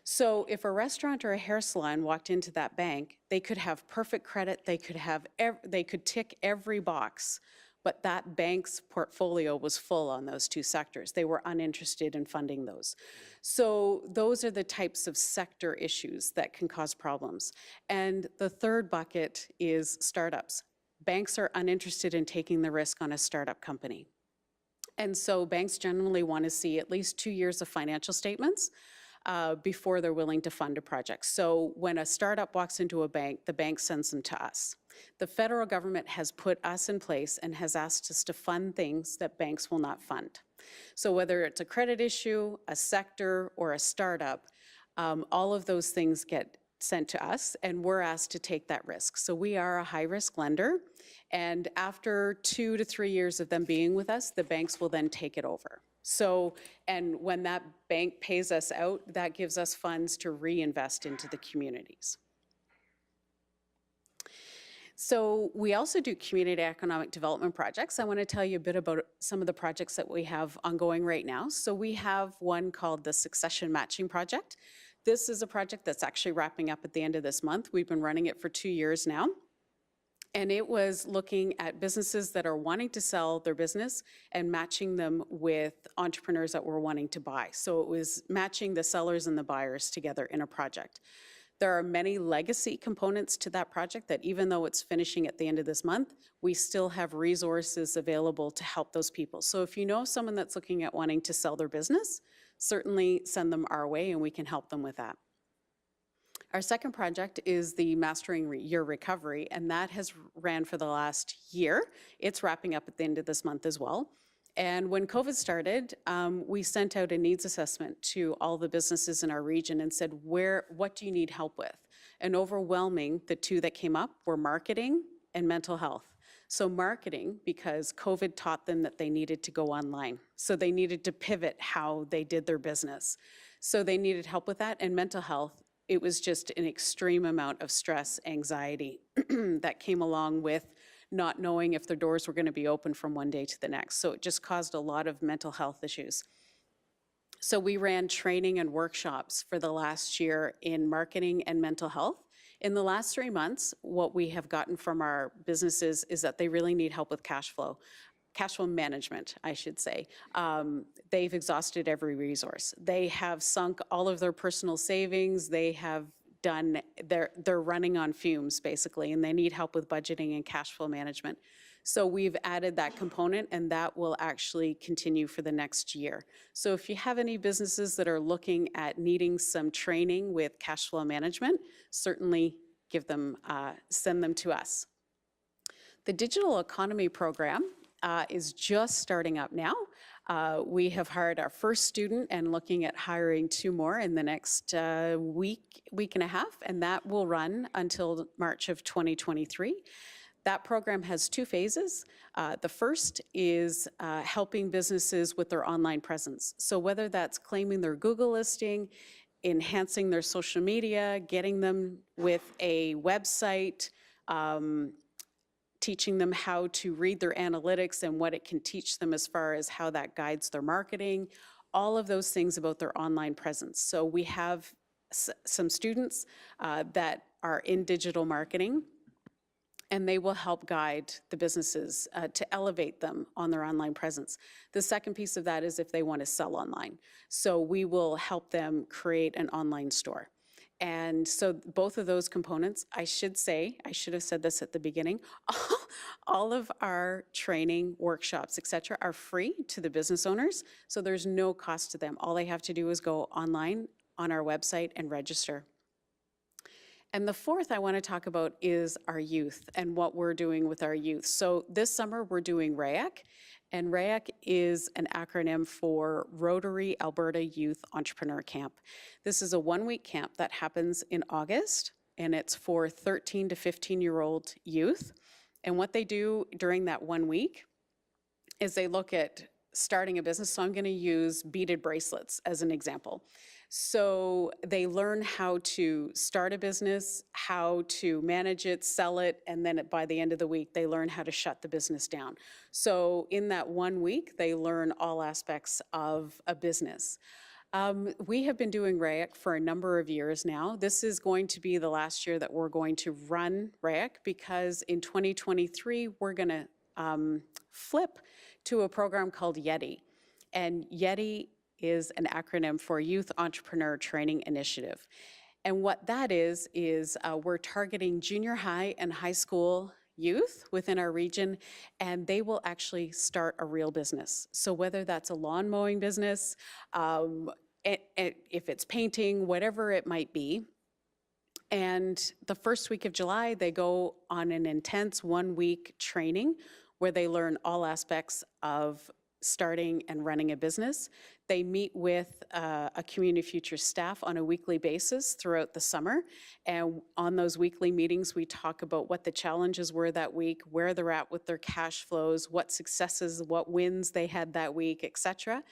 So if a restaurant or a hair salon walked into that bank, they could have perfect credit, they could tick every box, but that bank's portfolio was full on those 2 sectors. They were uninterested in funding those. So those are the types of sector issues that can cause problems. And the third bucket is startups. Banks are uninterested in taking the risk on a startup company. And so banks generally want to see at least 2 years of financial statements before they're willing to fund a project. So when a startup walks into a bank, the bank sends them to us. The federal government has put us in place and has asked us to fund things that banks will not fund. So whether it's a credit issue, a sector, or a startup, all of those things get sent to us, and we're asked to take that risk. So we are a high-risk lender, and after 2 to 3 years of them being with us, the banks will then take it over. So, and when that bank pays us out, that gives us funds to reinvest into the communities. So we also do community economic development projects. I want to tell you a bit about some of the projects that we have ongoing right now. So we have one called the Succession Matching Project. This is a project that's actually wrapping up at the end of this month. We've been running it for 2 years now. And it was looking at businesses that are wanting to sell their business and matching them with entrepreneurs that were wanting to buy. So it was matching the sellers and the buyers together in a project. There are many legacy components to that project that even though it's finishing at the end of this month, we still have resources available to help those people. So if you know someone that's looking at wanting to sell their business, certainly send them our way and we can help them with that. Our second project is the Mastering Your Recovery, and that has ran for the last year. It's wrapping up at the end of this month as well. And when COVID started, we sent out a needs assessment to all the businesses in our region and said, what do you need help with? And overwhelming, the 2 that came up were marketing and mental health. So marketing, because COVID taught them that they needed to go online. So they needed to pivot how they did their business. So they needed help with that. And mental health, it was just an extreme amount of stress, anxiety that came along with not knowing if their doors were going to be open from one day to the next. So it just caused a lot of mental health issues. So we ran training and workshops for the last year in marketing and mental health. In the last 3 months, what we have gotten from our businesses is that they really need help with cash flow management, I should say. They've exhausted every resource. They have sunk all of their personal savings. They have they're running on fumes basically, and they need help with budgeting and cash flow management. So we've added that component, and that will actually continue for the next year. So if you have any businesses that are looking at needing some training with cash flow management, certainly send them to us. The Digital Economy Program is just starting up now. We have hired our first student and looking at hiring 2 more in the next week and a half, and that will run until March of 2023. That program has 2 phases. The first is helping businesses with their online presence. So whether that's claiming their Google listing, enhancing their social media, getting them with a website, teaching them how to read their analytics and what it can teach them as far as how that guides their marketing, all of those things about their online presence. So we have some students that are in digital marketing, and they will help guide the businesses to elevate them on their online presence. The second piece of that is if they want to sell online. So we will help them create an online store. And so both of those components, I should have said this at the beginning, all of our training, workshops, et cetera, are free to the business owners. So there's no cost to them. All they have to do is go online on our website and register. And the fourth I want to talk about is our youth and what we're doing with our youth. So this summer we're doing RAAC, and RAAC is an acronym for Rotary Alberta Youth Entrepreneur Camp. This is a one-week camp that happens in August, and it's for 13 to 15-year-old youth. And what they do during that 1 week is they look at starting a business. So I'm going to use beaded bracelets as an example. So they learn how to start a business, how to manage it, sell it, and then by the end of the week, they learn how to shut the business down. So in that 1 week, they learn all aspects of a business. We have been doing RAAC for a number of years now. This is going to be the last year that we're going to run RAAC, because in 2023, we're going to flip to a program called YETI. And YETI is an acronym for Youth Entrepreneur Training Initiative. And what that is we're targeting junior high and high school youth within our region, and they will actually start a real business. So whether that's a lawn mowing business, if it's painting, whatever it might be. And the first week of July, they go on an intense 1 week training where they learn all aspects of starting and running a business. They meet with a Community Futures staff on a weekly basis throughout the summer. And on those weekly meetings, we talk about what the challenges were that week, where they're at with their cash flows, what successes, what wins they had that week, et cetera.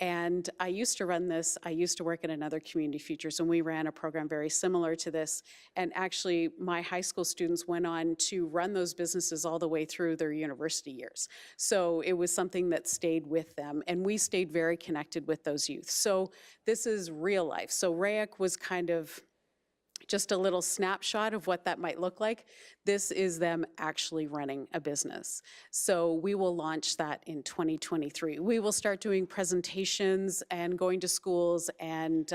And I used to run this. I used to work at another Community Futures, and we ran a program very similar to this. And actually, my high school students went on to run those businesses all the way through their university years. So it was something that stayed with them, and we stayed very connected with those youth. So this is real life. So RAAC was kind of just a little snapshot of what that might look like. This is them actually running a business. So we will launch that in 2023. We will start doing presentations and going to schools and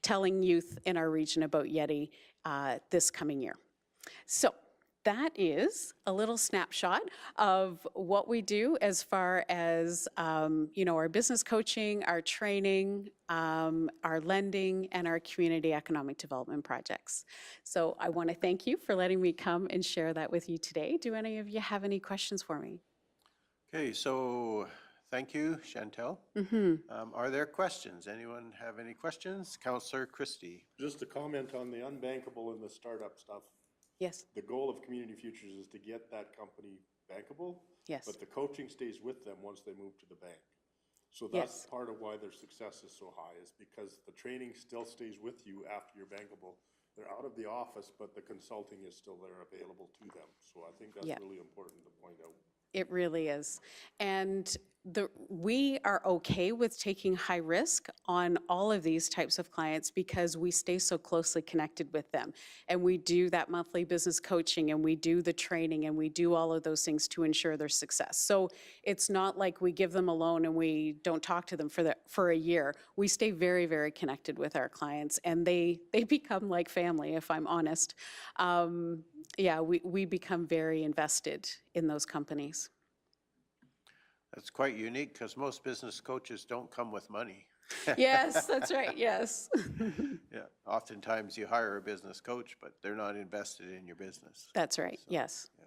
telling youth in our region about YETI this coming year. So that is a little snapshot of what we do as far as our business coaching, our training, our lending, and our community economic development projects. So I want to thank you for letting me come and share that with you today. Do any of you have any questions for me? Okay, so thank you, Chantel. Are there questions? Anyone have any questions? Councillor Christie. Just a comment on the unbankable and the startup stuff. Yes. The goal of Community Futures is to get that company bankable. Yes. But the coaching stays with them once they move to the bank. So that's part of why their success is so high, is because the training still stays with you after you're bankable. They're out of the office, but the consulting is still there available to them. So I think that's really important to point out. It really is. And we are okay with taking high risk on all of these types of clients because we stay so closely connected with them. And we do that monthly business coaching, and we do the training, and we do all of those things to ensure their success. So it's not like we give them a loan and we don't talk to them for a year. We stay very, very connected with our clients, and they become like family, if I'm honest. We become very invested in those companies. That's quite unique because most business coaches don't come with money. Yes, that's right, yes. Yeah, oftentimes you hire a business coach, but they're not invested in your business. That's right, So, yes. yeah.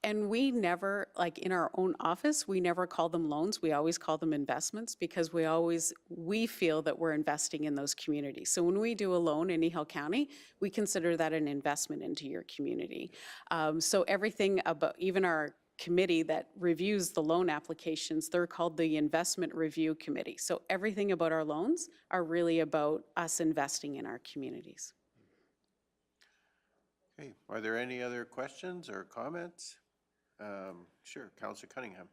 And we never, like in our own office, we never call them loans. We always call them investments because we feel that we're investing in those communities. So when we do a loan in Kneehill County, we consider that an investment into your community. So everything about, even our committee that reviews the loan applications. They're called the Investment Review Committee. So everything about our loans are really about us investing in our communities. Okay, are there any other questions or comments? Sure, Councillor Cunningham.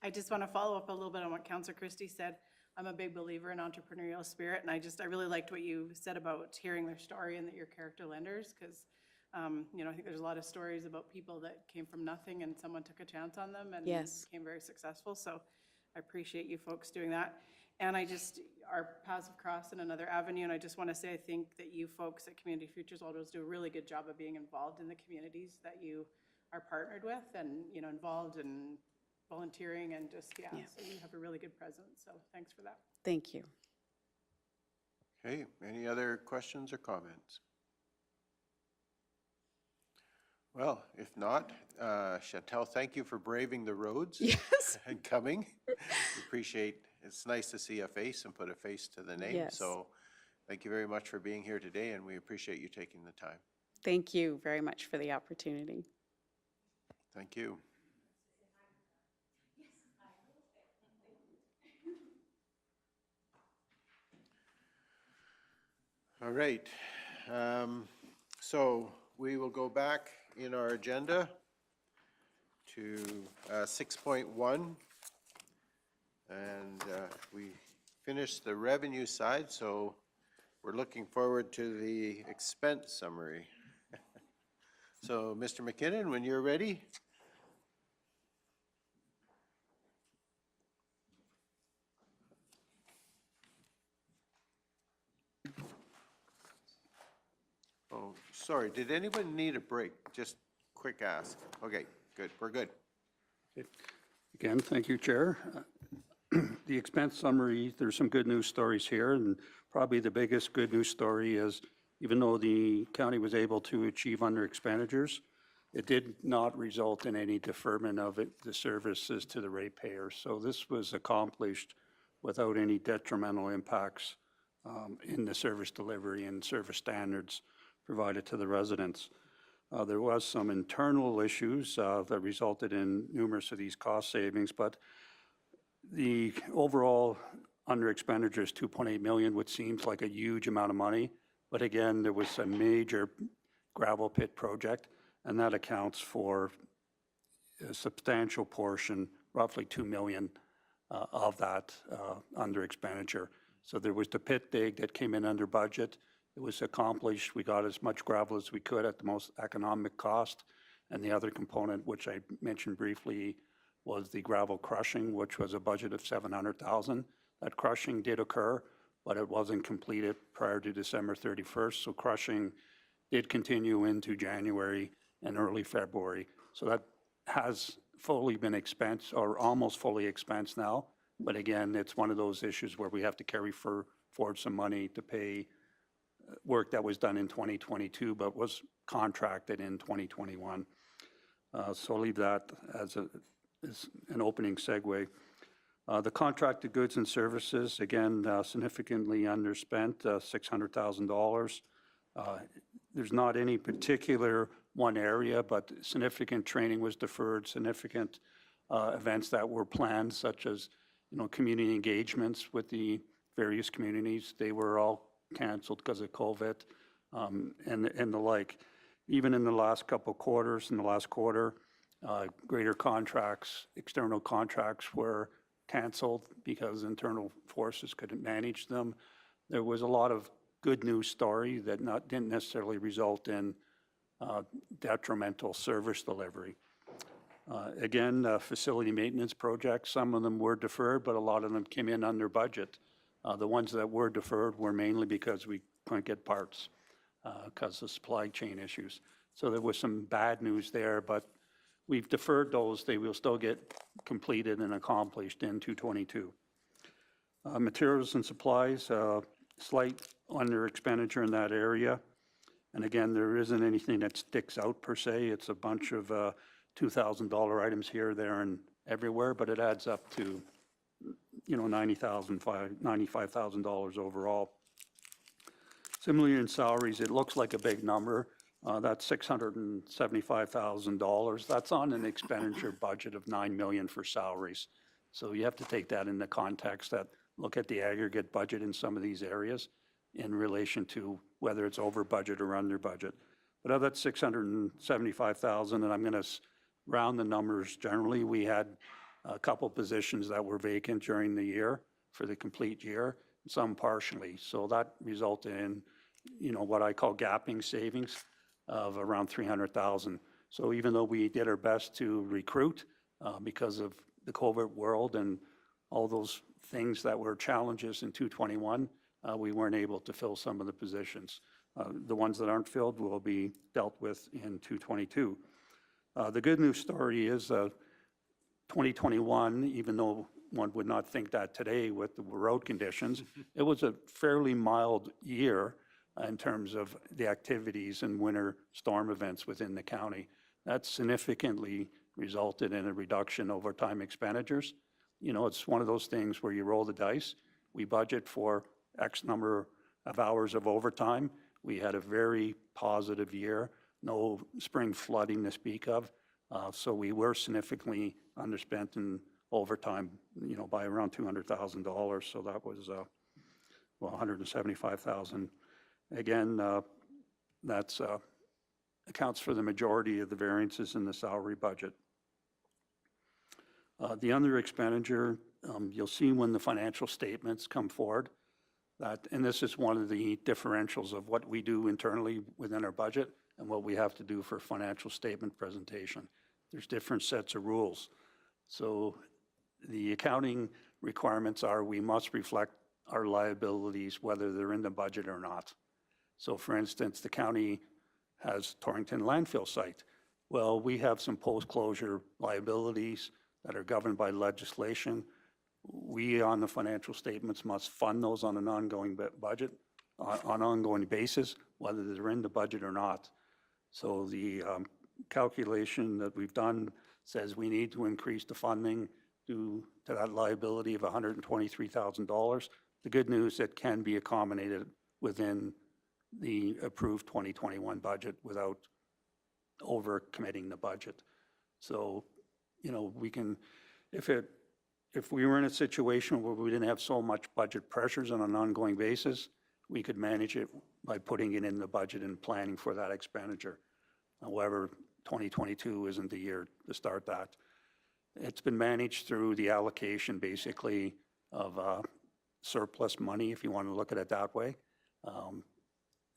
I just want to follow up a little bit on what Councillor Christie said. I'm a big believer in entrepreneurial spirit, and I really liked what you said about hearing their story and that you're character lenders, because you know, I think there's a lot of stories about people that came from nothing and someone took a chance on them and Yes. became very successful. So I appreciate you folks doing that. And our paths have crossed in another avenue, and I just want to say I think that you folks at Community Futures Wildrose do a really good job of being involved in the communities that you are partnered with, and, you know, involved in volunteering and just, so you have a really good presence. So thanks for that. Thank you. Okay, any other questions or comments? Well, if not, Chantel, thank you for braving the roads. Yes. And coming. Appreciate, it's nice to see a face and put a face to the name. Yes. So thank you very much for being here today, and we appreciate you taking the time. Thank you very much for the opportunity. Thank you. All right, so we will go back in our agenda to 6.1, and we finished the revenue side, so we're looking forward to the expense summary. So, Mr. McKinnon, when you're ready. Oh, sorry, did anyone need a break? Just quick ask. Okay, good, we're good. Again, thank you, Chair. The expense summary, there's some good news stories here, and probably the biggest good news story is even though the county was able to achieve under expenditures, it did not result in any deferment of the services to the ratepayers. So this was accomplished without any detrimental impacts in the service delivery and service standards provided to the residents. There was some internal issues that resulted in numerous of these cost savings, but the overall under expenditure is 2.8 million, which seems like a huge amount of money. But again, there was a major gravel pit project, and that accounts for a substantial portion, roughly 2 million of that under expenditure. So there was the pit dig that came in under budget. It was accomplished. We got as much gravel as we could at the most economic cost. And the other component, which I mentioned briefly, was the gravel crushing, which was a budget of 700,000. That crushing did occur, but it wasn't completed prior to December 31st. So crushing did continue into January and early February. So that has fully been expensed, or almost fully expensed now. But again, it's one of those issues where we have to carry forward some money to pay work that was done in 2022, but was contracted in 2021. So I'll leave that as an opening segue. The contracted goods and services, again, significantly underspent, $600,000. There's not any particular one area, but significant training was deferred, significant events that were planned, such as, you know, community engagements with the various communities. They were all canceled because of COVID and the like. Even in the last couple of quarters, in the last quarter, greater contracts, external contracts were canceled because internal forces couldn't manage them. There was a lot of good news story that didn't necessarily result in detrimental service delivery. Again, facility maintenance projects, some of them were deferred, but a lot of them came in under budget. The ones that were deferred were mainly because we couldn't get parts because of supply chain issues. So there was some bad news there, but we've deferred those. They will still get completed and accomplished in 2022. Materials and supplies, slight under expenditure in that area. And again, there isn't anything that sticks out per se. It's a bunch of $2,000 items here, there, and everywhere, but it adds up to, you know, $95,000 overall. Similarly in salaries, it looks like a big number, That's $675,000. That's on an expenditure budget of $9 million for salaries. So you have to take that into context, that look at the aggregate budget in some of these areas in relation to whether it's over budget or under budget. But of that $675,000, and I'm going to round the numbers generally, we had a couple positions that were vacant during the year for the complete year, some partially. So that resulted in, what I call gapping savings of around $300,000. So even though we did our best to recruit because of the COVID world and all those things that were challenges in 221, we weren't able to fill some of the positions. The ones that aren't filled will be dealt with in 222. The good news story is 2021, even though one would not think that today with the road conditions, it was a fairly mild year in terms of the activities and winter storm events within the county. That significantly resulted in a reduction over time expenditures. It's one of those things where you roll the dice. We budget for X number of hours of overtime. We had a very positive year, no spring flooding to speak of. So we were significantly underspent in overtime, by around $200,000. So that was, $175,000. Again, that's accounts for the majority of the variances in the salary budget. The under expenditure, you'll see when the financial statements come forward, and this is one of the differentials of what we do internally within our budget and what we have to do for financial statement presentation. There's different sets of rules. So the accounting requirements are we must reflect our liabilities whether they're in the budget or not. So for instance, the county has Torrington landfill site. Well, we have some post-closure liabilities that are governed by legislation. We, on the financial statements, must fund those on an ongoing budget, on an ongoing basis, whether they're in the budget or not. So the calculation that we've done says we need to increase the funding to that liability of $123,000. The good news, it can be accommodated within the approved 2021 budget without over-committing the budget. So, we can, if we were in a situation where we didn't have so much budget pressures on an ongoing basis, we could manage it by putting it in the budget and planning for that expenditure. However, 2022 isn't the year to start that. It's been managed through the allocation, basically, of surplus money, if you want to look at it that way.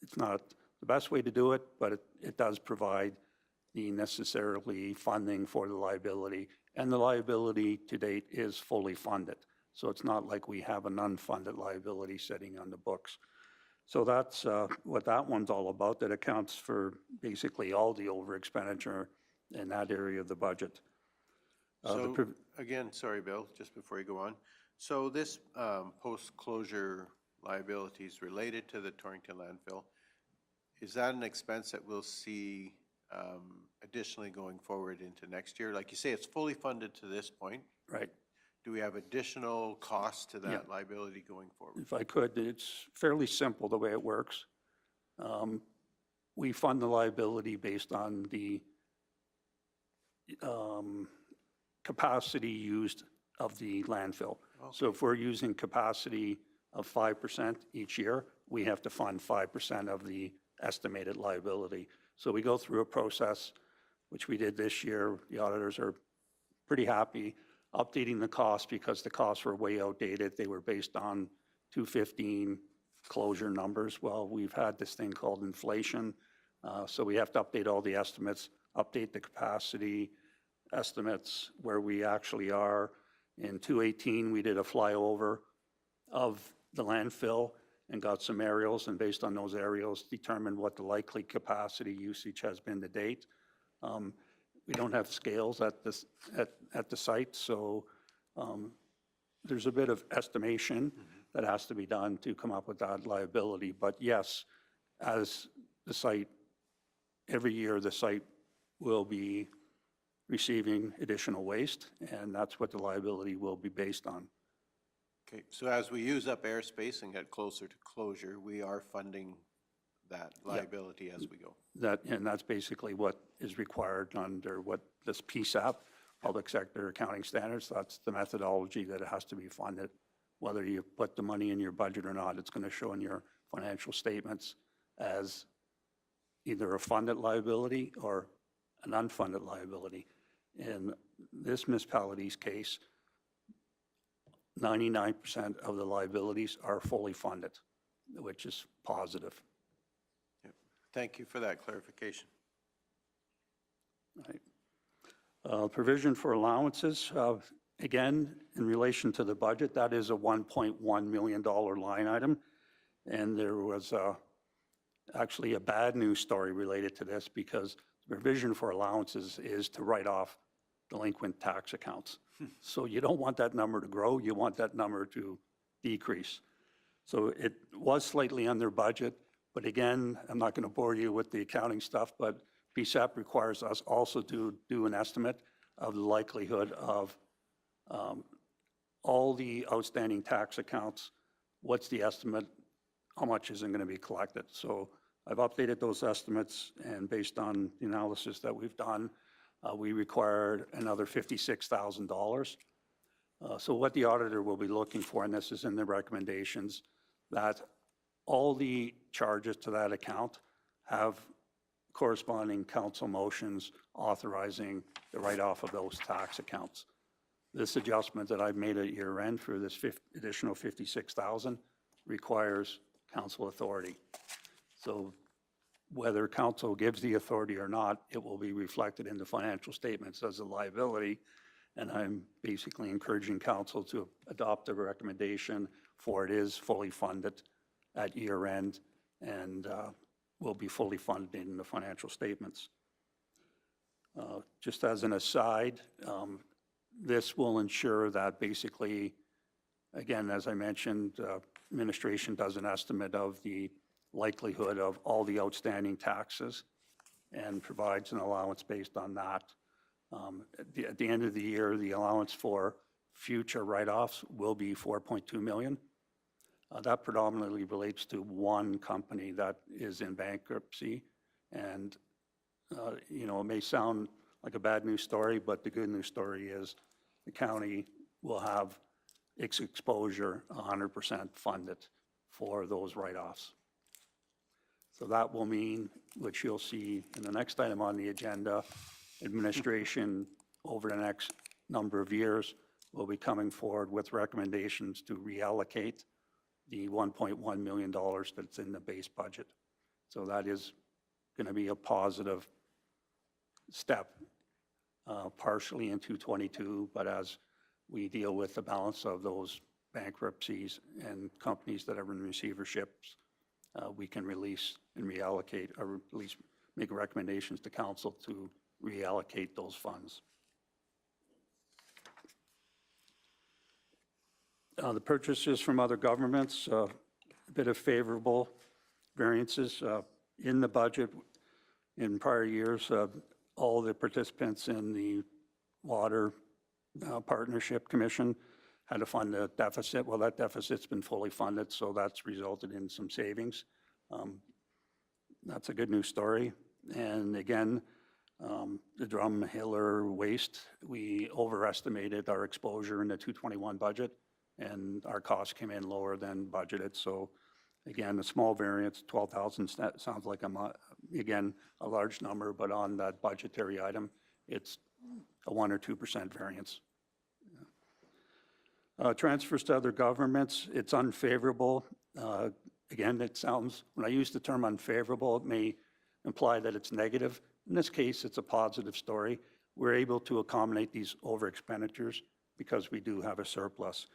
It's not the best way to do it, but it does provide the necessarily funding for the liability. And the liability to date is fully funded. So it's not like we have an unfunded liability sitting on the books. So that's what that one's all about. That accounts for basically all the over expenditure in that area of the budget. So again, sorry, Bill, just before you go on. So this post-closure liabilities related to the Torrington landfill, is that an expense that we'll see additionally going forward into next year? Like you say, it's fully funded to this point. Right. Do we have additional costs to that liability going forward? If I could, it's fairly simple the way it works. We fund the liability based on the capacity used of the landfill. Okay. So if we're using capacity of 5% each year, we have to fund 5% of the estimated liability. So we go through a process, which we did this year. The auditors are pretty happy updating the costs because the costs were way outdated. They were based on 2015 closure numbers. Well, we've had this thing called inflation. So we have to update all the estimates, update the capacity estimates where we actually are. In 2018, we did a flyover of the landfill and got some aerials, and based on those aerials, determined what the likely capacity usage has been to date. We don't have scales at the site, so there's a bit of estimation that has to be done to come up with that liability. But yes, as the site, every year the site will be receiving additional waste, and that's what the liability will be based on. Okay, so as we use up airspace and get closer to closure, we are funding that liability as we go. And that's basically what is required under what this PSAP, Public Sector Accounting Standards, that's the methodology that it has to be funded. Whether you put the money in your budget or not, it's going to show in your financial statements as either a funded liability or an unfunded liability. In this municipality's case, 99% of the liabilities are fully funded, which is positive. Thank you for that clarification. Right. Provision for allowances, again, in relation to the budget, that is a $1.1 million line item. And there was actually a bad news story related to this because the provision for allowances is to write off delinquent tax accounts. So you don't want that number to grow, you want that number to decrease. So it was slightly under budget, but again, I'm not going to bore you with the accounting stuff, but PSAP requires us also to do an estimate of the likelihood of all the outstanding tax accounts. What's the estimate? How much isn't going to be collected? So I've updated those estimates, and based on the analysis that we've done, we required another $56,000. So what the auditor will be looking for, and this is in the recommendations, that all the charges to that account have corresponding council motions authorizing the write-off of those tax accounts. This adjustment that I've made at year end for this additional $56,000 requires council authority. So whether council gives the authority or not, it will be reflected in the financial statements as a liability. And I'm basically encouraging council to adopt a recommendation for it is fully funded at year end and will be fully funded in the financial statements. Just as an aside, this will ensure that basically, again, as I mentioned, administration does an estimate of the likelihood of all the outstanding taxes and provides an allowance based on that. At the end of the year, the allowance for future write-offs will be $4.2 million. That predominantly relates to one company that is in bankruptcy. And, you know, it may sound like a bad news story, but the good news story is the county will have its exposure 100% funded for those write-offs. So that will mean, which you'll see in the next item on the agenda, administration over the next number of years will be coming forward with recommendations to reallocate the $1.1 million that's in the base budget. So that is going to be a positive step, partially in 2022, but as we deal with the balance of those bankruptcies and companies that are in receiverships, we can release and reallocate, or at least make recommendations to council to reallocate those funds. The purchases from other governments, a bit of favorable variances in the budget. In prior years, all the participants in the Water Partnership Commission had to fund a deficit. Well, that deficit's been fully funded, so that's resulted in some savings. That's a good news story. And again, the Drumheller waste, we overestimated our exposure in the 221 budget, and our costs came in lower than budgeted. So again, a small variance, 12,000 sounds like again a large number, but on that budgetary item, it's a 1 or 2% variance. Transfers to other governments, it's unfavorable. Again, it sounds, when I use the term unfavorable, it may imply that it's negative. In this case, it's a positive story. We're able to accommodate these over expenditures because we do have a surplus.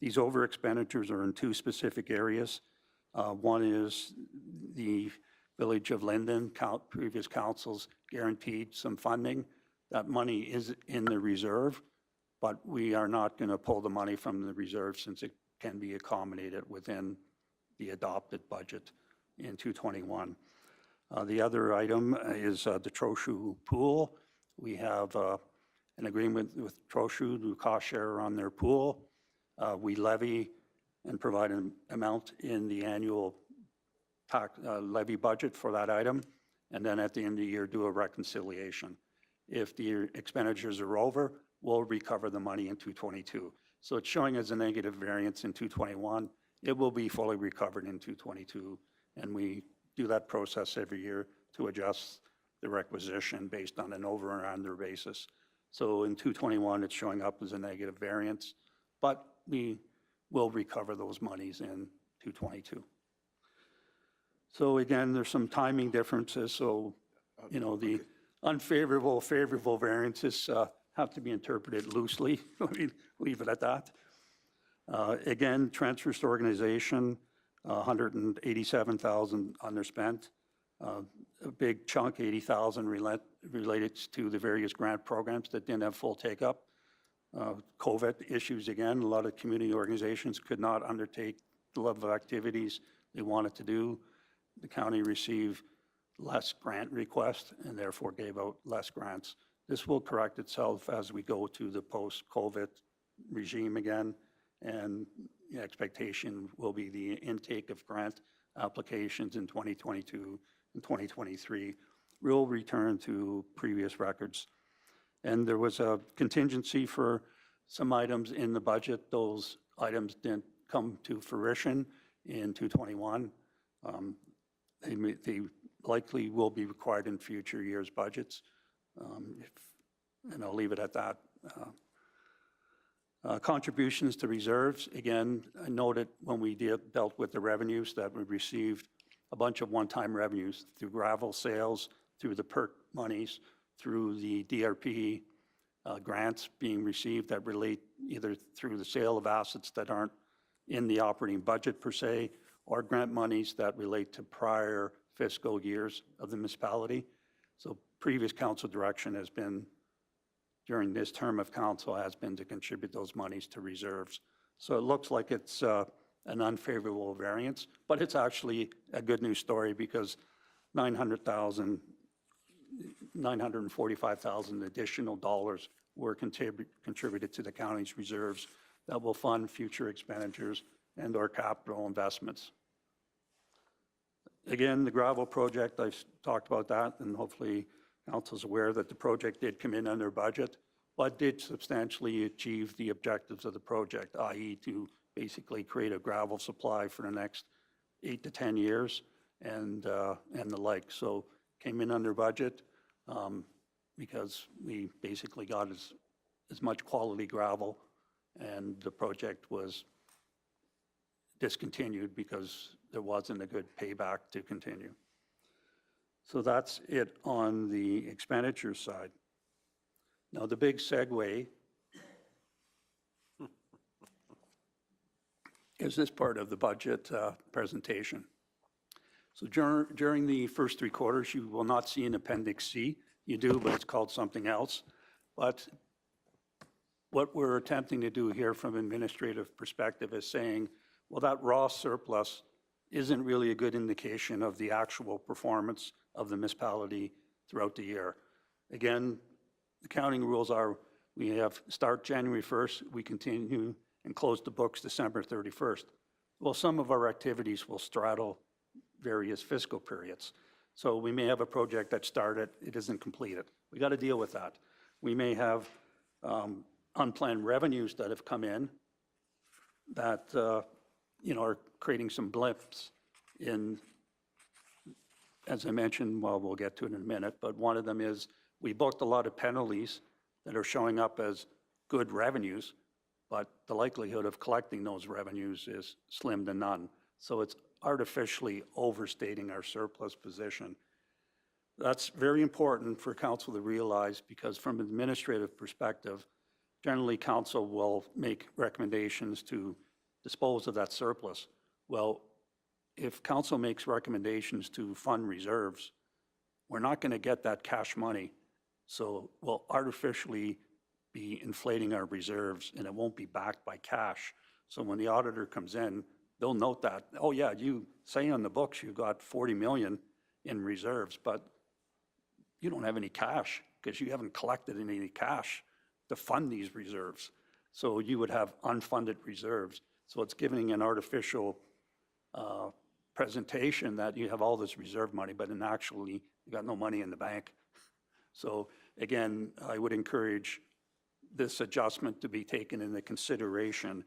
These over expenditures are in two specific areas. One is the Village of Linden, previous councils guaranteed some funding. That money is in the reserve, but we are not going to pull the money from the reserve since it can be accommodated within the adopted budget in 221. The other item is the Trochu pool. We have an agreement with Trochu to cost share on their pool. We levy and provide an amount in the annual levy budget for that item, and then at the end of the year, do a reconciliation. If the expenditures are over, we'll recover the money in 222. So it's showing as a negative variance in 221. It will be fully recovered in 222, and we do that process every year to adjust the requisition based on an over and under basis. So in 221, it's showing up as a negative variance, but we will recover those monies in 222. So again, there's some timing differences, so, you know, the unfavorable, favorable variances have to be interpreted loosely. Let me leave it at that. Again, transfers to organization, 187,000 underspent. A big chunk, 80,000 related to the various grant programs that didn't have full take-up. COVID issues again, a lot of community organizations could not undertake the level of activities they wanted to do. The county received less grant requests and therefore gave out less grants. This will correct itself as we go to the post-COVID regime again, and the expectation will be the intake of grant applications in 2022 and 2023 will return to previous records. And there was a contingency for some items in the budget. Those items didn't come to fruition in 221. They likely will be required in future years' budgets. And I'll leave it at that. Contributions to reserves, again, I noted when we dealt with the revenues that we received a bunch of one-time revenues through gravel sales, through the PERC monies, through the DRP grants being received that relate either through the sale of assets that aren't in the operating budget per se, or grant monies that relate to prior fiscal years of the municipality. So previous council direction has been, during this term of council, has been to contribute those monies to reserves. So it looks like it's an unfavorable variance, but it's actually a good news story because 945,000 additional dollars were contributed to the county's reserves that will fund future expenditures and or capital investments. Again, the gravel project, I talked about that, and hopefully council's aware that the project did come in under budget, but did substantially achieve the objectives of the project, i.e. to basically create a gravel supply for the next 8 to 10 years and the like. So came in under budget because we basically got as much quality gravel, and the project was discontinued because there wasn't a good payback to continue. So that's it on the expenditure side. Now the big segue is this part of the budget presentation. So during the first 3 quarters, you will not see an Appendix C. You do, but it's called something else. But what we're attempting to do here from an administrative perspective is saying, well, that raw surplus isn't really a good indication of the actual performance of the municipality throughout the year. Again, the accounting rules are we have start January 1st, we continue and close the books December 31st. Well, some of our activities will straddle various fiscal periods. So we may have a project that started, it isn't completed. We got to deal with that. We may have unplanned revenues that have come in that are creating some blips in, as I mentioned, well, we'll get to it in a minute, but one of them is we booked a lot of penalties that are showing up as good revenues, but the likelihood of collecting those revenues is slim to none. So it's artificially overstating our surplus position. That's very important for council to realize because from an administrative perspective, generally council will make recommendations to dispose of that surplus. Well, if council makes recommendations to fund reserves, we're not going to get that cash money. So we'll artificially be inflating our reserves and it won't be backed by cash. So when the auditor comes in, they'll note that, oh yeah, you say on the books you got 40 million in reserves, but you don't have any cash because you haven't collected any cash to fund these reserves. So you would have unfunded reserves. So it's giving an artificial presentation that you have all this reserve money, but then actually you got no money in the bank. So again, I would encourage this adjustment to be taken into consideration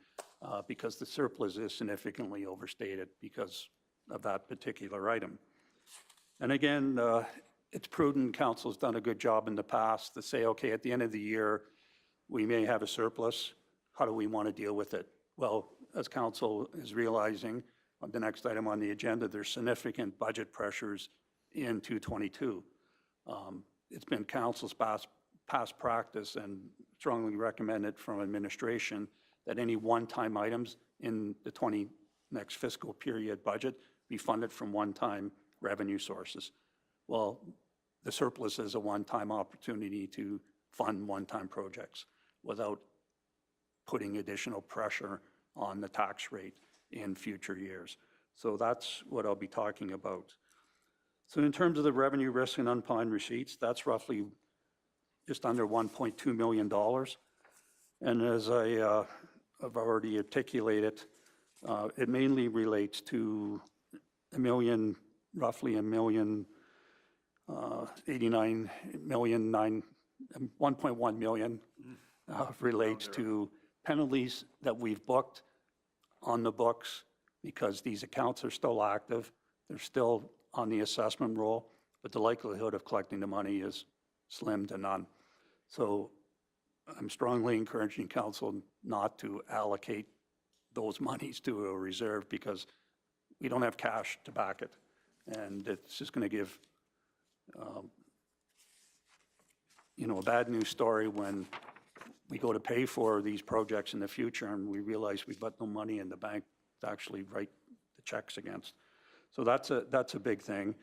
because the surplus is significantly overstated because of that particular item. And again, it's prudent, council's done a good job in the past to say, okay, at the end of the year, we may have a surplus. How do we want to deal with it? Well, as council is realizing, on the next item on the agenda, there's significant budget pressures in 222. It's been council's past practice and strongly recommended from administration that any one-time items in the next fiscal period budget be funded from one-time revenue sources. Well, the surplus is a one-time opportunity to fund one-time projects without putting additional pressure on the tax rate in future years. So that's what I'll be talking about. So in terms of the revenue risk and unplanned receipts, that's roughly just under $1.2 million. And as I have already articulated, it mainly relates to roughly $1.1 million relates to penalties that we've booked on the books because these accounts are still active. They're still on the assessment roll, but the likelihood of collecting the money is slim to none. So I'm strongly encouraging council not to allocate those monies to a reserve because we don't have cash to back it. And it's just going to give, a bad news story when we go to pay for these projects in the future and we realize we've got no money in the bank to actually write the checks against. So that's a big thing.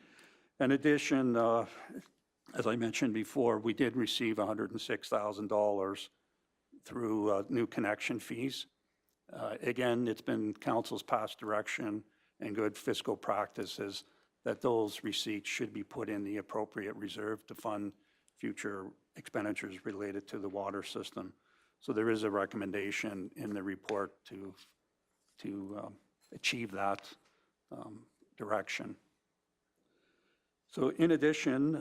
In addition, as I mentioned before, we did receive $106,000 through new connection fees. Again, it's been council's past direction and good fiscal practices that those receipts should be put in the appropriate reserve to fund future expenditures related to the water system. So there is a recommendation in the report to achieve that direction. So in addition,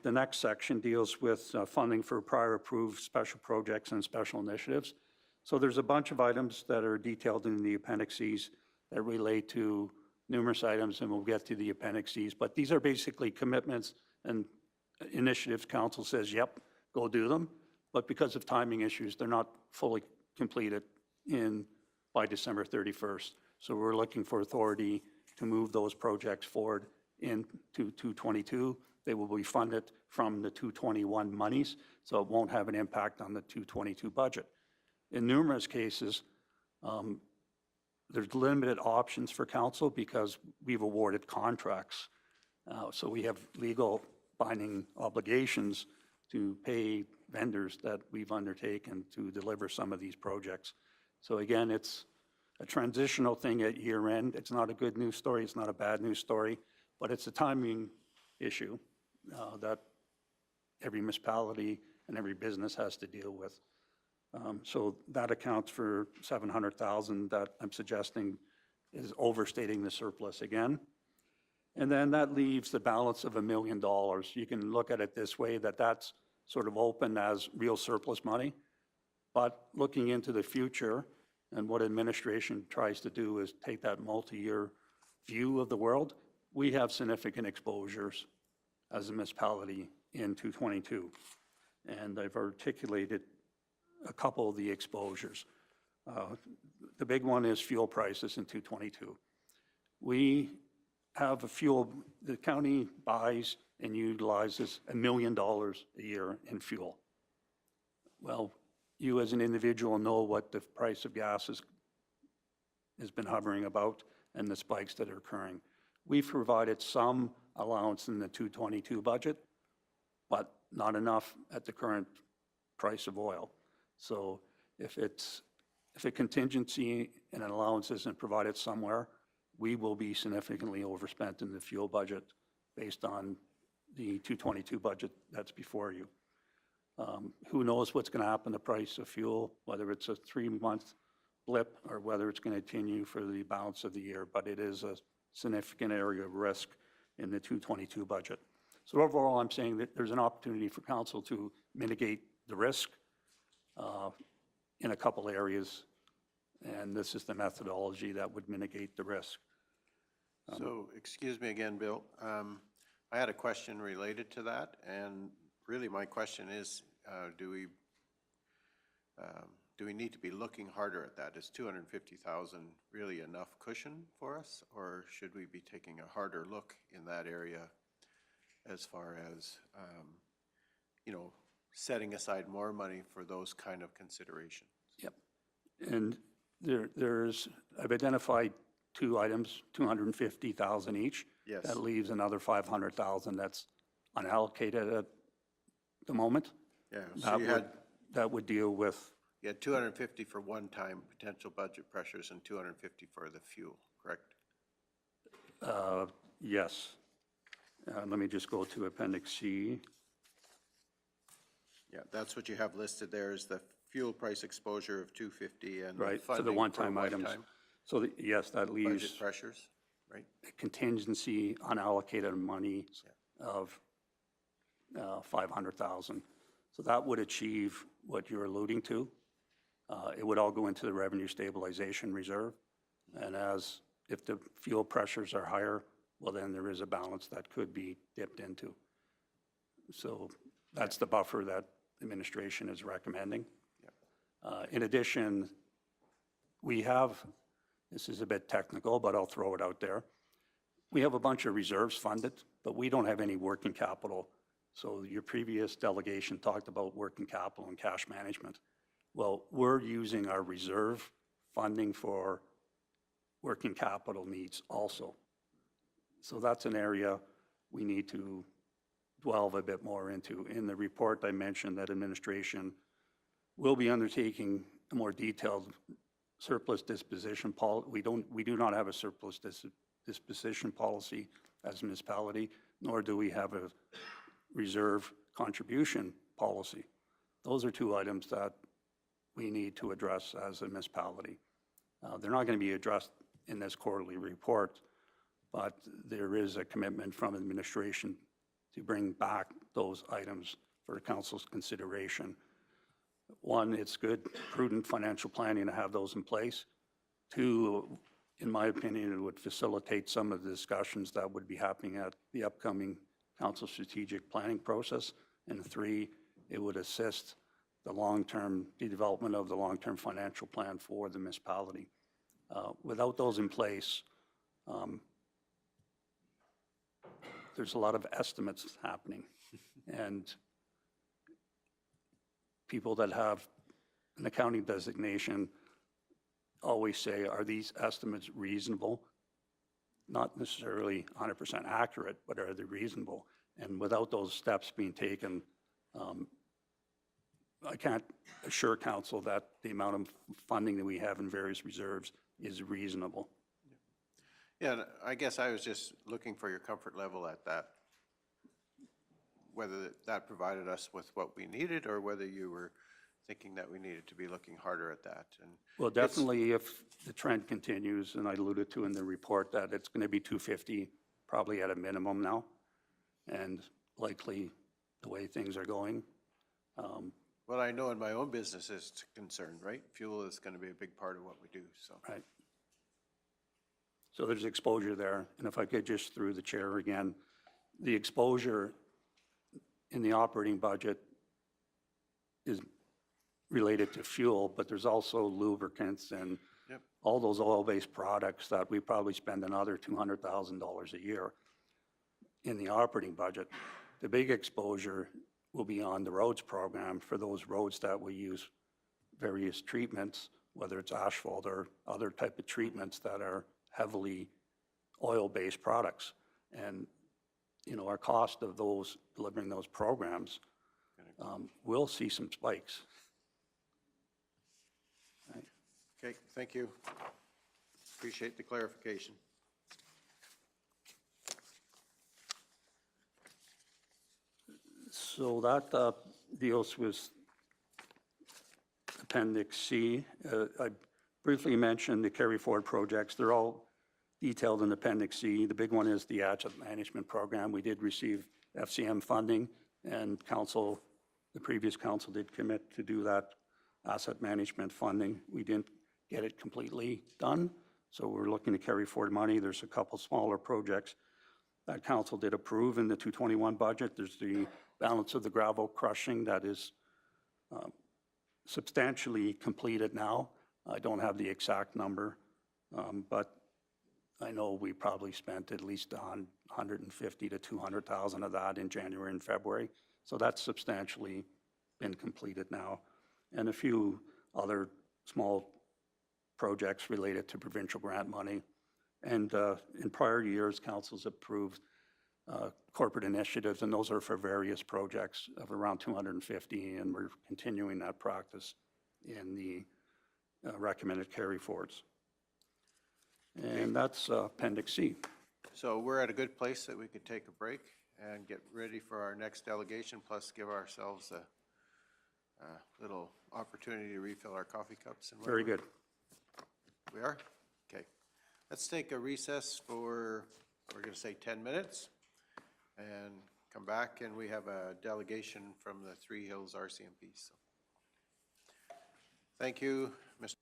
the next section deals with funding for prior approved special projects and special initiatives. So there's a bunch of items that are detailed in the appendices that relate to numerous items, and we'll get to the appendices, but these are basically commitments and initiatives council says, yep, go do them, but because of timing issues, they're not fully completed by December 31st. So we're looking for authority to move those projects forward into 222. They will be funded from the 221 monies, so it won't have an impact on the 222 budget. In numerous cases, there's limited options for council because we've awarded contracts. So we have legal binding obligations to pay vendors that we've undertaken to deliver some of these projects. So again, it's a transitional thing at year end. It's not a good news story, it's not a bad news story, but it's a timing issue that every municipality and every business has to deal with. So that accounts for $700,000 that I'm suggesting is overstating the surplus again. And then that leaves the balance of $1 million. You can look at it this way, that that's sort of open as real surplus money. But looking into the future, and what administration tries to do is take that multi-year view of the world, we have significant exposures as a municipality in 222. And I've articulated a couple of the exposures. The big one is fuel prices in 222. We have a fuel, the county buys and utilizes $1 million a year in fuel. Well, you as an individual know what the price of gas has been hovering about and the spikes that are occurring. We've provided some allowance in the 222 budget, but not enough at the current price of oil. So if a contingency and an allowance isn't provided somewhere, we will be significantly overspent in the fuel budget based on the 222 budget that's before you. Who knows what's going to happen to the price of fuel, whether it's a 3-month blip or whether it's going to continue for the balance of the year, but it is a significant area of risk in the 222 budget. So overall, I'm saying that there's an opportunity for council to mitigate the risk in a couple areas, and this is the methodology that would mitigate the risk. So, excuse me again, Bill. I had a question related to that, and really my question is, do we need to be looking harder at that? Is 250,000 really enough cushion for us, or should we be taking a harder look in that area as far as, you know, setting aside more money for those kind of considerations? Yep. And I've identified two items, 250,000 each. Yes. That leaves another 500,000 that's unallocated at the moment. Yeah, so That would deal with, you had 250 for one-time potential budget pressures and 250 for the fuel, correct? yes. Let me just go to Appendix C. Yeah, that's what you have listed there is the fuel price exposure of 250 and the Right, for the funding one-time items. one-time So, yes, that leaves budget pressures, right? contingency unallocated money of 500,000. So that would achieve what you're alluding to. It would all go into the revenue stabilization reserve. And if the fuel pressures are higher, well, then there is a balance that could be dipped into. So that's the buffer that administration is recommending. In addition, this is a bit technical, but I'll throw it out there. We have a bunch of reserves funded, but we don't have any working capital. So your previous delegation talked about working capital and cash management. Well, we're using our reserve funding for working capital needs also. So that's an area we need to delve a bit more into. In the report, I mentioned that administration will be undertaking a more detailed surplus disposition policy. We do not have a surplus disposition policy as a municipality, nor do we have a reserve contribution policy. Those are two items that we need to address as a municipality. They're not going to be addressed in this quarterly report, but there is a commitment from administration to bring back those items for council's consideration. One, it's good, prudent financial planning to have those in place. Two, in my opinion, it would facilitate some of the discussions that would be happening at the upcoming council strategic planning process. And three, it would assist the development of the long-term financial plan for the municipality. Without those in place, there's a lot of estimates happening. And people that have an accounting designation always say, are these estimates reasonable? Not necessarily 100% accurate, but are they reasonable? And without those steps being taken, I can't assure council that the amount of funding that we have in various reserves is reasonable. Yeah, and I guess I was just looking for your comfort level at that, whether that provided us with what we needed or whether you were thinking that we needed to be looking harder at that. And well, definitely if the trend continues, and I alluded to in the report that it's going to be 250 probably at a minimum now, and likely the way things are going. Well, I know in my own business is concerned, right? Fuel is going to be a big part of what we do, so. Right. So there's exposure there. And if I could just through the chair again, the exposure in the operating budget is related to fuel, but there's also lubricants and all those oil-based products that we probably spend another $200,000 a year in the operating budget. The big exposure will be on the roads program for those roads that we use various treatments, whether it's asphalt or other type of treatments that are heavily oil-based products. And, you know, our cost of those, delivering those programs, will see some spikes. Right. Okay, thank you. Appreciate the clarification. So that deals with Appendix C. I briefly mentioned the carry forward projects. They're all detailed in Appendix C. The big one is the Asset Management Program. We did receive FCM funding, and the previous council did commit to do that asset management funding. We didn't get it completely done, so we're looking to carry forward money. There's a couple smaller projects that council did approve in the 221 budget. There's the balance of the gravel crushing that is substantially completed now. I don't have the exact number, but I know we probably spent at least 150 to 200,000 of that in January and February. So that's substantially been completed now. And a few other small projects related to provincial grant money. And in prior years, councils approved corporate initiatives, and those are for various projects of around 250, and we're continuing that practice in the recommended carry forwards. And that's Appendix C. So we're at a good place that we could take a break and get ready for our next delegation, plus give ourselves a little opportunity to refill our coffee cups. And Very good. We are? Okay. Let's take a recess for, we're going to say 10 minutes and come back, and we have a delegation from the Three Hills RCMP. So thank you, Mr.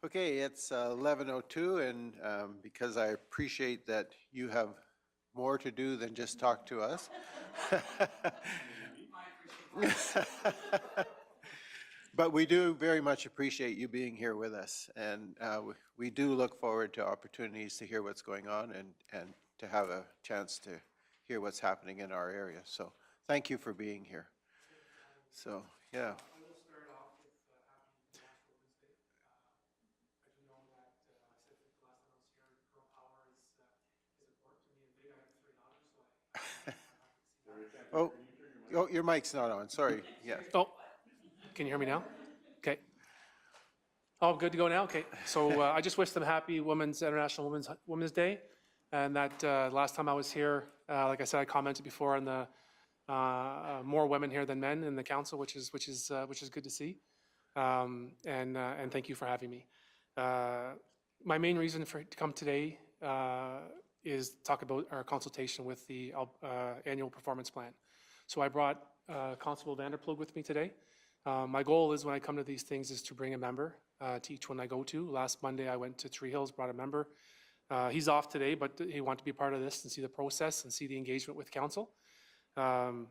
Okay, it's 11:02, and because I appreciate that you have more to do than just talk to us. But we do very much appreciate you being here with us, and we do look forward to opportunities to hear what's going on and to have a chance to hear what's happening in our area. So thank you for being here. So, yeah. Oh, your mic's not on, sorry, yeah. Oh, can you hear me now? Okay. Oh, good to go now? Okay. So I just wish them happy International Women's Day. And that last time I was here, like I said, I commented before on the more women here than men in the council, which is good to see. And thank you for having me. My main reason to come today is to talk about our consultation with the annual performance plan. So I brought Constable Vanderplug with me today. My goal is when I come to these things is to bring a member to each one I go to. Last Monday I went to Tree Hills, brought a member. He's off today, but he wanted to be part of this and see the process and see the engagement with council. Now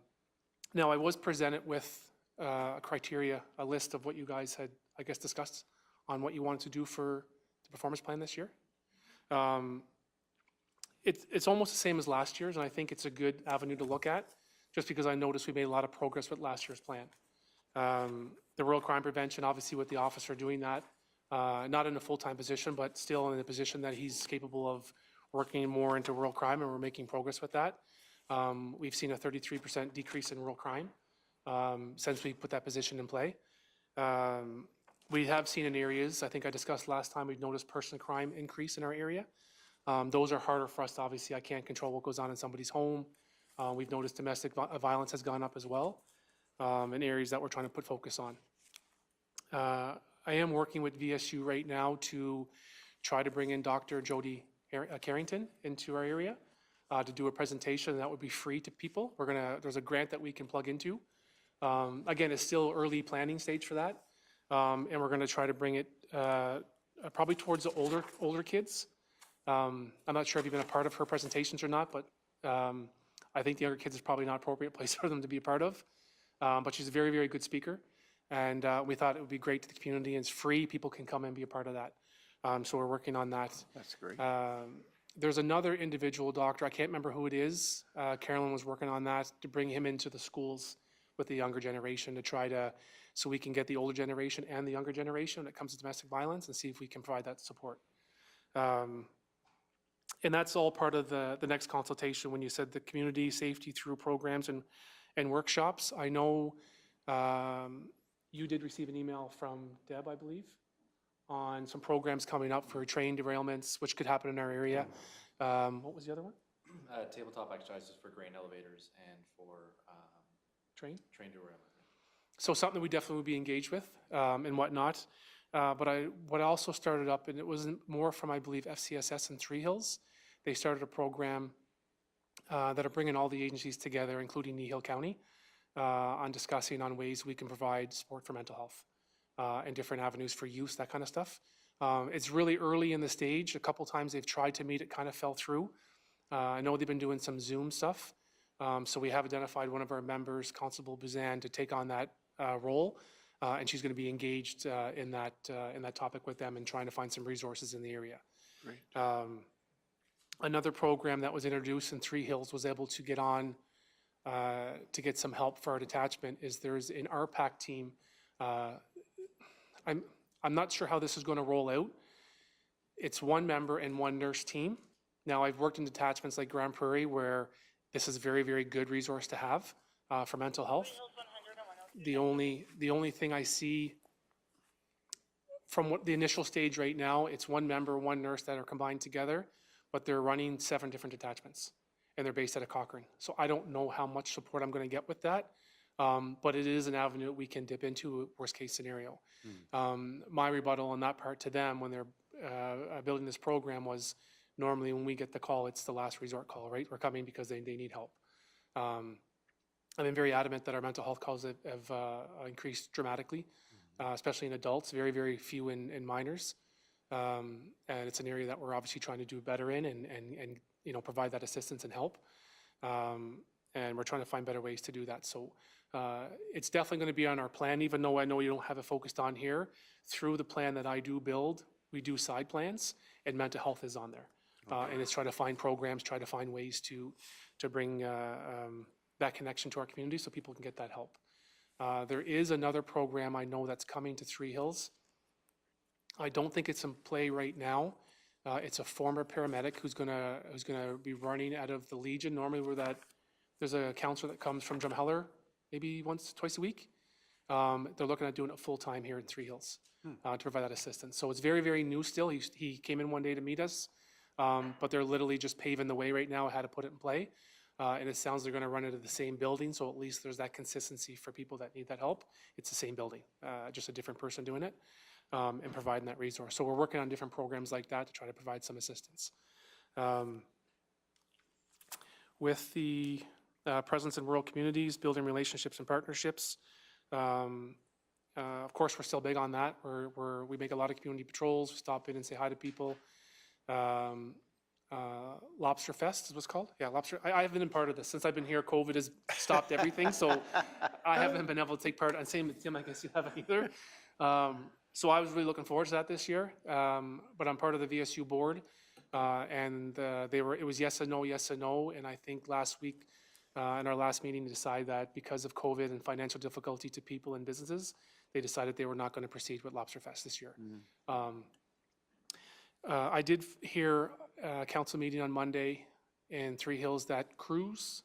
I was presented with a criteria, a list of what you guys had, I guess, discussed on what you wanted to do for the performance plan this year. It's almost the same as last year's, and I think it's a good avenue to look at, just because I noticed we made a lot of progress with last year's plan. The rural crime prevention, obviously with the officer doing that, not in a full-time position, but still in a position that he's capable of working more into rural crime, and we're making progress with that. We've seen a 33% decrease in rural crime since we put that position in play. We have seen in areas, I think I discussed last time, we've noticed person crime increase in our area. Those are harder for us, obviously. I can't control what goes on in somebody's home. We've noticed domestic violence has gone up as well in areas that we're trying to put focus on. I am working with VSU right now to try to bring in Dr. Jody Carrington into our area to do a presentation that would be free to people. There's a grant that we can plug into. Again, it's still early planning stage for that. And we're going to try to bring it probably towards the older kids. I'm not sure if you've been a part of her presentations or not, but I think the younger kids is probably not an appropriate place for them to be a part of. But she's a very, very good speaker. And we thought it would be great to the community, and it's free. People can come and be a part of that. So we're working on that. That's great. There's another individual doctor, I can't remember who it is. Carolyn was working on that to bring him into the schools with the younger generation to try to, so we can get the older generation and the younger generation when it comes to domestic violence and see if we can provide that support. And that's all part of the next consultation when you said the community safety through programs and workshops. I know you did receive an email from Deb, I believe, on some programs coming up for train derailments, which could happen in our area. What was the other one? Tabletop exercises for grain elevators and for Train derailment. So something we definitely would be engaged with and whatnot. But what I also started up, and it was more from, I believe, FCSS and Three Hills. They started a program that are bringing all the agencies together, including Kneehill County, on discussing on ways we can provide support for mental health and different avenues for use, that kind of stuff. It's really early in the stage. A couple times they've tried to meet, it kind of fell through. I know they've been doing some Zoom stuff. So we have identified one of our members, Constable Buzan, to take on that role. And she's going to be engaged in that topic with them and trying to find some resources in the area. Great. Another program that was introduced in Three Hills was able to get on to get some help for our detachment is there's an RPAC team. I'm not sure how this is going to roll out. It's one member and one nurse team. Now I've worked in detachments like Grand Prairie where this is a very, very good resource to have for mental health. The only thing I see from what the initial stage right now, it's one member, one nurse that are combined together, but they're running 7 different detachments and they're based out of Cochrane. So I don't know how much support I'm going to get with that, but it is an avenue that we can dip into, worst case scenario. My rebuttal on that part to them when they're building this program was normally when we get the call, it's the last resort call, right? We're coming because they need help. I've been very adamant that our mental health calls have increased dramatically, especially in adults, very, very few in minors. And it's an area that we're obviously trying to do better in and you know, provide that assistance and help. And we're trying to find better ways to do that. So it's definitely going to be on our plan, even though I know you don't have it focused on here. Through the plan that I do build, we do side plans, and mental health is on there. And it's trying to find programs, try to find ways to bring that connection to our community so people can get that help. There is another program I know that's coming to Three Hills. I don't think it's in play right now. It's a former paramedic who's gonna be running out of the Legion. Normally there's a counselor that comes from Drumheller maybe once, twice a week. They're looking at doing it full-time here in Three Hills to provide that assistance. So it's very, very new still. He came in one day to meet us, but they're literally just paving the way right now how to put it in play. And it sounds they're going to run it at the same building, so at least there's that consistency for people that need that help. It's the same building, just a different person doing it and providing that resource. So we're working on different programs like that to try to provide some assistance. With the presence in rural communities, building relationships and partnerships, of course, we're still big on that. We make a lot of community patrols, we stop in and say hi to people. Lobster Fest is what's called? Yeah, Lobster. I haven't been part of this. Since I've been here, COVID has stopped everything, so I haven't been able to take part. And same with Tim, I guess you haven't either. So I was really looking forward to that this year, but I'm part of the VSU board, and it was yes and no, and I think last week in our last meeting decided that because of COVID and financial difficulty to people and businesses, they decided they were not going to proceed with Lobster Fest this year. I did hear a council meeting on Monday in Three Hills that cruise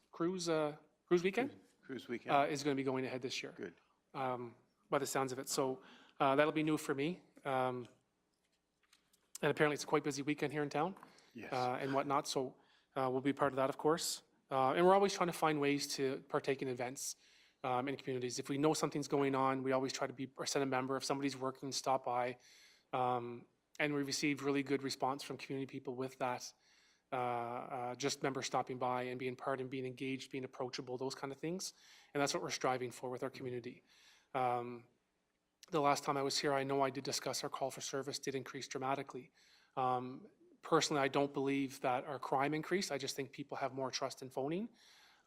weekend? Cruise weekend. Is going to be going ahead this year. Good. By the sounds of it. So that'll be new for me. And apparently it's a quite busy weekend here in town. Yes. And whatnot. So we'll be part of that, of course. And we're always trying to find ways to partake in events in communities. If we know something's going on, we always try to be or send a member. If somebody's working, stop by. And we received really good response from community people with that. Just members stopping by and being part and being engaged, being approachable, those kind of things. And that's what we're striving for with our community. The last time I was here, I know I did discuss our call for service did increase dramatically. Personally, I don't believe that our crime increased. I just think people have more trust in phoning.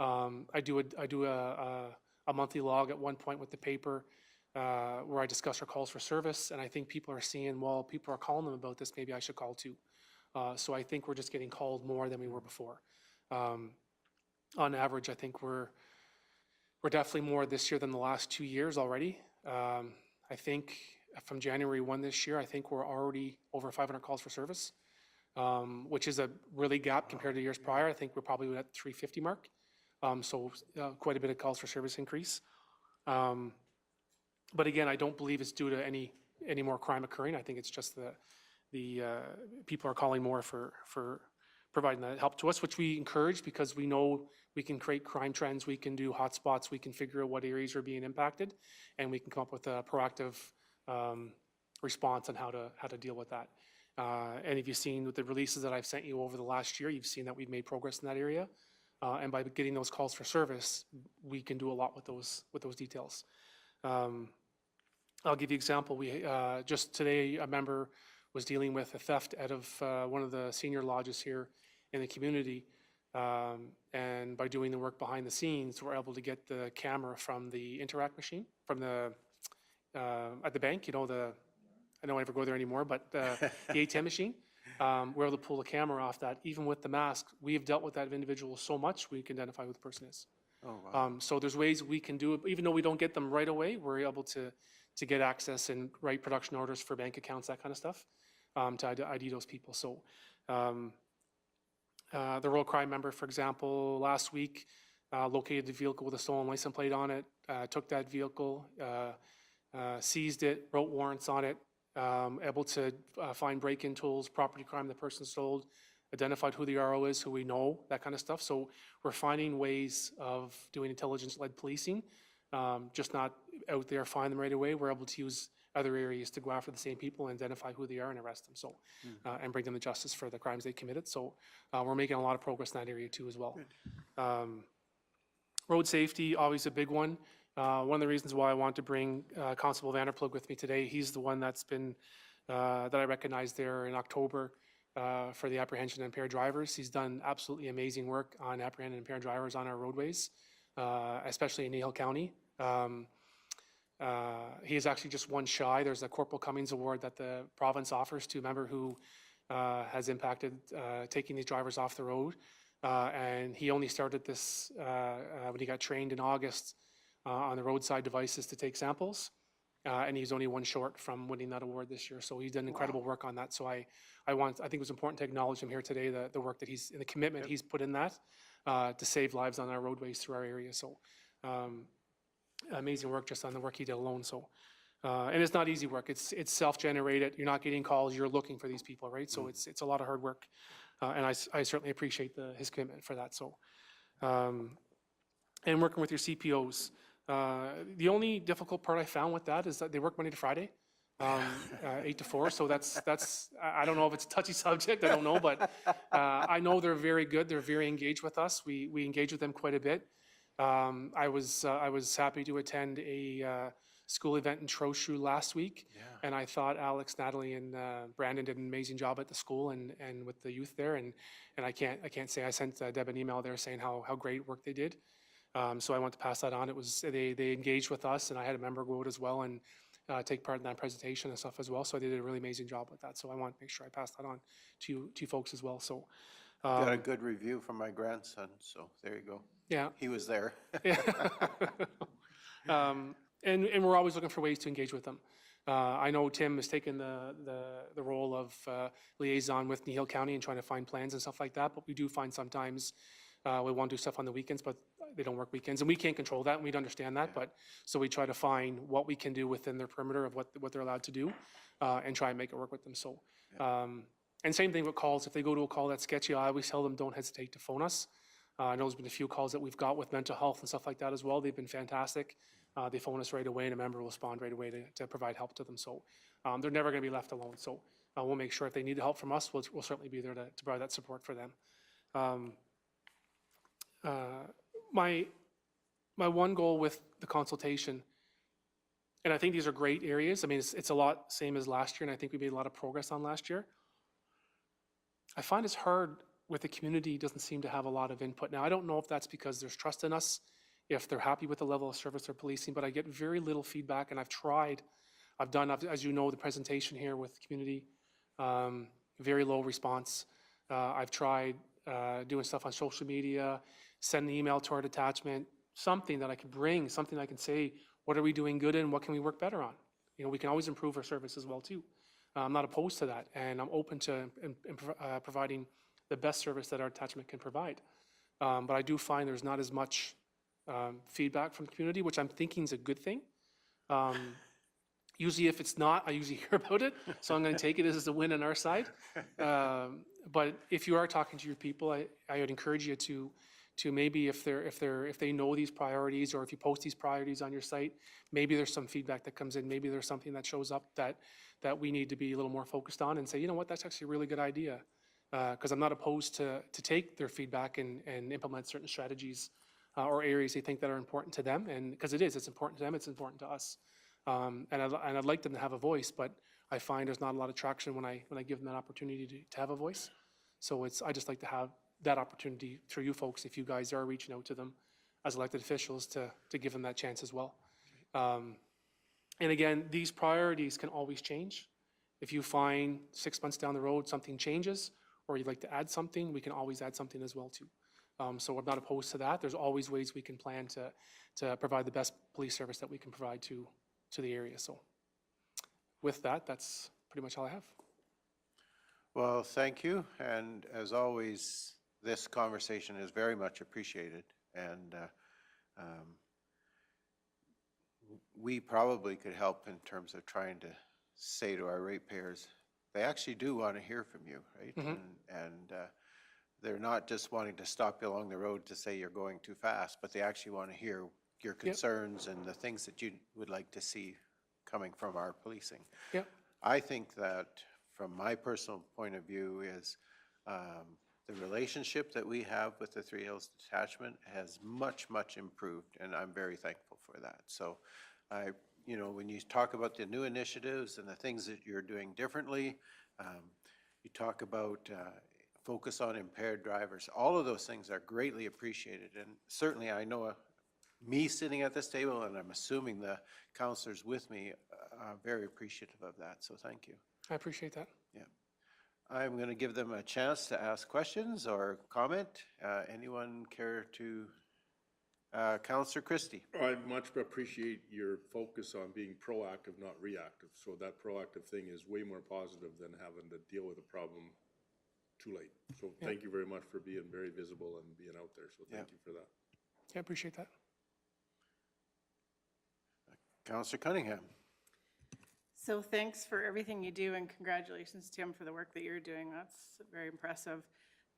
I do a monthly log at one point with the paper where I discuss our calls for service, and I think people are seeing, well, people are calling them about this, maybe I should call too. So I think we're just getting called more than we were before. On average, I think we're definitely more this year than the last 2 years already. I think from January 1 this year, I think we're already over 500 calls for service, which is a really gap compared to years prior. I think we're probably at 350 mark. So quite a bit of calls for service increase. But again, I don't believe it's due to any more crime occurring. I think it's just the people are calling more for providing that help to us, which we encourage because we know we can create crime trends, we can do hotspots, we can figure out what areas are being impacted, and we can come up with a proactive response on how to deal with that. And if you've seen with the releases that I've sent you over the last year, you've seen that we've made progress in that area. And by getting those calls for service, we can do a lot with those details. I'll give you an example. We just today, a member was dealing with a theft out of one of the senior lodges here in the community. And by doing the work behind the scenes, we're able to get the camera from the Interact machine, from the at the bank, you know, I don't ever go there anymore, but the ATM machine. We're able to pull the camera off that. Even with the mask, we have dealt with that individual so much, we can identify who the person is. Oh, wow. So there's ways we can do it. Even though we don't get them right away, we're able to get access and write production orders for bank accounts, that kind of stuff, to ID those people. So the rural crime member, for example, last week located the vehicle with a stolen license plate on it, took that vehicle, seized it, wrote warrants on it, able to find break-in tools, property crime the person sold, identified who the RO is, who we know, that kind of stuff. So we're finding ways of doing intelligence-led policing, just not out there, find them right away. We're able to use other areas to go after the same people and identify who they are and arrest them. So, and bring them to justice for the crimes they committed. So we're making a lot of progress in that area too as well. Road safety, always a big one. One of the reasons why I want to bring Constable Vanderplug with me today, he's the one that's been that I recognized there in October for the apprehension of impaired drivers. He's done absolutely amazing work on apprehending impaired drivers on our roadways, especially in Kneehill County. He is actually just one shy. There's a Corporal Cummings Award that the province offers to a member who has impacted taking these drivers off the road. And he only started this when he got trained in August on the roadside devices to take samples. And he's only one short from winning that award this year. So he's done incredible work on that. So I think it was important to acknowledge him here today, the work that he's, and the commitment he's put in that to save lives on our roadways through our area. So amazing work just on the work he did alone. So, and it's not easy work. It's self-generated. You're not getting calls. You're looking for these people, right? So it's a lot of hard work. And I certainly appreciate his commitment for that. So, and working with your CPOs. The only difficult part I found with that is that they work Monday to Friday, 8 to 4. So that's, I don't know if it's a touchy subject, I don't know, but I know they're very good. They're very engaged with us. We engage with them quite a bit. I was happy to attend a school event in Trochu last week. Yeah. And I thought Alex, Natalie, and Brandon did an amazing job at the school and with the youth there. And I can't say I sent Deb an email there saying how great work they did. So I want to pass that on. It was they engaged with us, and I had a member go out as well and take part in that presentation and stuff as well. So they did a really amazing job with that. So I want to make sure I pass that on to you folks as well. So got a good review from my grandson. So there you go. Yeah, he was there. Yeah. And we're always looking for ways to engage with them. I know Tim has taken the role of liaison with Kneehill County and trying to find plans and stuff like that. But we do find sometimes we want to do stuff on the weekends, but they don't work weekends, and we can't control that, and we'd understand that. Yeah. But so we try to find what we can do within their perimeter of what they're allowed to do, and try and make it work with them. So, and same thing with calls. If they go to a call that's sketchy, I always tell them don't hesitate to phone us. I know there's been a few calls that we've got with mental health and stuff like that as well. They've been fantastic. They phone us right away, and a member will respond right away to provide help to them. So they're never going to be left alone. So we'll make sure if they need help from us, we'll certainly be there to provide that support for them. My one goal with the consultation, and I think these are great areas. I mean, it's a lot same as last year, and I think we made a lot of progress on last year. I find it's hard with the community doesn't seem to have a lot of input. Now, I don't know if that's because there's trust in us, if they're happy with the level of service they're policing, but I get very little feedback, and I've done, as you know, the presentation here with the community, very low response. I've tried doing stuff on social media, send an email to our detachment, something that I can bring, something I can say, what are we doing good in, what can we work better on? You know, we can always improve our service as well too. I'm not opposed to that, and I'm open to providing the best service that our detachment can provide. But I do find there's not as much feedback from the community, which I'm thinking is a good thing. Usually if it's not, I usually hear about it, so I'm going to take it as a win on our side. But if you are talking to your people, I would encourage you to maybe if they know these priorities, or if you post these priorities on your site, maybe there's some feedback that comes in, maybe there's something that shows up that we need to be a little more focused on and say, you know what, that's actually a really good idea. Because I'm not opposed to take their feedback and implement certain strategies or areas they think that are important to them, and because it's important to them, it's important to us. And I'd like them to have a voice, but I find there's not a lot of traction when I give them that opportunity to have a voice. So I just like to have that opportunity through you folks, if you guys are reaching out to them as elected officials, to give them that chance as well. And again, these priorities can always change. If you find 6 months down the road something changes, or you'd like to add something, we can always add something as well too. So we're not opposed to that. There's always ways we can plan to provide the best police service that we can provide to the area. So with that, that's pretty much all I have. Well, thank you. And as always, this conversation is very much appreciated. And we probably could help in terms of trying to say to our ratepayers, they actually do want to hear from you, right? Mm-hmm. And they're not just wanting to stop you along the road to say you're going too fast, but they actually want to hear your concerns and the things that you would like to see coming from our policing. Yep. I think that from my personal point of view is the relationship that we have with the Three Hills Detachment has much, much improved, and I'm very thankful for that. So I you know, when you talk about the new initiatives and the things that you're doing differently, you talk about focus on impaired drivers. All of those things are greatly appreciated. And certainly I know me sitting at this table, and I'm assuming the counselors with me are very appreciative of that. So thank you. I appreciate that. Yeah. I'm going to give them a chance to ask questions or comment. Anyone care to? Councillor Christie. I much appreciate your focus on being proactive, not reactive. So that proactive thing is way more positive than having to deal with a problem too late. So thank you very much for being very visible and being out there. So thank you for that. I appreciate that. Councillor Cunningham. So thanks for everything you do, and congratulations, Tim, for the work that you're doing. That's very impressive.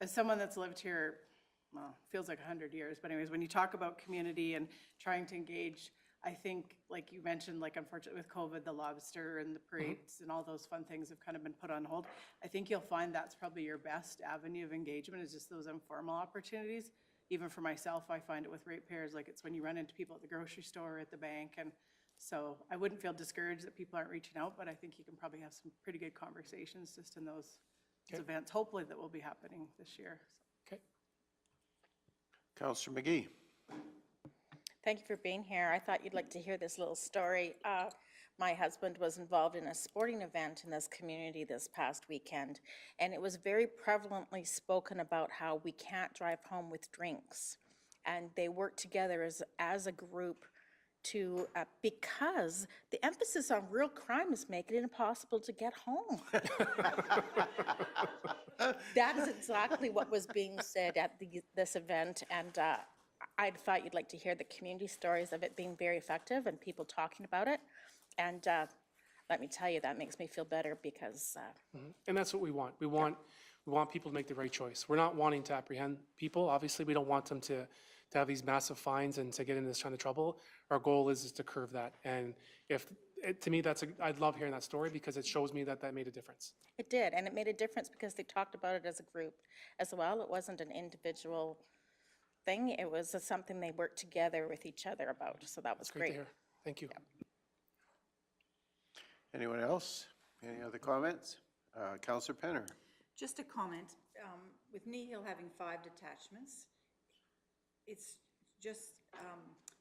As someone that's lived here, well, feels like 100 years, but anyways, when you talk about community and trying to engage, I think, like you mentioned, like unfortunately with COVID, the lobster and the parades and all those fun things have kind of been put on hold. I think you'll find that's probably your best avenue of engagement, is just those informal opportunities. Even for myself, I find it with ratepayers, like it's when you run into people at the grocery store, at the bank, and so I wouldn't feel discouraged that people aren't reaching out, but I think you can probably have some pretty good conversations just in those events, hopefully, that will be happening this year. Okay. Councillor McGee. Thank you for being here. I thought you'd like to hear this little story. My husband was involved in a sporting event in this community this past weekend, and it was very prevalently spoken about how we can't drive home with drinks. And they work together as a group to, because the emphasis on real crime is making it impossible to get home. That is exactly what was being said at this event, and I thought you'd like to hear the community stories of it being very effective and people talking about it. And let me tell you, that makes me feel better because... And that's what we want. We want people to make the right choice. We're not wanting to apprehend people. Obviously, we don't want them to have these massive fines and to get into this kind of trouble. Our goal is to curb that. And to me, I'd love hearing that story because it shows me that made a difference. It did, and it made a difference because they talked about it as a group as well. It wasn't an individual thing. It was something they worked together with each other about. So that was Great to hear. Thank you. Yeah. Anyone else? Any other comments? Councillor Penner. Just a comment, with Kneehill having 5 detachments, it's just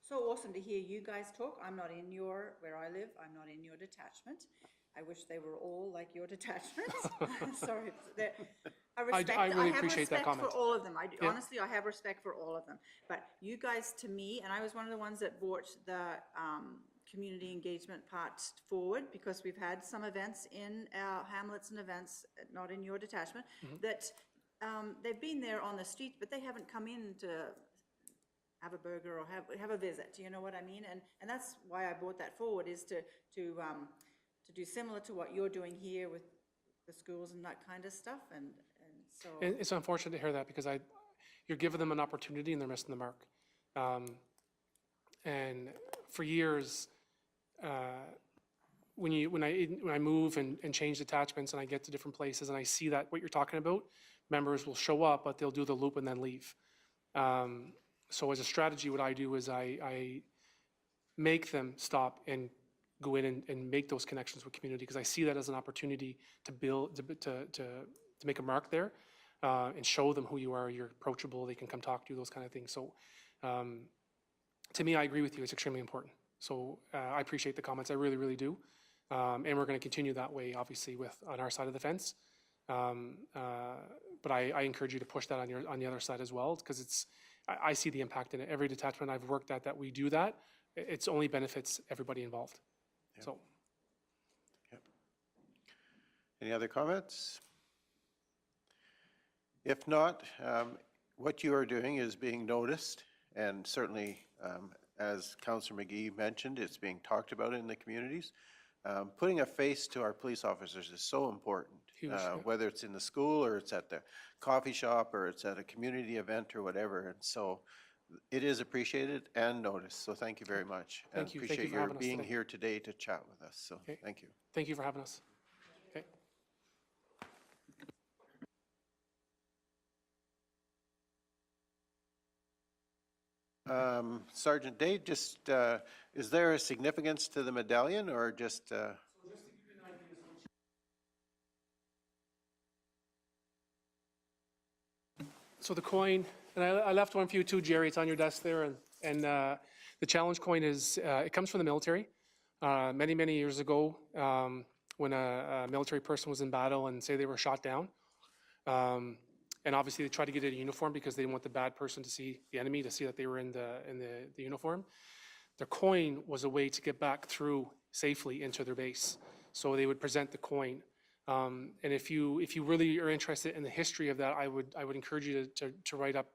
so awesome to hear you guys talk. I'm not in where I live, I'm not in your detachment. I wish they were all like your detachments. Sorry, I really appreciate that comment. I have respect for all of them. Honestly, I have respect for all of them. But you guys, to me, and I was one of the ones that brought the community engagement part forward, because we've had some events in our hamlets and events, not in your detachment, that they've been there on the street, but they haven't come in to have a burger or have a visit. You know what I mean? And that's why I brought that forward, is to do similar to what you're doing here with the schools and that kind of stuff. And so it's unfortunate to hear that because you're giving them an opportunity and they're missing the mark. And for years, when I move and change detachments and I get to different places and I see that what you're talking about, members will show up, but they'll do the loop and then leave. So as a strategy, what I do is I make them stop and go in and make those connections with community, because I see that as an opportunity to build, to make a mark there, and show them who you are, you're approachable, they can come talk to you, those kind of things. So to me, I agree with you, it's extremely important. So I appreciate the comments, I really, really do. And we're going to continue that way, obviously, on our side of the fence. But I encourage you to push that on the other side as well, because I see the impact in it. Every detachment I've worked at that we do that, it's only benefits everybody involved. Yep. So. Yep. Any other comments? If not, what you are doing is being noticed, and certainly, as Councillor McGee mentioned, it's being talked about in the communities. Putting a face to our police officers is so important, whether it's in the school or it's at the coffee shop or it's at a community event or whatever. And so it is appreciated and noticed. So thank you very much. Thank you. Appreciate your being here today to chat with us. So thank you. Thank you for having us. Okay. Sergeant Day, just Is there a significance to the medallion or just, So the coin, and I left one for you too, Jerry, it's on your desk there, and the challenge coin is, it comes from the military. Many, many years ago, when a military person was in battle and say they were shot down, and obviously they tried to get a uniform because they didn't want the bad person to see, the enemy, to see that they were in the uniform. Their coin was a way to get back through safely into their base. So they would present the coin. And if you really are interested in the history of that, I would encourage you to write up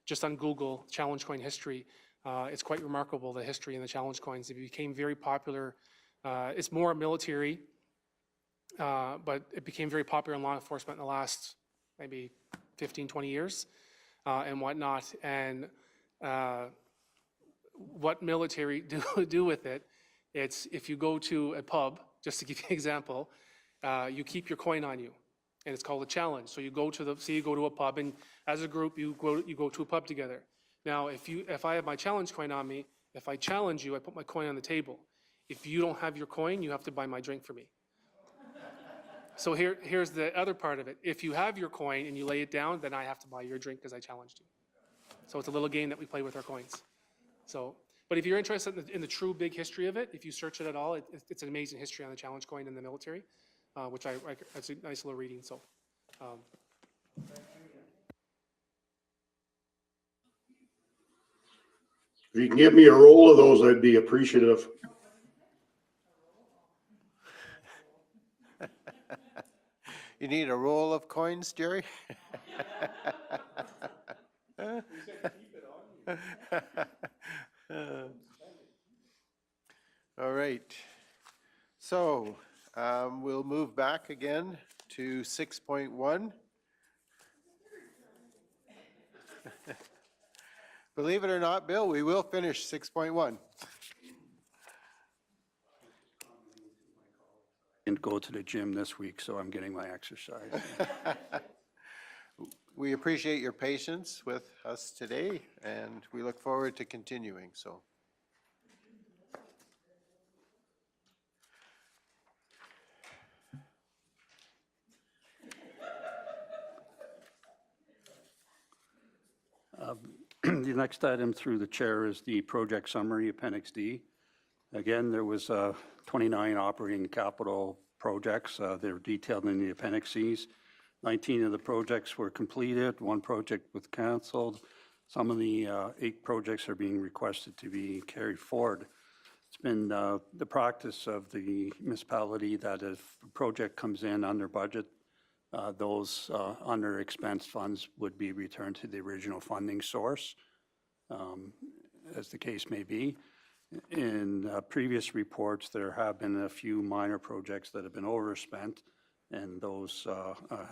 just on Google challenge coin history. It's quite remarkable, the history in the challenge coins. It became very popular. It's more military, but it became very popular in law enforcement in the last maybe 15, 20 years and whatnot. And what military do with it, it's if you go to a pub, just to give you an example, you keep your coin on you, and it's called a challenge. So you go to a pub, and as a group, you go to a pub together. Now, if I have my challenge coin on me, if I challenge you, I put my coin on the table. If you don't have your coin, you have to buy my drink for me. So here's the other part of it. If you have your coin and you lay it down, then I have to buy your drink because I challenged you. So it's a little game that we play with our coins. So, but if you're interested in the true big history of it, if you search it at all, it's an amazing history on the challenge coin in the military, which it's a nice little reading. So. If you can give me a roll of those, I'd be appreciative. you need a roll of coins, Jerry? All right. So we'll move back again to 6.1. Believe it or not, Bill, we will finish 6.1. Didn't go to the gym this week, so I'm getting my exercise. We appreciate your patience with us today, and we look forward to continuing. So. The next item through the chair is the project summary, Appendix D. Again, there was 29 operating capital projects. They're detailed in the appendices. 19 of the projects were completed. 1 project was canceled. Some of the 8 projects are being requested to be carried forward. It's been the practice of the municipality that if a project comes in under budget, those under expense funds would be returned to the original funding source, as the case may be. In previous reports, there have been a few minor projects that have been overspent, and those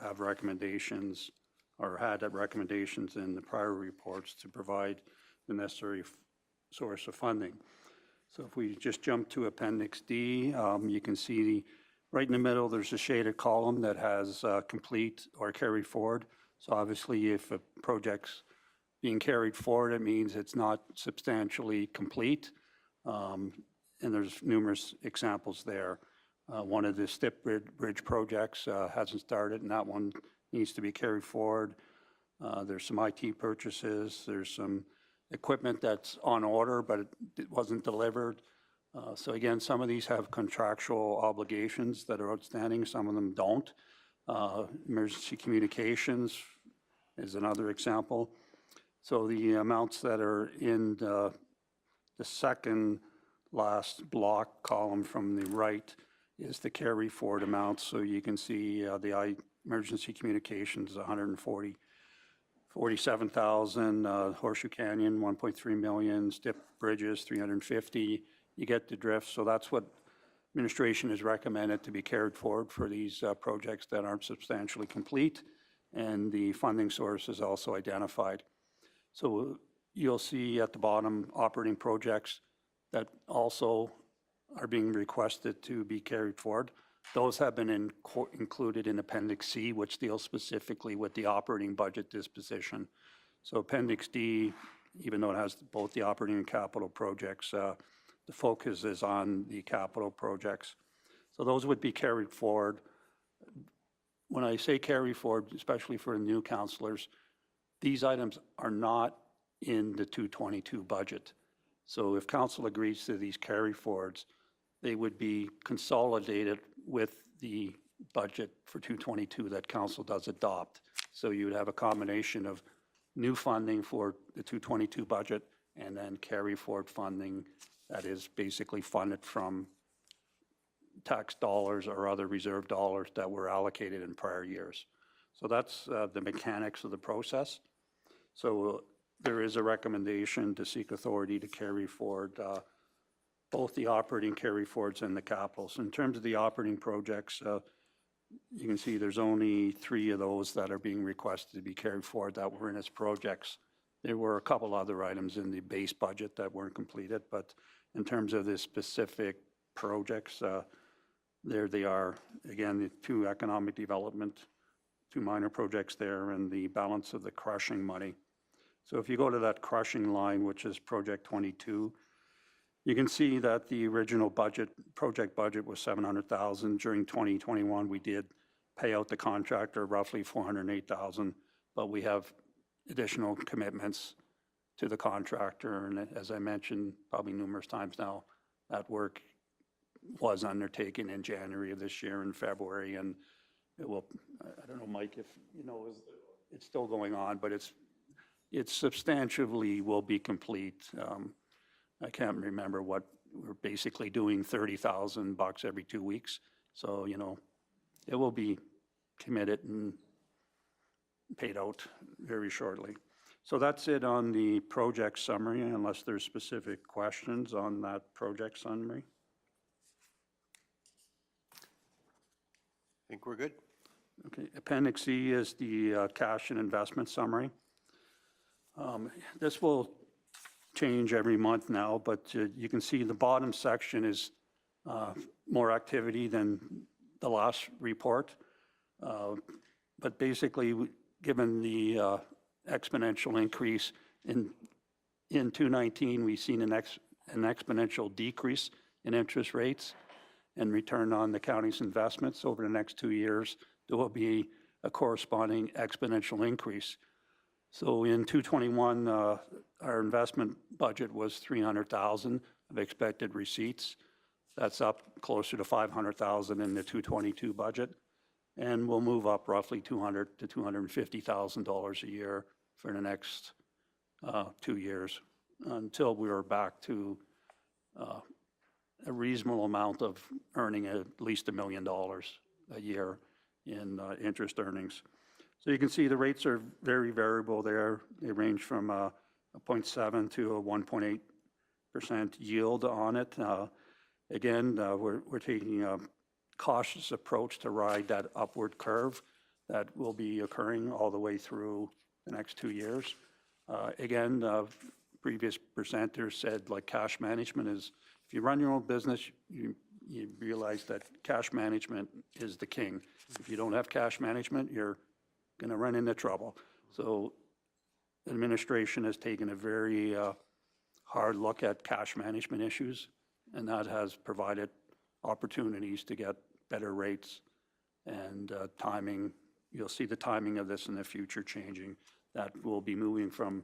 have recommendations or had recommendations in the prior reports to provide the necessary source of funding. So if we just jump to Appendix D, you can see right in the middle, there's a shaded column that has complete or carried forward. So obviously, if a project's being carried forward, it means it's not substantially complete. And there's numerous examples there. One of the Stip Bridge projects hasn't started, and that one needs to be carried forward. There's some IT purchases. There's some equipment that's on order, but it wasn't delivered. So again, some of these have contractual obligations that are outstanding. Some of them don't. Emergency communications is another example. So the amounts that are in the second last block column from the right is the carry forward amounts. So you can see the emergency communications, 147,000, Horseshoe Canyon, 1.3 million, Stip Bridges, 350. You get the drift. So that's what administration has recommended to be carried forward for these projects that aren't substantially complete. And the funding source is also identified. So you'll see at the bottom operating projects that also are being requested to be carried forward. Those have been included in Appendix C, which deals specifically with the operating budget disposition. So Appendix D, even though it has both the operating and capital projects, the focus is on the capital projects. So those would be carried forward. When I say carry forward, especially for the new councillors, these items are not in the 222 budget. So if council agrees to these carry forwards, they would be consolidated with the budget for 222 that council does adopt. So you would have a combination of new funding for the 222 budget and then carry forward funding that is basically funded from tax dollars or other reserve dollars that were allocated in prior years. So that's the mechanics of the process. So there is a recommendation to seek authority to carry forward both the operating carry forwards and the capitals. In terms of the operating projects, you can see there's only 3 of those that are being requested to be carried forward that were in as projects. There were a couple other items in the base budget that weren't completed, but in terms of the specific projects, there they are. Again, the 2 economic development, 2 minor projects there, and the balance of the crushing money. So if you go to that crushing line, which is project 22, you can see that the original budget, project budget was $700,000. During 2021, we did pay out the contractor roughly $408,000, but we have additional commitments to the contractor. And as I mentioned probably numerous times now, that work was undertaken in January of this year and February, and it will, I don't know, Mike, if you know, it's still going on, but it's substantially will be complete. I can't remember what, we're basically doing $30,000 every 2 weeks. So, you know, it will be committed and paid out very shortly. So that's it on the project summary, unless there's specific questions on that project summary. I think we're good. Okay, Appendix E is the cash and investment summary. This will change every month now, but you can see the bottom section is more activity than the last report. But basically, given the exponential increase in 2019, we've seen an exponential decrease in interest rates and return on the county's investments. Over the next 2 years, there will be a corresponding exponential increase. So in 2021, our investment budget was $300,000 of expected receipts. That's up closer to $500,000 in the 2022 budget, and we'll move up roughly $200,000 to $250,000 a year for the next 2 years until we are back to a reasonable amount of earning at least $1 million a year in interest earnings. So you can see the rates are very variable there. They range from a 0.7 to a 1.8% yield on it. Again, we're taking a cautious approach to ride that upward curve that will be occurring all the way through the next 2 years. Again, previous presenters said like cash management is, if you run your own business, you realize that cash management is the king. If you don't have cash management, you're going to run into trouble. So administration has taken a very hard look at cash management issues, and that has provided opportunities to get better rates and timing. You'll see the timing of this in the future changing. That will be moving from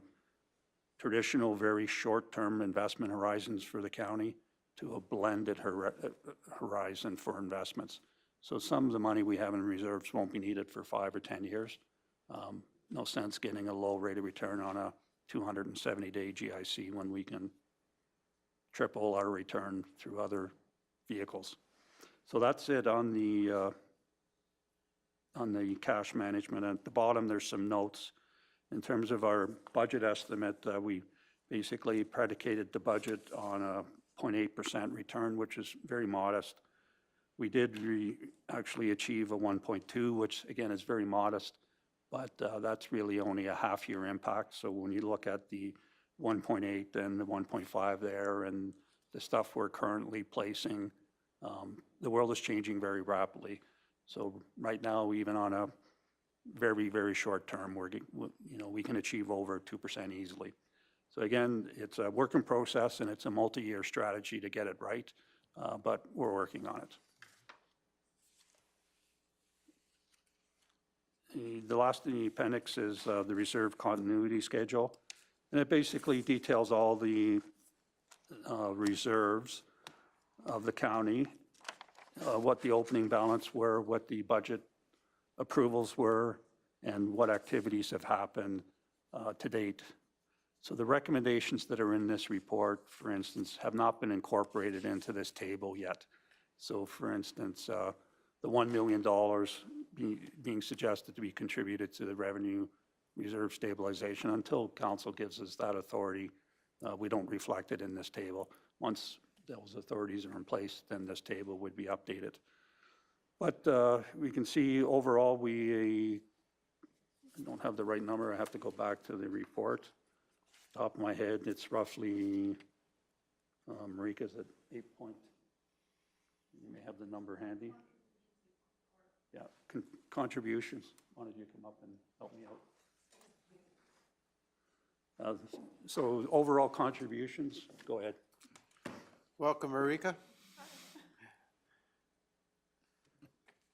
traditional, very short-term investment horizons for the county to a blended horizon for investments. So some of the money we have in reserves won't be needed for 5 or 10 years. No sense getting a low rate of return on a 270-day GIC when we can triple our return through other vehicles. So that's it on the cash management. At the bottom, there's some notes. In terms of our budget estimate, we basically predicated the budget on a 0.8% return, which is very modest. We did actually achieve a 1.2, which again is very modest, but that's really only a half-year impact. So when you look at the 1.8 and the 1.5 there and the stuff we're currently placing, the world is changing very rapidly. So right now, even on a very, very short term, we can achieve over 2% easily. So again, it's a work in process and it's a multi-year strategy to get it right, but we're working on it. The last in the appendix is the reserve continuity schedule, and it basically details all the reserves of the county, what the opening balance were, what the budget approvals were, and what activities have happened to date. So the recommendations that are in this report, for instance, have not been incorporated into this table yet. So for instance, the $1 million being suggested to be contributed to the revenue reserve stabilization, until council gives us that authority, we don't reflect it in this table. Once those authorities are in place, then this table would be updated. But we can see overall, I don't have the right number. I have to go back to the report. Top of my head, it's roughly, Marika's at 8 point. You may have the number handy. Yeah, contributions. Why don't you come up and help me out? So overall contributions, go ahead. Welcome, Marika.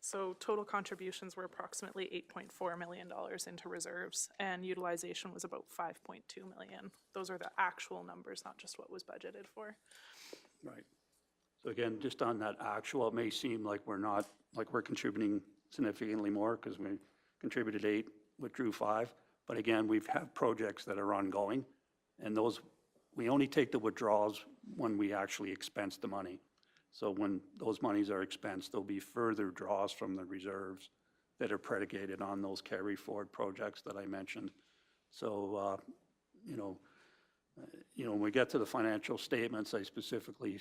So total contributions were approximately $8.4 million into reserves, and utilization was about $5.2 million. Those are the actual numbers, not just what was budgeted for. Right. So again, just on that actual, it may seem like we're contributing significantly more because we contributed 8, withdrew 5. But again, we've had projects that are ongoing, and those, we only take the withdrawals when we actually expense the money. So when those monies are expensed, there'll be further draws from the reserves that are predicated on those carry forward projects that I mentioned. So, when we get to the financial statements, I specifically,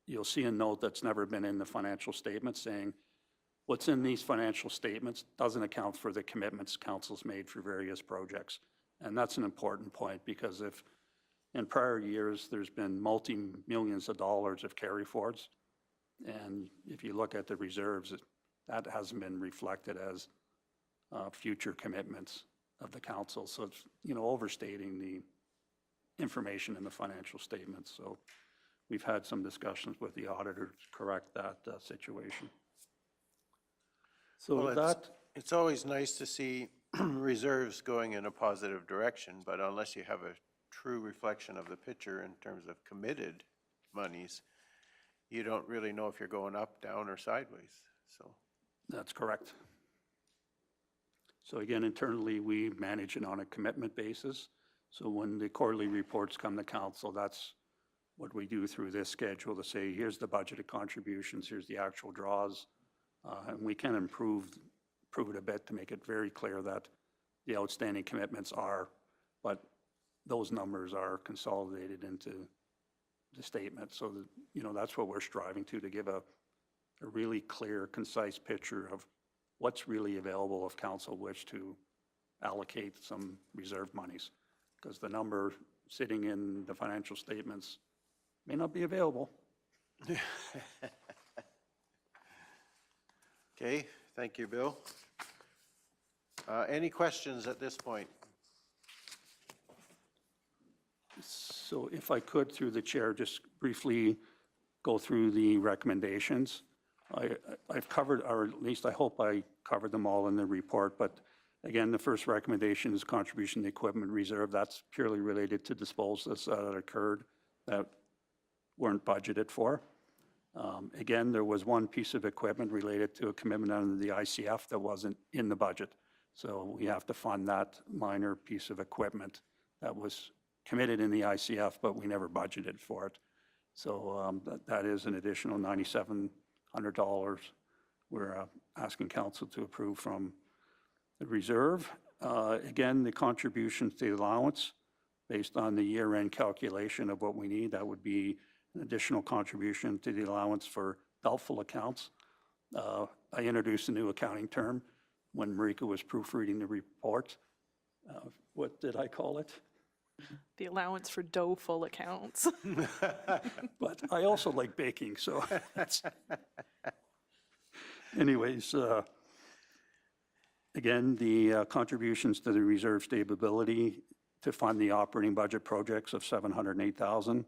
you'll see a note that's never been in the financial statements saying what's in these financial statements doesn't account for the commitments council's made for various projects. And that's an important point, because if in prior years, there's been multi-millions of dollars of carry forwards. And if you look at the reserves, that hasn't been reflected as future commitments of the council. So it's, overstating the information in the financial statements. So we've had some discussions with the auditor to correct that situation. So Well, it's always nice to see reserves going in a positive direction, but unless you have a true reflection of the picture in terms of committed monies, you don't really know if you're going up, down, or sideways, so. That's correct. So again, internally, we manage it on a commitment basis. So when the quarterly reports come to council, that's what we do through this schedule to say, here's the budgeted contributions, here's the actual draws. And we can improve it a bit to make it very clear that the outstanding commitments are, but those numbers are consolidated into the statement. So that, that's what we're striving to give a really clear, concise picture of what's really available if council wish to allocate some reserve monies. Because the number sitting in the financial statements may not be available. Okay, thank you, Bill. Any questions at this point? So if I could, through the chair, just briefly go through the recommendations. I've covered, or at least I hope I covered them all in the report, but again, the first recommendation is contribution to equipment reserve. That's purely related to disposals that occurred that weren't budgeted for. Again, there was one piece of equipment related to a commitment under the ICF that wasn't in the budget. So we have to fund that minor piece of equipment that was committed in the ICF, but we never budgeted for it. So that is an additional $9,700 we're asking council to approve from the reserve. Again, the contribution to the allowance based on the year-end calculation of what we need, that would be an additional contribution to the allowance for doubtful accounts. I introduced a new accounting term when Marika was proofreading the report. What did I call it? The allowance for dough-full accounts. But I also like baking, so that's... Anyways, again, the contributions to the reserve stability to fund the operating budget projects of 708,000.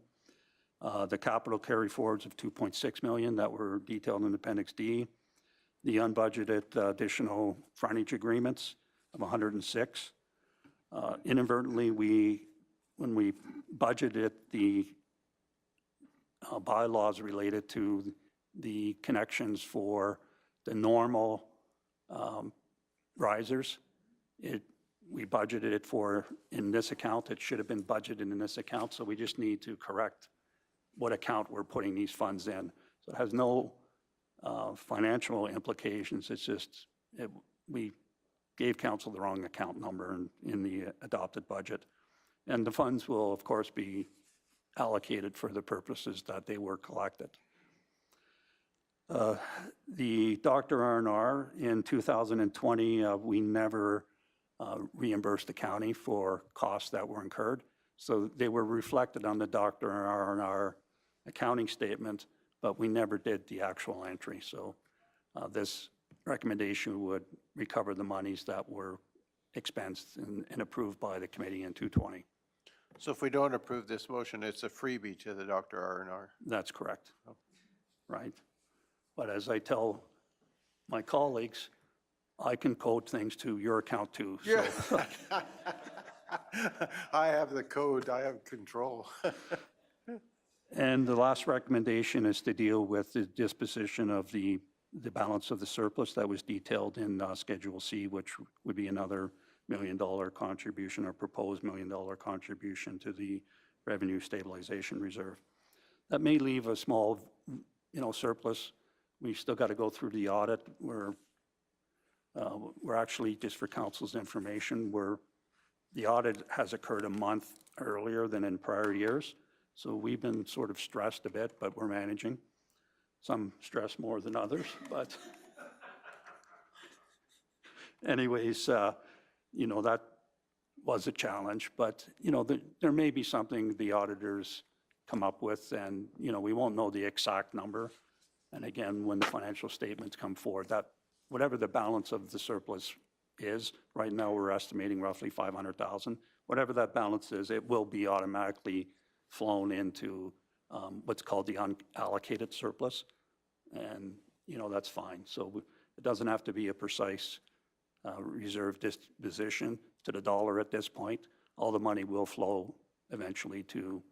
The capital carry forwards of 2.6 million that were detailed in Appendix D. The unbudgeted additional frontage agreements of 106. Inadvertently, when we budgeted the bylaws related to the connections for the normal risers, we budgeted it for in this account. It should have been budgeted in this account, so we just need to correct what account we're putting these funds in. So it has no financial implications. It's just, we gave council the wrong account number in the adopted budget. And the funds will, of course, be allocated for the purposes that they were collected. The Dr. R&R in 2020, we never reimbursed the county for costs that were incurred. So they were reflected on the Dr. R&R accounting statement, but we never did the actual entry. So this recommendation would recover the monies that were expensed and approved by the committee in 2020. So if we don't approve this motion, it's a freebie to the Dr. R&R. That's correct. Right. But as I tell my colleagues, I can code things to your account too. So. Yeah. I have the code, I have control. And the last recommendation is to deal with the disposition of the balance of the surplus that was detailed in Schedule C, which would be another $1 million contribution or proposed $1 million contribution to the Revenue Stabilization Reserve. That may leave a small, surplus. We still got to go through the audit. We're actually, just for council's information, the audit has occurred a month earlier than in prior years. So we've been sort of stressed a bit, but we're managing. Some stress more than others, but anyways, that was a challenge. But, there may be something the auditors come up with, and, we won't know the exact number. And again, when the financial statements come forward, that whatever the balance of the surplus is, right now we're estimating roughly 500,000. Whatever that balance is, it will be automatically flown into what's called the unallocated surplus. And, that's fine. So it doesn't have to be a precise reserve disposition to the dollar at this point. All the money will flow eventually to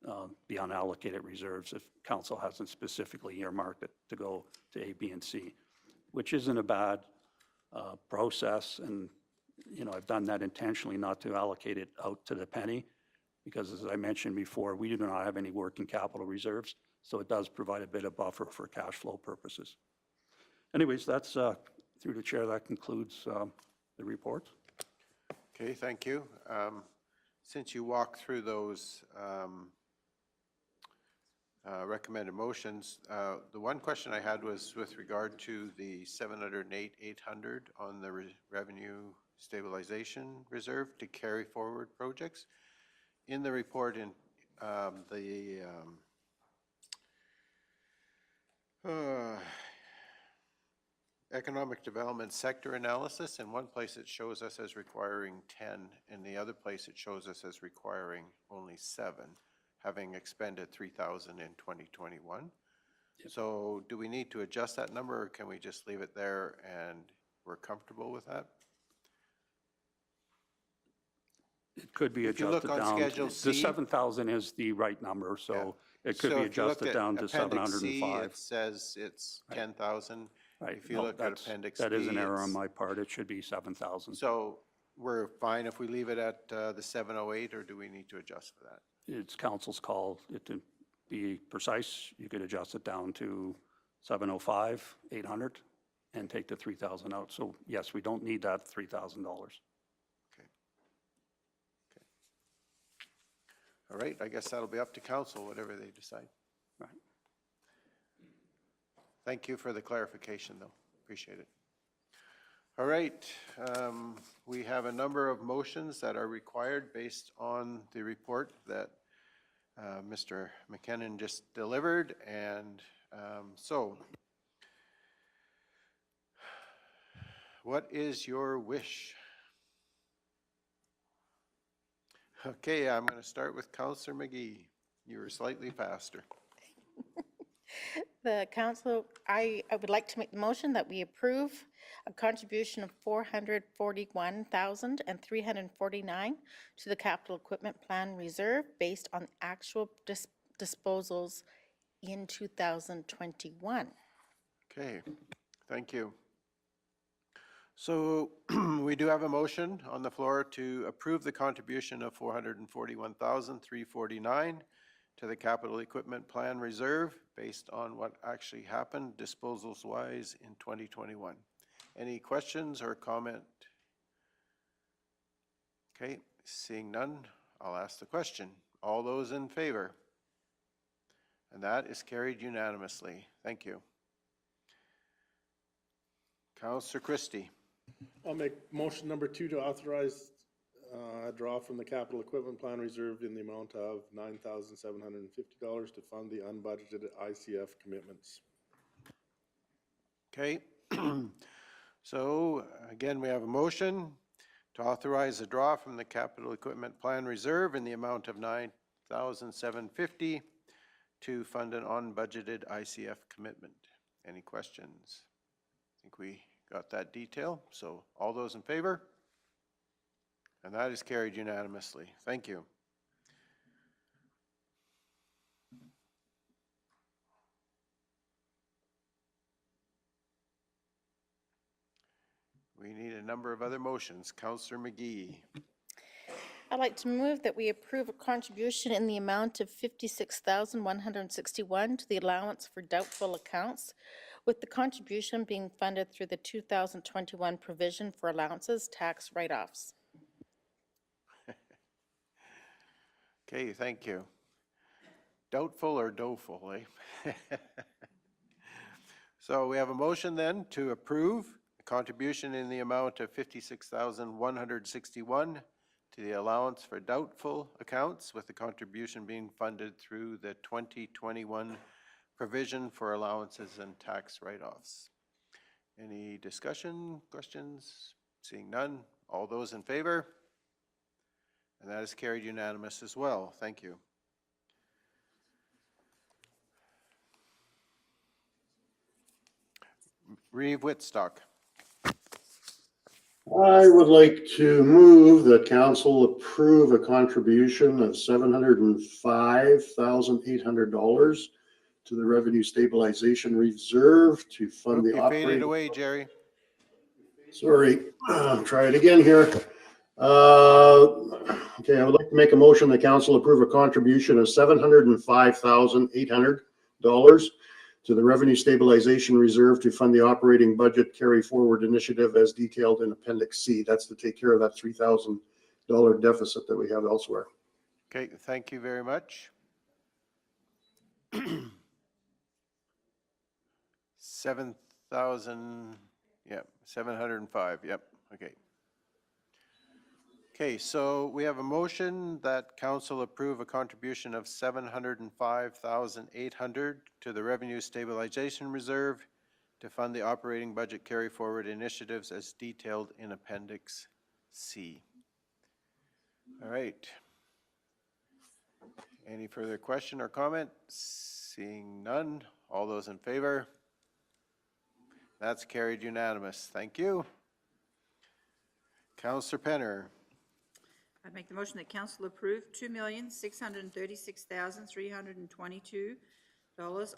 the unallocated reserves if council hasn't specifically earmarked it to go to A, B, and C, which isn't a bad process. And, I've done that intentionally not to allocate it out to the penny, because as I mentioned before, we do not have any working capital reserves. So it does provide a bit of buffer for cash flow purposes. Anyways, that's through the chair, that concludes the report. Okay, thank you. Since you walked through those recommended motions, the one question I had was with regard to the 708,800 on the Revenue Stabilization Reserve to carry forward projects. In the report, in the economic development sector analysis, in one place it shows us as requiring 10, in the other place it shows us as requiring only 7, having expended 3,000 in 2021. Yep. So do we need to adjust that number, or can we just leave it there and we're comfortable with that? It could be If you adjusted look on down. Schedule The C, 7,000 is the right number, so it could so be if you looked adjusted at down to Appendix C, 705. it says it's Right. 10,000. Right. If you No, look at Appendix D, that is an error on it's- my part. It should be 7,000. So we're fine if we leave it at the 708, or do we need to adjust for that? It's council's call. To be precise, you could adjust it down to 705, 800, and take the 3,000 out. So yes, we don't need that $3,000. All right, I guess that'll be up to council, whatever they decide. Right. Thank you for the clarification, though. Appreciate it. All right, we have a number of motions that are required based on the report that Mr. McKinnon just delivered, and so what is your wish? Okay, I'm going to start with Councillor McGee. You were slightly faster. The council, I would like to make the motion that we approve a contribution of $441,349 to the Capital Equipment Plan Reserve based on actual disposals in 2021. Okay, thank you. So we do have a motion on the floor to approve the contribution of $441,349 to the Capital Equipment Plan Reserve based on what actually happened disposals-wise in 2021. Any questions or comment? Okay, seeing none, I'll ask the question. All those in favor? And that is carried unanimously. Thank you. Councillor Christie. I'll make motion number 2 to authorize a draw from the Capital Equipment Plan Reserve in the amount of $9,750 to fund the unbudgeted ICF commitments. Okay, so again, we have a motion to authorize a draw from the Capital Equipment Plan Reserve in the amount of $9,750 to fund an unbudgeted ICF commitment. Any questions? I think we got that detail. So all those in favor? And that is carried unanimously. Thank you. We need a number of other motions. Councillor McGee. I'd like to move that we approve a contribution in the amount of $56,161 to the allowance for doubtful accounts, with the contribution being funded through the 2021 provision for allowances tax write-offs. Okay, thank you. Doubtful or doleful, eh? So we have a motion then to approve a contribution in the amount of $56,161 to the allowance for doubtful accounts, with the contribution being funded through the 2021 provision for allowances and tax write-offs. Any discussion, questions? Seeing none, all those in favor? And that is carried unanimous as well. Thank you. Reeve Whitstock. I would like to move that council approve a contribution of $705,800 to the Revenue Stabilization Reserve to fund the You operating. faded away, Jerry. Sorry, try it again here. Okay, I would like to make a motion that council approve a contribution of $705,800 to the Revenue Stabilization Reserve to fund the operating budget carry forward initiative as detailed in Appendix C. That's to take care of that $3,000 deficit that we have elsewhere. Okay, thank you very much. 7,000, yep, 705, yep, okay. Okay, so we have a motion that council approve a contribution of $705,800 to the Revenue Stabilization Reserve to fund the operating budget carry forward initiatives as detailed in Appendix C. All right. Any further question or comment? Seeing none, all those in favor? That's carried unanimous. Thank you. Councillor Penner. I'd make the motion that council approve $2,636,322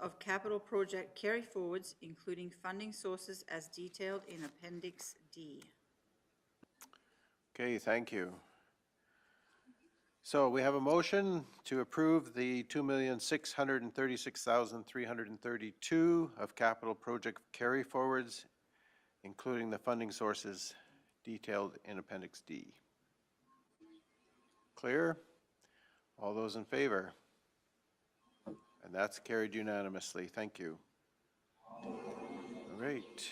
of capital project carry forwards, including funding sources as detailed in Appendix D. Okay, thank you. So we have a motion to approve the $2,636,332 of capital project carry forwards, including the funding sources detailed in Appendix D. Clear? All those in favor? And that's carried unanimously. Thank you. All right.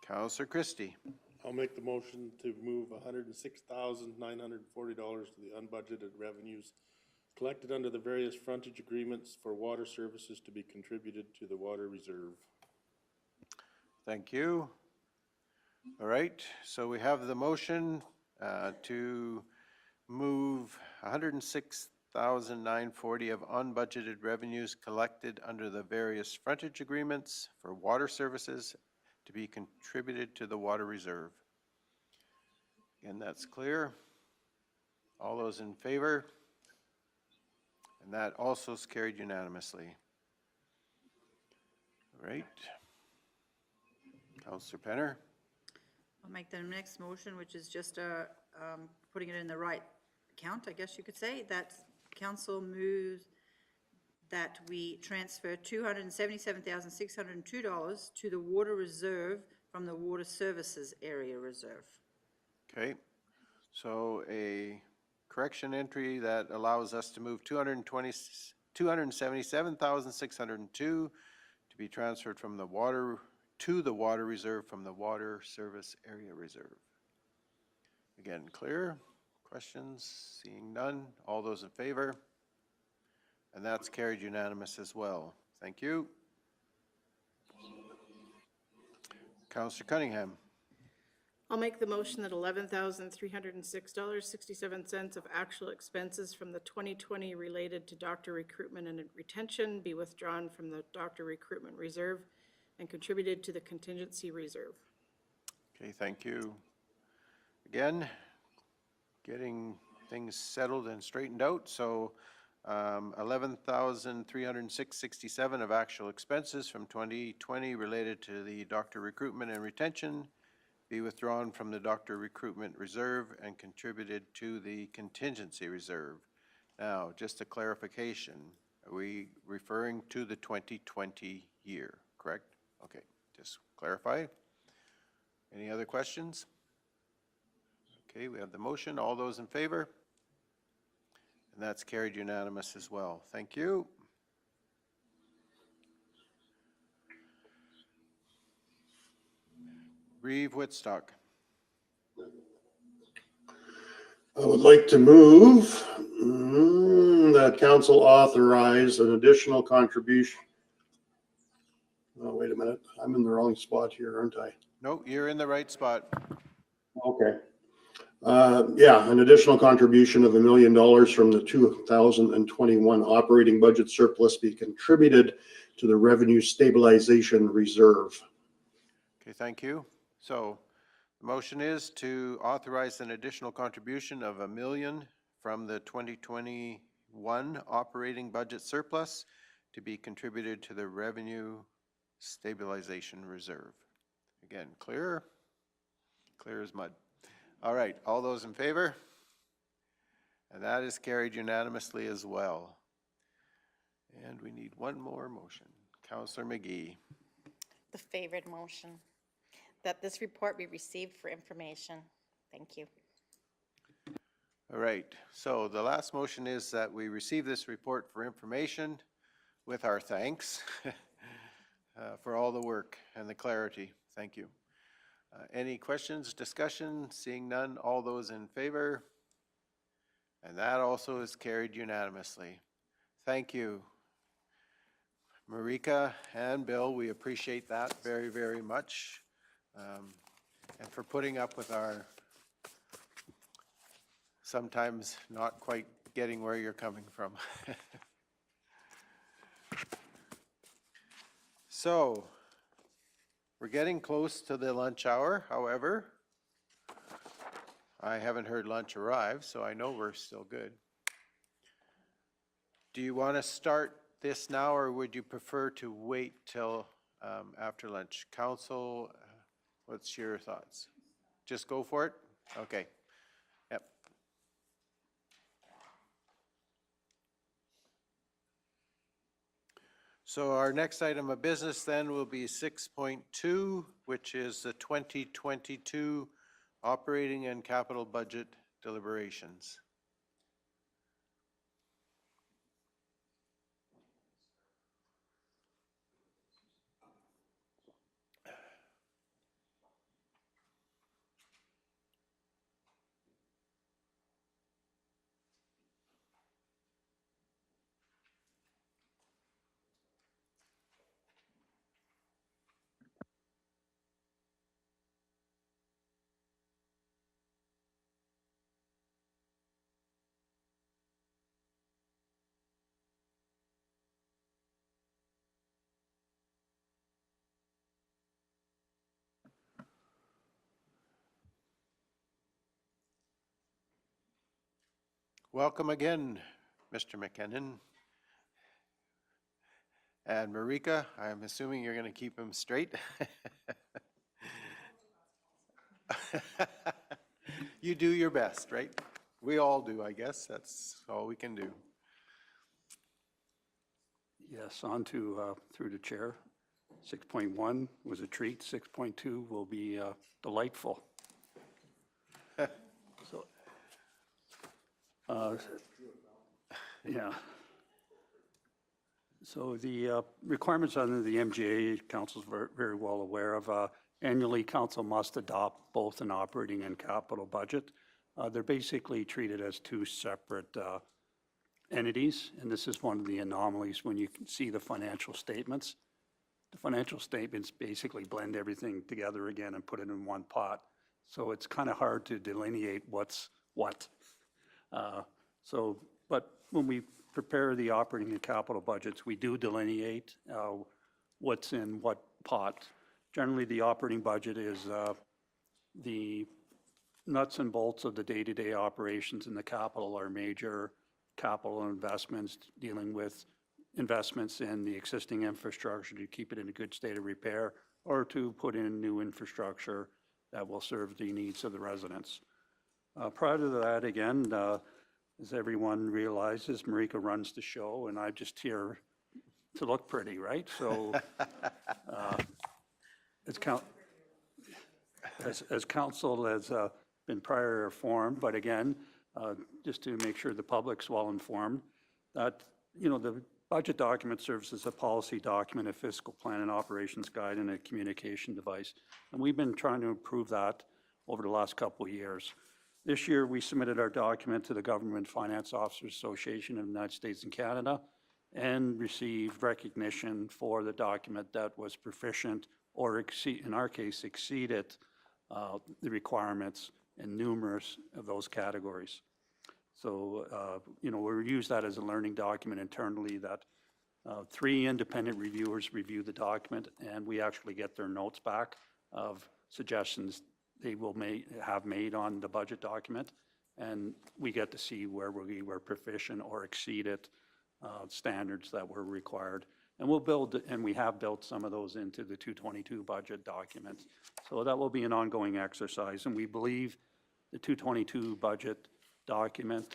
Councillor Christie. I'll make the motion to move $106,940 to the unbudgeted revenues collected under the various frontage agreements for water services to be contributed to the water reserve. Thank you. All right, so we have the motion to move 106,940 of unbudgeted revenues collected under the various frontage agreements for water services to be contributed to the water reserve. Again, that's clear. All those in favor? And that also is carried unanimously. All right. Councillor Penner? I'll make the next motion, which is just putting it in the right count, I guess you could say, that council moves that we transfer $277,602 to the water reserve from the water services area reserve. Okay, so a correction entry that allows us to move 277,602 to be transferred from the water to the water reserve from the water service area reserve. Again, clear? Questions? Seeing none. All those in favor? And that's carried unanimous as well. Thank you. Councillor Cunningham. I'll make the motion that $11,306.67 of actual expenses from the 2020 related to doctor recruitment and retention be withdrawn from the doctor recruitment reserve and contributed to the contingency reserve. Okay, thank you. Again, getting things settled and straightened out. So 11,306.67 of actual expenses from 2020 related to the doctor recruitment and retention be withdrawn from the doctor recruitment reserve and contributed to the contingency reserve. Now, just a clarification, are we referring to the 2020 year, correct? Okay, just clarify. Any other questions? Okay, we have the motion. All those in favor? And that's carried unanimous as well. Thank you. Reeve Whitstock. I would like to move that council authorize an additional contribution. Oh, wait a minute. I'm in the wrong spot here, aren't I? No, you're in the right spot. Okay. Yeah, an additional contribution of $1 million from the 2021 operating budget surplus be contributed to the revenue stabilization reserve. Okay, thank you. So the motion is to authorize an additional contribution of $1 million from the 2021 operating budget surplus to be contributed to the revenue stabilization reserve. Again, clear? Clear as mud. All right, all those in favor? And that is carried unanimously as well. And we need one more motion. Councillor McGee. The favored motion, that this report be received for information. Thank you. All right, so the last motion is that we receive this report for information with our thanks for all the work and the clarity. Thank you. Any questions, discussion? Seeing none, all those in favor? And that also is carried unanimously. Thank you. Marika and Bill, we appreciate that very, very much. And for putting up with our sometimes not quite getting where you're coming from. So, we're getting close to the lunch hour, however. I haven't heard lunch arrive, so I know we're still good. Do you want to start this now, or would you prefer to wait till after lunch? Council, what's your thoughts? Just go for it? Okay. Yep. So our next item of business then will be 6.2, which is the 2022 operating and capital budget deliberations. Welcome again, Mr. McKinnon. And Marika, I'm assuming you're going to keep him straight? You do your best, right? We all do, I guess. That's all we can do. Yes, on to, through the chair. 6.1 was a treat. 6.2 will be delightful. So, yeah. So the requirements under the MGA, council's very well aware of. Annually, council must adopt both an operating and capital budget. They're basically treated as two separate entities, and this is one of the anomalies when you can see the financial statements. The financial statements basically blend everything together again and put it in one pot. So it's kind of hard to delineate what's what. But when we prepare the operating and capital budgets, we do delineate what's in what pot. Generally, the operating budget is the nuts and bolts of the day-to-day operations, and the capital are major capital investments dealing with investments in the existing infrastructure to keep it in a good state of repair or to put in new infrastructure that will serve the needs of the residents. Prior to that, again, as everyone realizes, Marika runs the show, and I'm just here to look pretty, right? So as council has been prior informed, but again, just to make sure the public's well informed, that, the budget document serves as a policy document, a fiscal plan and operations guide, and a communication device. And we've been trying to improve that over the last couple of years. This year, we submitted our document to the Government Finance Officers Association of the United States and Canada and received recognition for the document that was proficient or, in our case, exceeded the requirements in numerous of those categories. So, we use that as a learning document internally that 3 independent reviewers review the document, and we actually get their notes back of suggestions they will have made on the budget document, and we get to see where we were proficient or exceeded standards that were required. And we have built some of those into the 222 budget documents. So that will be an ongoing exercise, and we believe the 222 budget document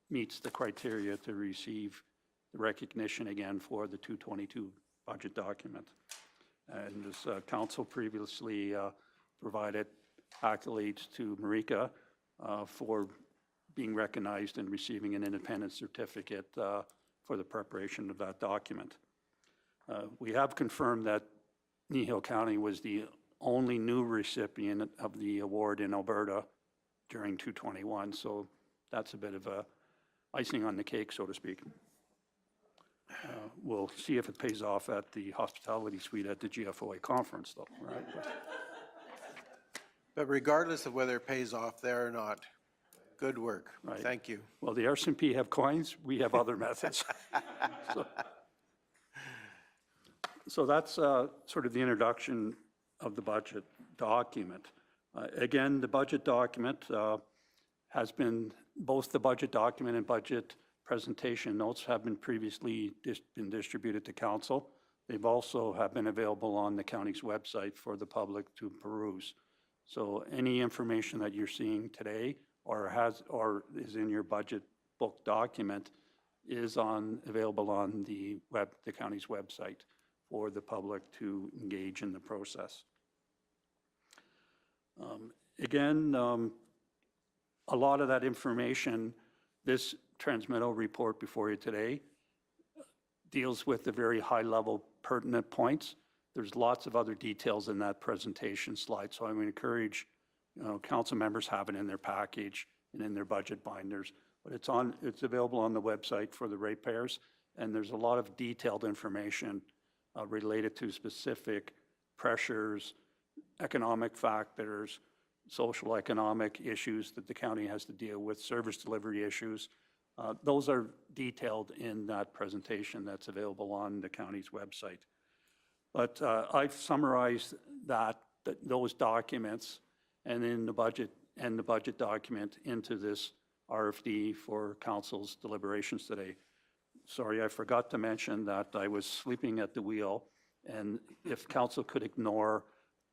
meets the criteria to receive the recognition again for the 222 budget document. And as council previously provided accolades to Marika for being recognized and receiving an independent certificate for the preparation of that document. We have confirmed that Kneehill County was the only new recipient of the award in Alberta during 221, so that's a bit of a icing on the cake, so to speak. We'll see if it pays off at the hospitality suite at the GFOA conference, though, right? But regardless of whether it pays off there or not, good work. Right. Thank you. Well, the RCMP have coins, we have other methods. So that's sort of the introduction of the budget document. Again, the budget document has been, both the budget document and budget presentation notes have been previously been distributed to council. They've also have been available on the county's website for the public to peruse. So any information that you're seeing today or is in your budget book document is available on the county's website for the public to engage in the process. Again, a lot of that information, this transmittal report before you today deals with the very high level pertinent points. There's lots of other details in that presentation slide, so I would encourage council members have it in their package and in their budget binders, but it's available on the website for the ratepayers, and there's a lot of detailed information related to specific pressures, economic factors, social economic issues that the county has to deal with, service delivery issues. Those are detailed in that presentation that's available on the county's website. But I've summarized those documents and in the budget document into this RFD for council's deliberations today. Sorry, I forgot to mention that I was sleeping at the wheel, and if council could ignore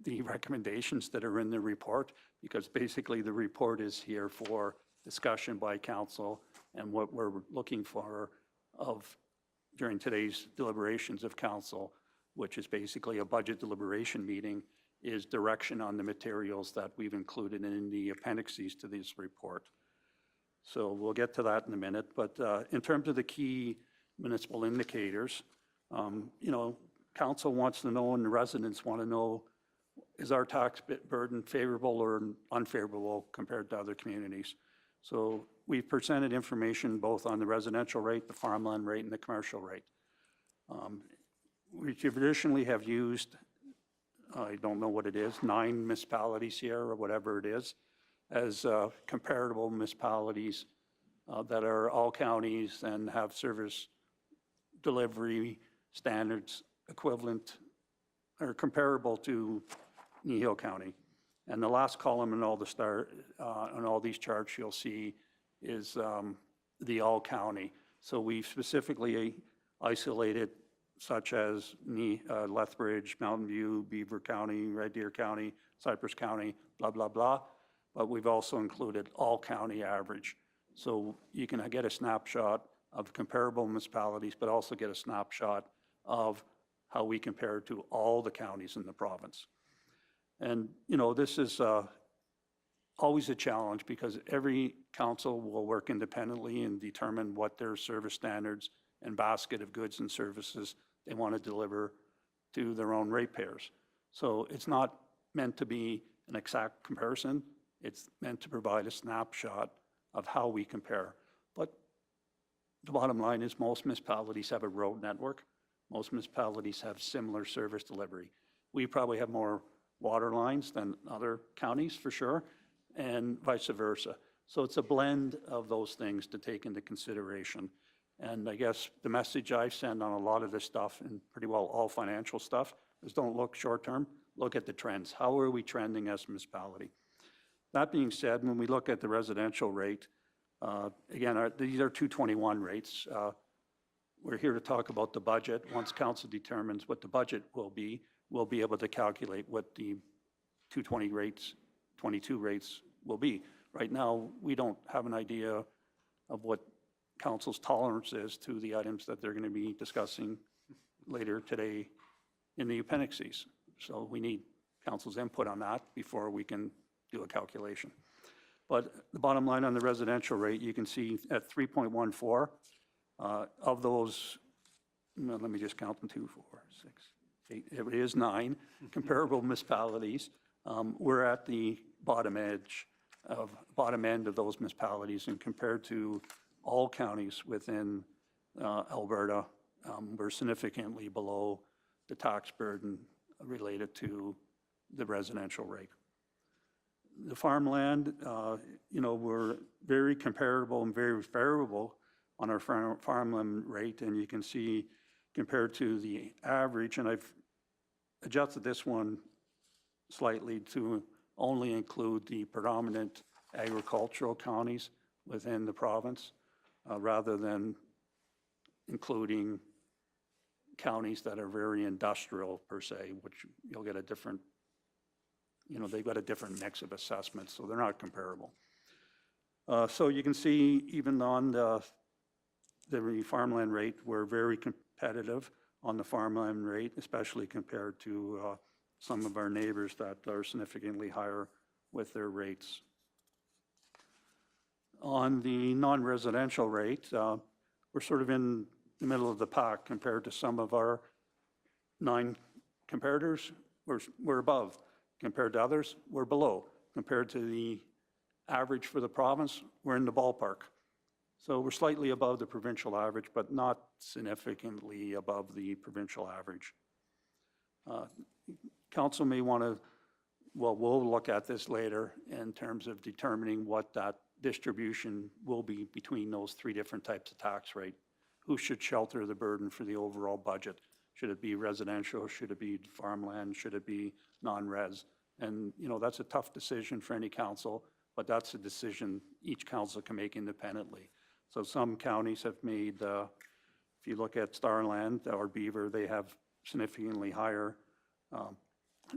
the recommendations that are in the report, because basically the report is here for discussion by council, and what we're looking for during today's deliberations of council, which is basically a budget deliberation meeting, is direction on the materials that we've included in the appendices to this report. So we'll get to that in a minute, but in terms of the key municipal indicators, council wants to know and the residents want to know, is our tax burden favorable or unfavorable compared to other communities? So we've presented information both on the residential rate, the farmland rate, and the commercial rate. We traditionally have used, I don't know what it is, 9 municipalities here or whatever it is, as comparable municipalities that are all counties and have service delivery standards equivalent or comparable to Kneehill County. And the last column in all on all these charts you'll see is the all county. So we've specifically isolated such as Lethbridge, Mountain View, Beaver County, Red Deer County, Cypress County, blah, blah, blah. But we've also included all county average. So you can get a snapshot of comparable municipalities, but also get a snapshot of how we compare to all the counties in the province. And, this is always a challenge because every council will work independently and determine what their service standards and basket of goods and services they want to deliver to their own ratepayers. So it's not meant to be an exact comparison. It's meant to provide a snapshot of how we compare. But the bottom line is most municipalities have a road network. Most municipalities have similar service delivery. We probably have more water lines than other counties for sure, and vice versa. So it's a blend of those things to take into consideration. And I guess the message I send on a lot of this stuff, and pretty well all financial stuff, is don't look short term, look at the trends. How are we trending as a municipality? That being said, when we look at the residential rate, again, these are 221 rates. We're here to talk about the budget. Once council determines what the budget will be, we'll be able to calculate what the 220 rates, 22 rates will be. Right now, we don't have an idea of what council's tolerance is to the items that they're going to be discussing later today in the appendices. So we need council's input on that before we can do a calculation. But the bottom line on the residential rate, you can see at 3.14 of those, well, let me just count them, 2, 4, 6, 8, it is 9 comparable municipalities. We're at the bottom end of those municipalities, and compared to all counties within Alberta, we're significantly below the tax burden related to the residential rate. The farmland, we're very comparable and very favorable on our farmland rate, and you can see compared to the average, and I've adjusted this one slightly to only include the predominant agricultural counties within the province, rather than including counties that are very industrial per se, which you'll get a different, they've got a different mix of assessments, so they're not comparable. So you can see even on the farmland rate, we're very competitive on the farmland rate, especially compared to some of our neighbors that are significantly higher with their rates. On the non-residential rate, we're sort of in the middle of the pack compared to some of our 9 comparators. We're above. Compared to others, we're below. Compared to the average for the province, we're in the ballpark. So we're slightly above the provincial average, but not significantly above the provincial average. Council may want to, well, we'll look at this later in terms of determining what that distribution will be between those 3 different types of tax rate. Who should shelter the burden for the overall budget? Should it be residential? Should it be farmland? Should it be non-res? And, that's a tough decision for any council, but that's a decision each council can make independently. So some counties have made, if you look at Starland or Beaver, they have significantly higher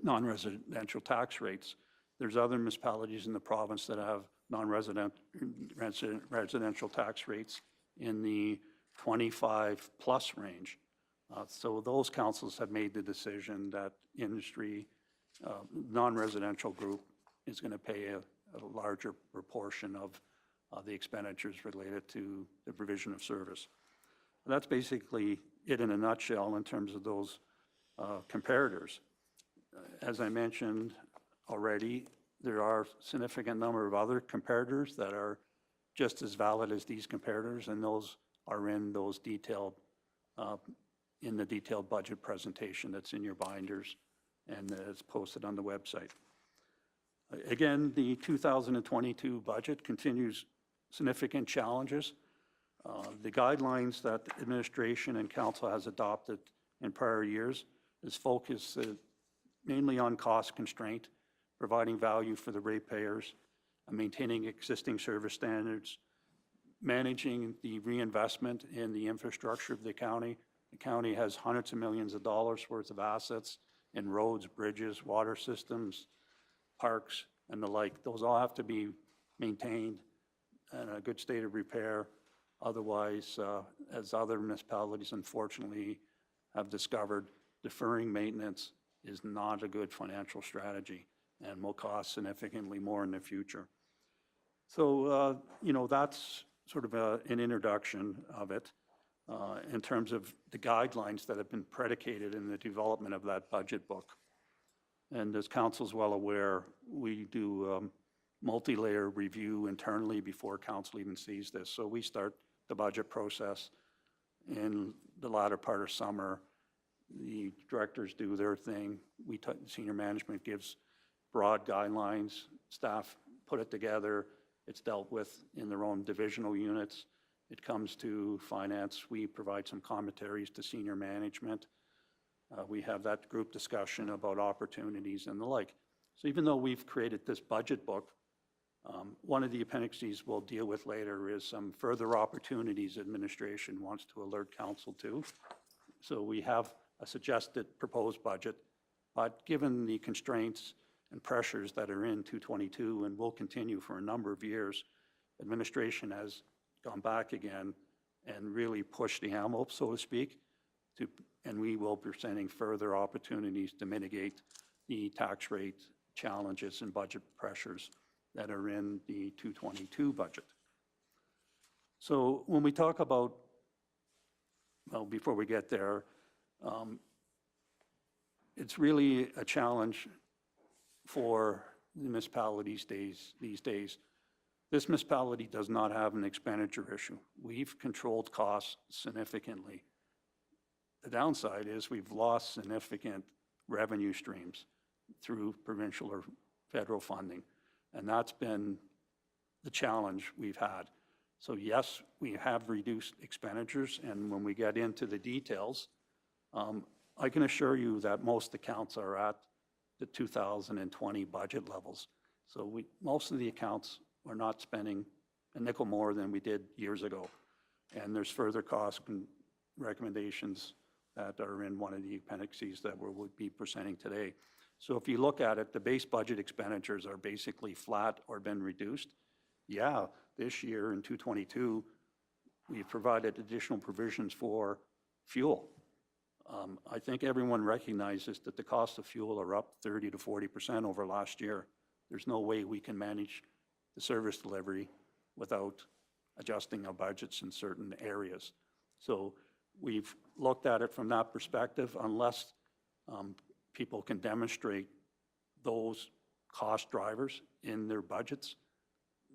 non-residential tax rates. There's other municipalities in the province that have residential tax rates in the 25+ range. So those councils have made the decision that industry, non-residential group is going to pay a larger proportion of the expenditures related to the provision of service. That's basically it in a nutshell in terms of those comparators. As I mentioned already, there are a significant number of other comparators that are just as valid as these comparators, and those are in those detailed, in the detailed budget presentation that's in your binders and is posted on the website. Again, the 2022 budget continues significant challenges. The guidelines that the administration and council has adopted in prior years is focused mainly on cost constraint, providing value for the ratepayers, maintaining existing service standards, managing the reinvestment in the infrastructure of the county. The county has hundreds of millions of dollars worth of assets in roads, bridges, water systems, parks, and the like. Those all have to be maintained in a good state of repair. Otherwise, as other municipalities unfortunately have discovered, deferring maintenance is not a good financial strategy and will cost significantly more in the future. So, you know, that's sort of an introduction of it in terms of the guidelines that have been predicated in the development of that budget book. And as council's well aware, we do multi-layer review internally before council even sees this. So we start the budget process in the latter part of summer. The directors do their thing. Senior management gives broad guidelines. Staff put it together. It's dealt with in their own divisional units. It comes to finance. We provide some commentaries to senior management. We have that group discussion about opportunities and the like. So even though we've created this budget book, one of the appendices we'll deal with later is some further opportunities administration wants to alert council to. So we have a suggested proposed budget, but given the constraints and pressures that are in 222 and will continue for a number of years, administration has gone back again and really pushed the envelope, so to speak, and we will be presenting further opportunities to mitigate the tax rate challenges and budget pressures that are in the 222 budget. So when we talk about, well, before we get there, it's really a challenge for the municipalities these days. This municipality does not have an expenditure issue. We've controlled costs significantly. The downside is we've lost significant revenue streams through provincial or federal funding, and that's been the challenge we've had. So yes, we have reduced expenditures, and when we get into the details, I can assure you that most accounts are at the 2020 budget levels. So most of the accounts are not spending a nickel more than we did years ago. And there's further cost recommendations that are in one of the appendices that we'll be presenting today. So if you look at it, the base budget expenditures are basically flat or been reduced. Yeah, this year in 222, we've provided additional provisions for fuel. I think everyone recognizes that the cost of fuel are up 30 to 40% over last year. There's no way we can manage the service delivery without adjusting our budgets in certain areas. So we've looked at it from that perspective. Unless people can demonstrate those cost drivers in their budgets,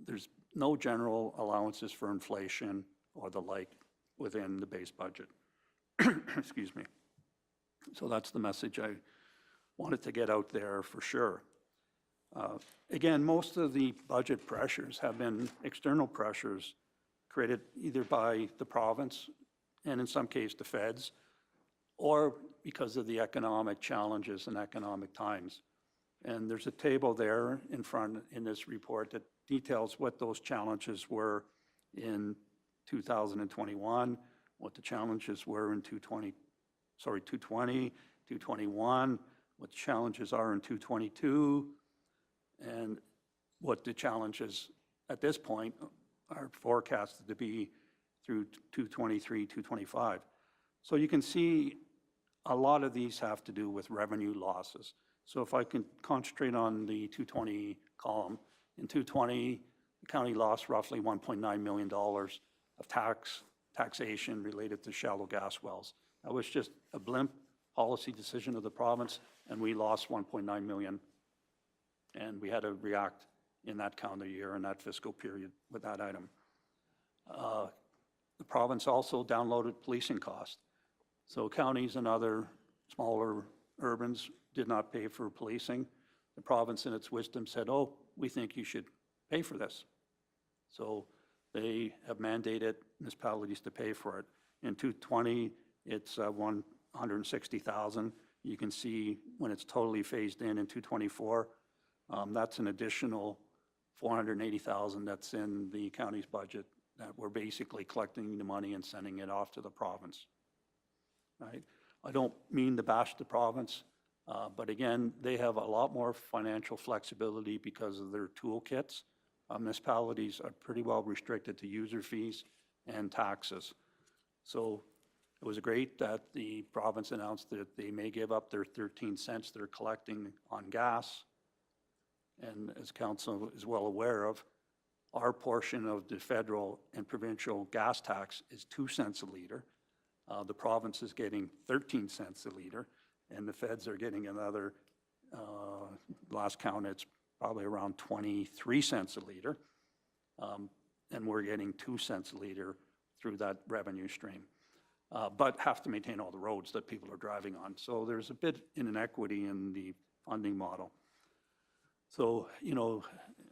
there's no general allowances for inflation or the like within the base budget. Excuse me. So that's the message I wanted to get out there for sure. Again, most of the budget pressures have been external pressures created either by the province and in some case the feds, or because of the economic challenges and economic times. And there's a table there in front in this report that details what those challenges were in 2021, what the challenges were in 220, 221, what the challenges are in 222, and what the challenges at this point are forecasted to be through 223, 225. So you can see a lot of these have to do with revenue losses. So if I can concentrate on the 220 column, in 220, the county lost roughly $1.9 million of taxation related to shallow gas wells. That was just a blimp policy decision of the province, and we lost 1.9 million. And we had to react in that calendar year and that fiscal period with that item. The province also downloaded policing costs. So counties and other smaller urbans did not pay for policing. The province in its wisdom said, oh, we think you should pay for this. So they have mandated municipalities to pay for it. In 220, it's 160,000. You can see when it's totally phased in 224, that's an additional 480,000 that's in the county's budget that we're basically collecting the money and sending it off to the province. Right? I don't mean to bash the province, but again, they have a lot more financial flexibility because of their toolkits. Municipalities are pretty well restricted to user fees and taxes. So it was great that the province announced that they may give up their 13 cents they're collecting on gas. And as council is well aware of, our portion of the federal and provincial gas tax is 2 cents a liter. The province is getting 13 cents a liter, and the feds are getting another, last count, it's probably around 23 cents a liter. And we're getting 2 cents a liter through that revenue stream. But have to maintain all the roads that people are driving on. So there's a bit inequity in the funding model. So, you know,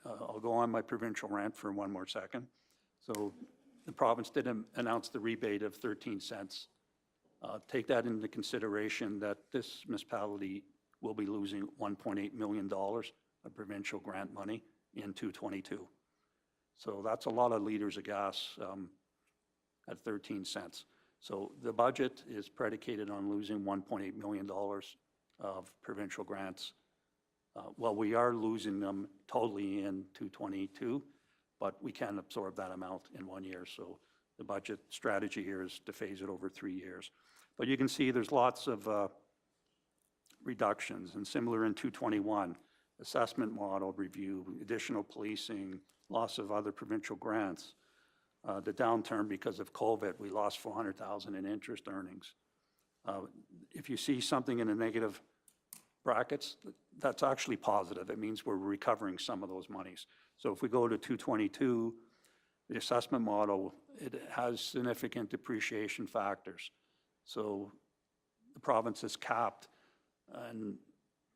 I'll go on my provincial rant for one more second. So the province did announce the rebate of 13 cents. Take that into consideration that this municipality will be losing $1.8 million of provincial grant money in 222. So that's a lot of liters of gas at 13 cents. So the budget is predicated on losing $1.8 million of provincial grants. Well, we are losing them totally in 222, but we can absorb that amount in 1 year. So the budget strategy here is to phase it over 3 years. But you can see there's lots of reductions, and similar in 221, assessment model review, additional policing, loss of other provincial grants. The downturn because of COVID, we lost $400,000 in interest earnings. If you see something in the negative brackets, that's actually positive. It means we're recovering some of those monies. So if we go to 222, the assessment model, it has significant depreciation factors. So the province has capped and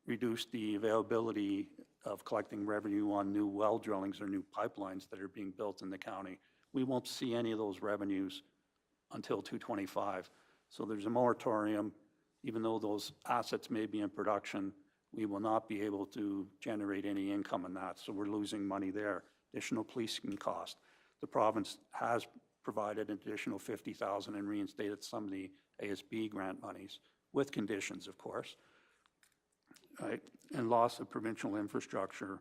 reduced the availability of collecting revenue on new well drillings or new pipelines that are being built in the county. We won't see any of those revenues until 225. So there's a moratorium. Even though those assets may be in production, we will not be able to generate any income in that. So we're losing money there. Additional policing cost. The province has provided an additional $50,000 and reinstated some of the ASB grant monies, with conditions, of course. Right? And loss of provincial infrastructure.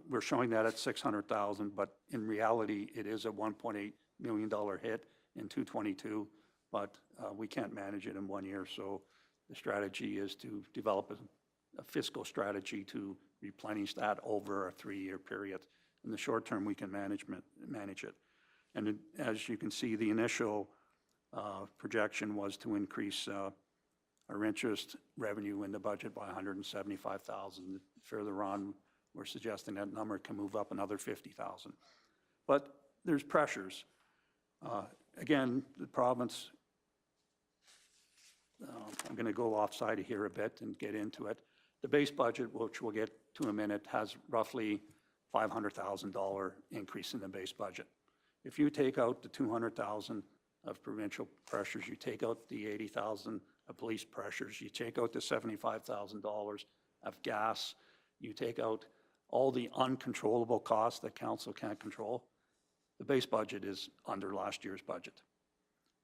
We're showing that at $600,000, but in reality, it is a $1.8 million hit in 222, but we can't manage it in 1 year. So the strategy is to develop a fiscal strategy to replenish that over a 3-year period. In the short term, we can manage it. And as you can see, the initial projection was to increase our interest revenue in the budget by $175,000. Further on, we're suggesting that number can move up another $50,000. But there's pressures. Again, the province, I'm going to go offside of here a bit and get into it. The base budget, which we'll get to in a minute, has roughly $500,000 increase in the base budget. If you take out the $200,000 of provincial pressures, you take out the $80,000 of police pressures, you take out the $75,000 of gas you take out all the uncontrollable costs that council can't control, the base budget is under last year's budget.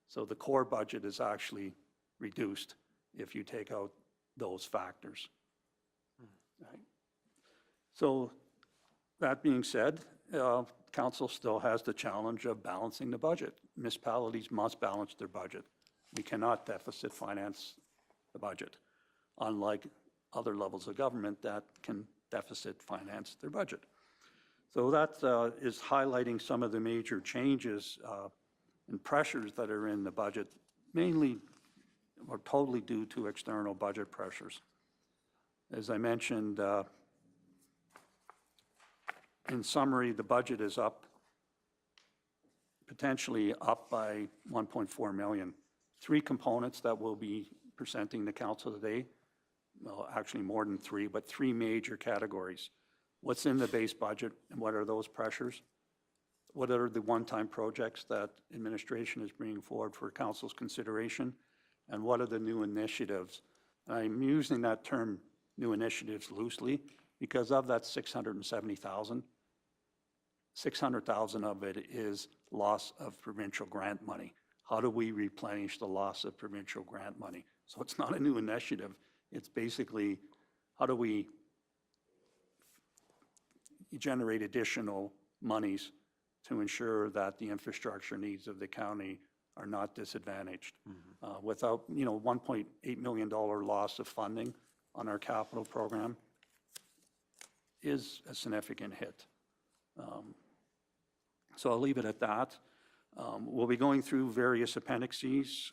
So the core budget is actually reduced if you take out those factors. Right? So that being said, council still has the challenge of balancing the budget. Municipalities must balance their budget. We cannot deficit finance the budget, unlike other levels of government that can deficit finance their budget. So that is highlighting some of the major changes and pressures that are in the budget, mainly or totally due to external budget pressures. As I mentioned, in summary, the budget is up, potentially up by 1.4 million. Three components that we'll be presenting to council today. Well, actually more than three, but three major categories. What's in the base budget and what are those pressures? What are the one-time projects that administration is bringing forward for council's consideration? And what are the new initiatives? I'm using that term new initiatives loosely because of that 670,000, 600,000 of it is loss of provincial grant money. How do we replenish the loss of provincial grant money? So it's not a new initiative. It's basically, how do we generate additional monies to ensure that the infrastructure needs of the county are not disadvantaged? Without, $1.8 million loss of funding on our capital program is a significant hit. So I'll leave it at that. We'll be going through various appendices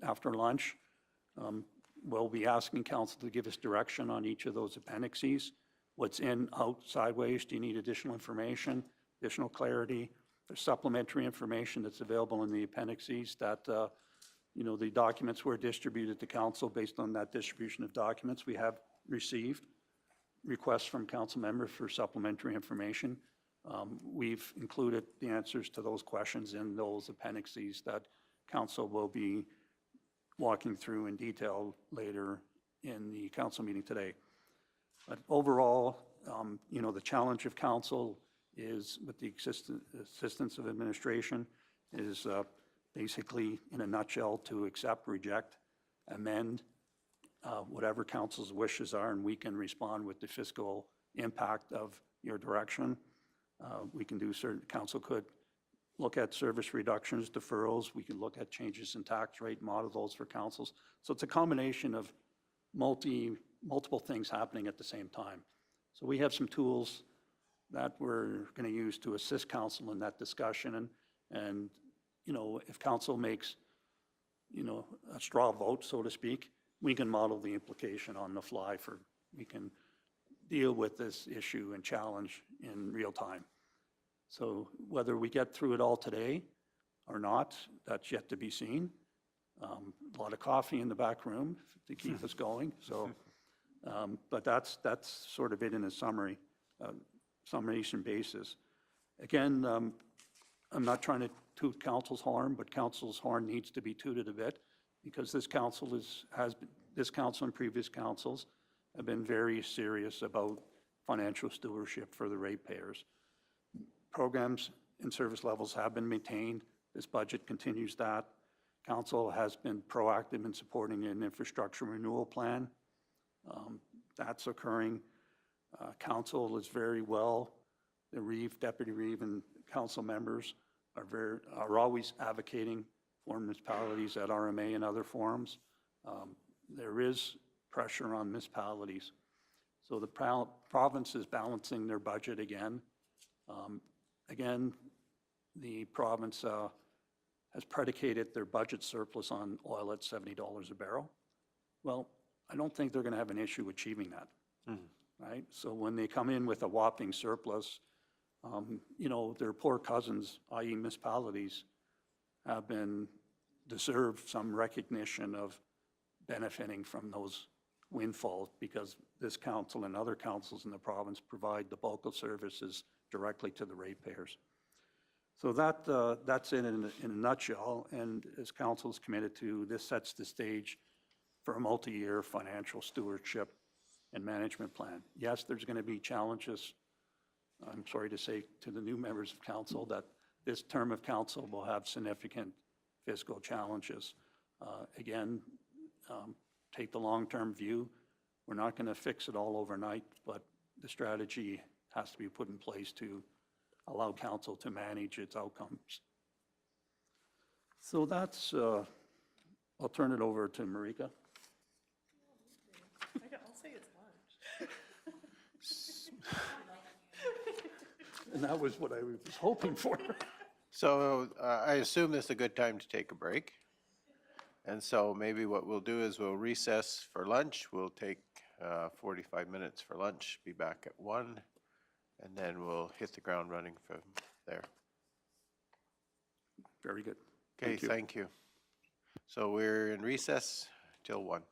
after lunch. We'll be asking council to give us direction on each of those appendices. What's in, out, sideways? Do you need additional information, additional clarity? There's supplementary information that's available in the appendices that, the documents were distributed to council. Based on that distribution of documents, we have received requests from council members for supplementary information. We've included the answers to those questions in those appendices that council will be walking through in detail later in the council meeting today. But overall, the challenge of council is, with the assistance of administration, is basically, in a nutshell, to accept, reject, amend whatever council's wishes are, and we can respond with the fiscal impact of your direction. We can do certain, council could look at service reductions, deferrals. We can look at changes in tax rate, model those for councils. So it's a combination of multiple things happening at the same time. So we have some tools that we're going to use to assist council in that discussion. And if council makes, a straw vote, so to speak, we can model the implication on the fly we can deal with this issue and challenge in real time. So whether we get through it all today or not, that's yet to be seen. A lot of coffee in the back room to keep us going. So, but that's sort of it in a summation basis. Again, I'm not trying to toot council's horn, but council's horn needs to be tooted a bit because this council this council and previous councils have been very serious about financial stewardship for the ratepayers. Programs and service levels have been maintained. This budget continues that. Council has been proactive in supporting an infrastructure renewal plan. That's occurring. Council is very well. The Reeve, Deputy Reeve, and council members are always advocating for municipalities at RMA and other forums. There is pressure on municipalities. So the province is balancing their budget again. Again, the province has predicated their budget surplus on oil at $70 a barrel. Well, I don't think they're going to have an issue achieving that, right? So when they come in with a whopping surplus, their poor cousins, i.e. municipalities, have deserved some recognition of benefiting from those windfalls because this council and other councils in the province provide the bulk of services directly to the ratepayers. So that's it in a nutshell, and as council is committed to, this sets the stage for a multi-year financial stewardship and management plan. Yes, there's going to be challenges. I'm sorry to say to the new members of council that this term of council will have significant fiscal challenges. Again, take the long-term view. We're not going to fix it all overnight, but the strategy has to be put in place to allow council to manage its outcomes. So that's, I'll turn it over to Marika. I'll say it's lunch. And that was what I was hoping for. So I assume this is a good time to take a break. And so maybe what we'll do is we'll recess for lunch. We'll take 45 minutes for lunch, be back at 1, and then we'll hit the ground running from there. Very good. Okay, thank you. So we're in recess till 1.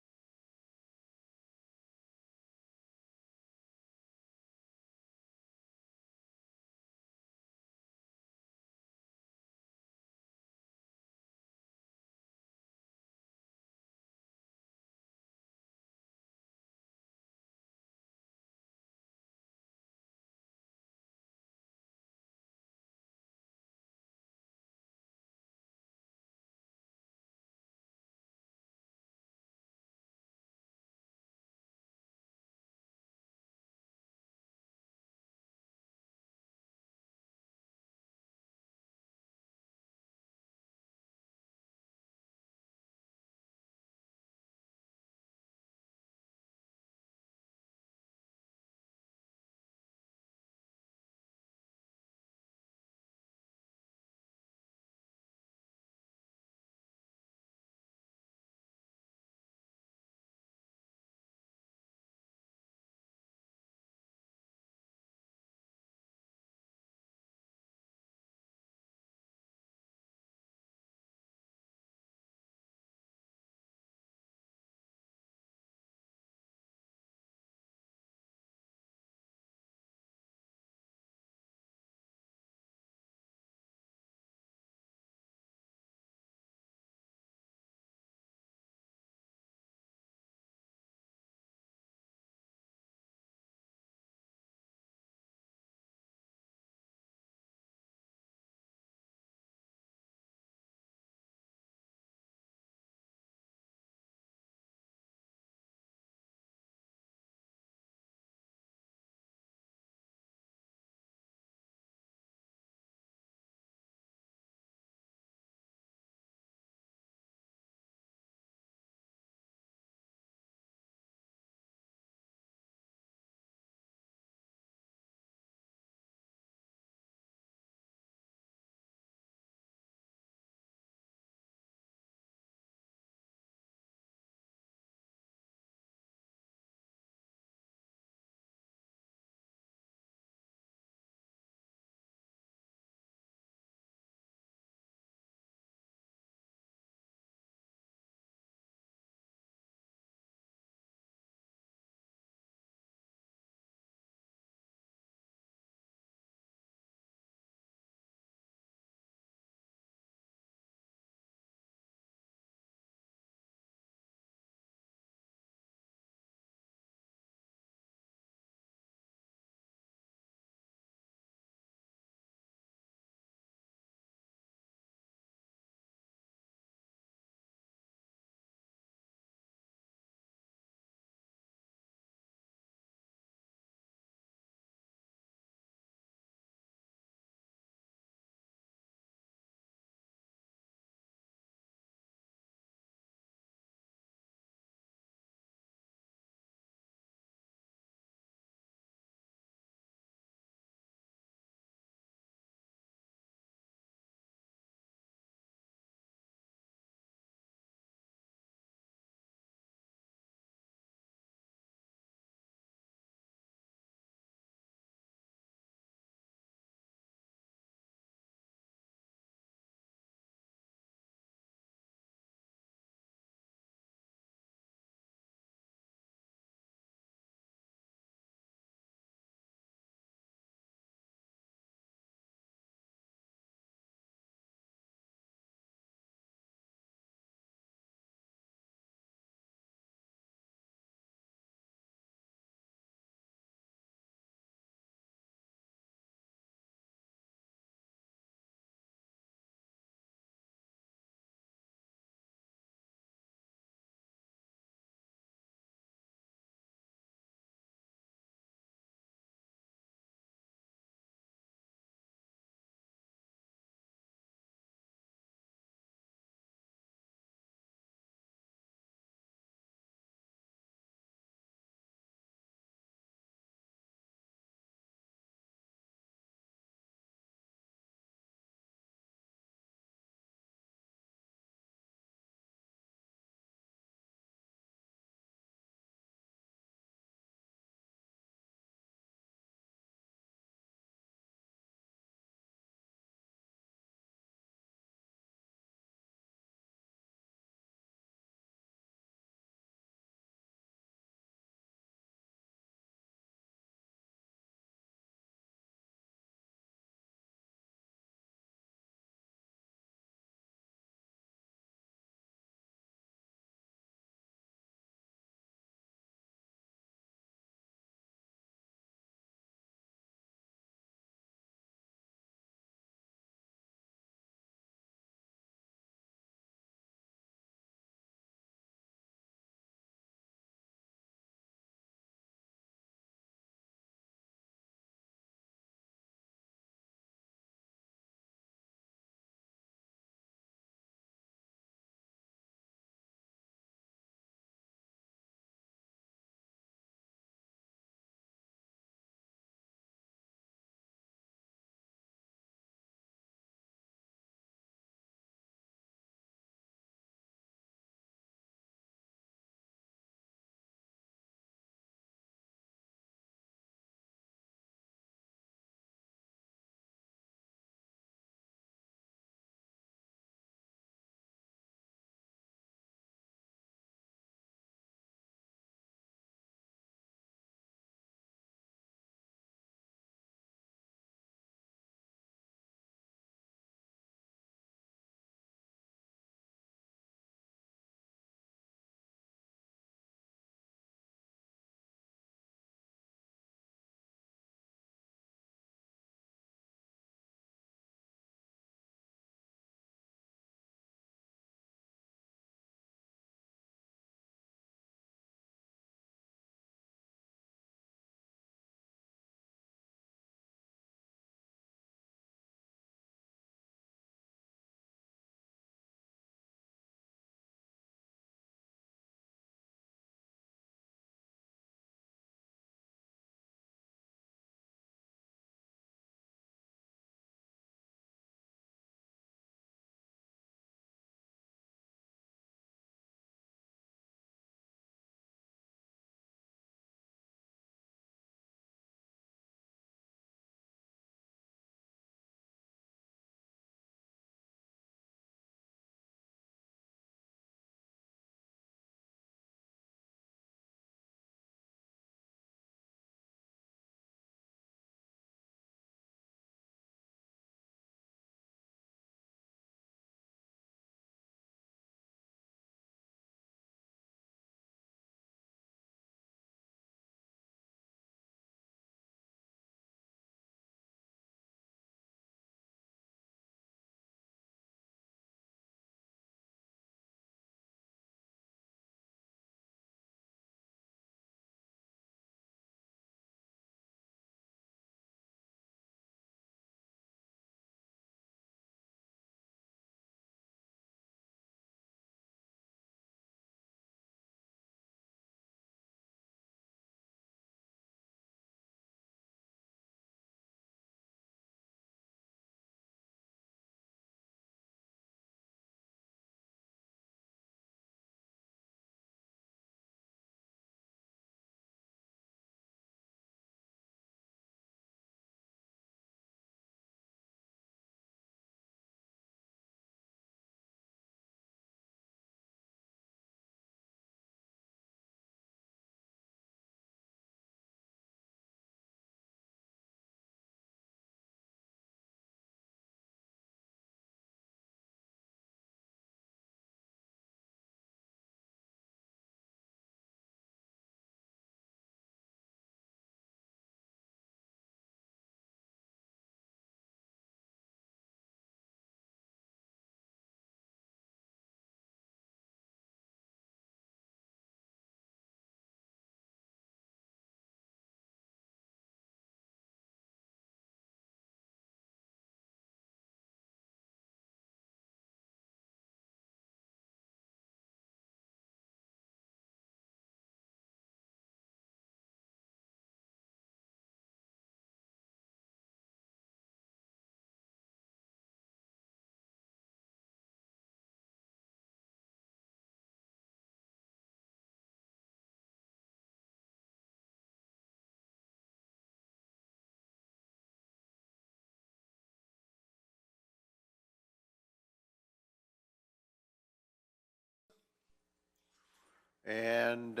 And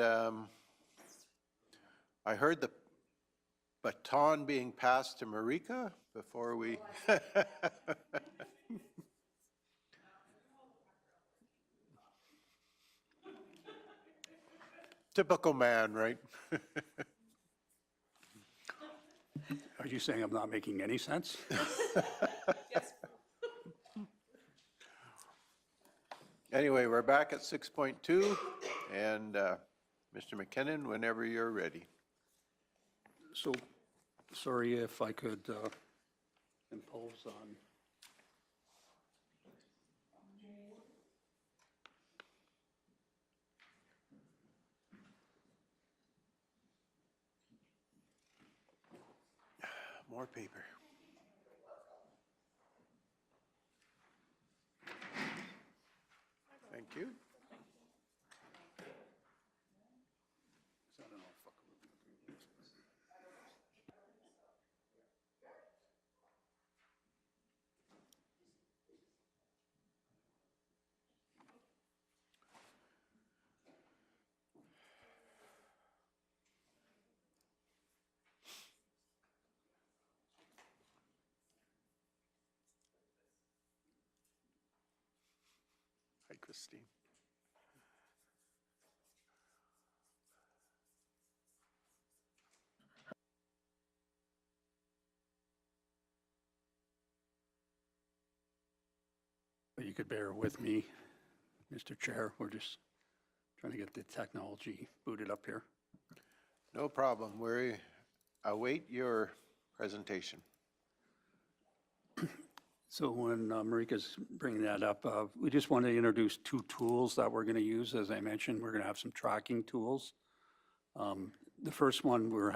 I heard the baton being passed to Marika before we. Typical man, right? Are you saying I'm not making any sense? Anyway, we're back at 6.2, and Mr. McKinnon, whenever you're ready. So, sorry if I could impose on. More paper. Thank you. Hi, Christine. You could bear with me, Mr. Chair. We're just trying to get the technology booted up here. No problem. We await your presentation. So when Marika's bringing that up, we just want to introduce two tools that we're going to use. As I mentioned, we're going to have some tracking tools. The first one we're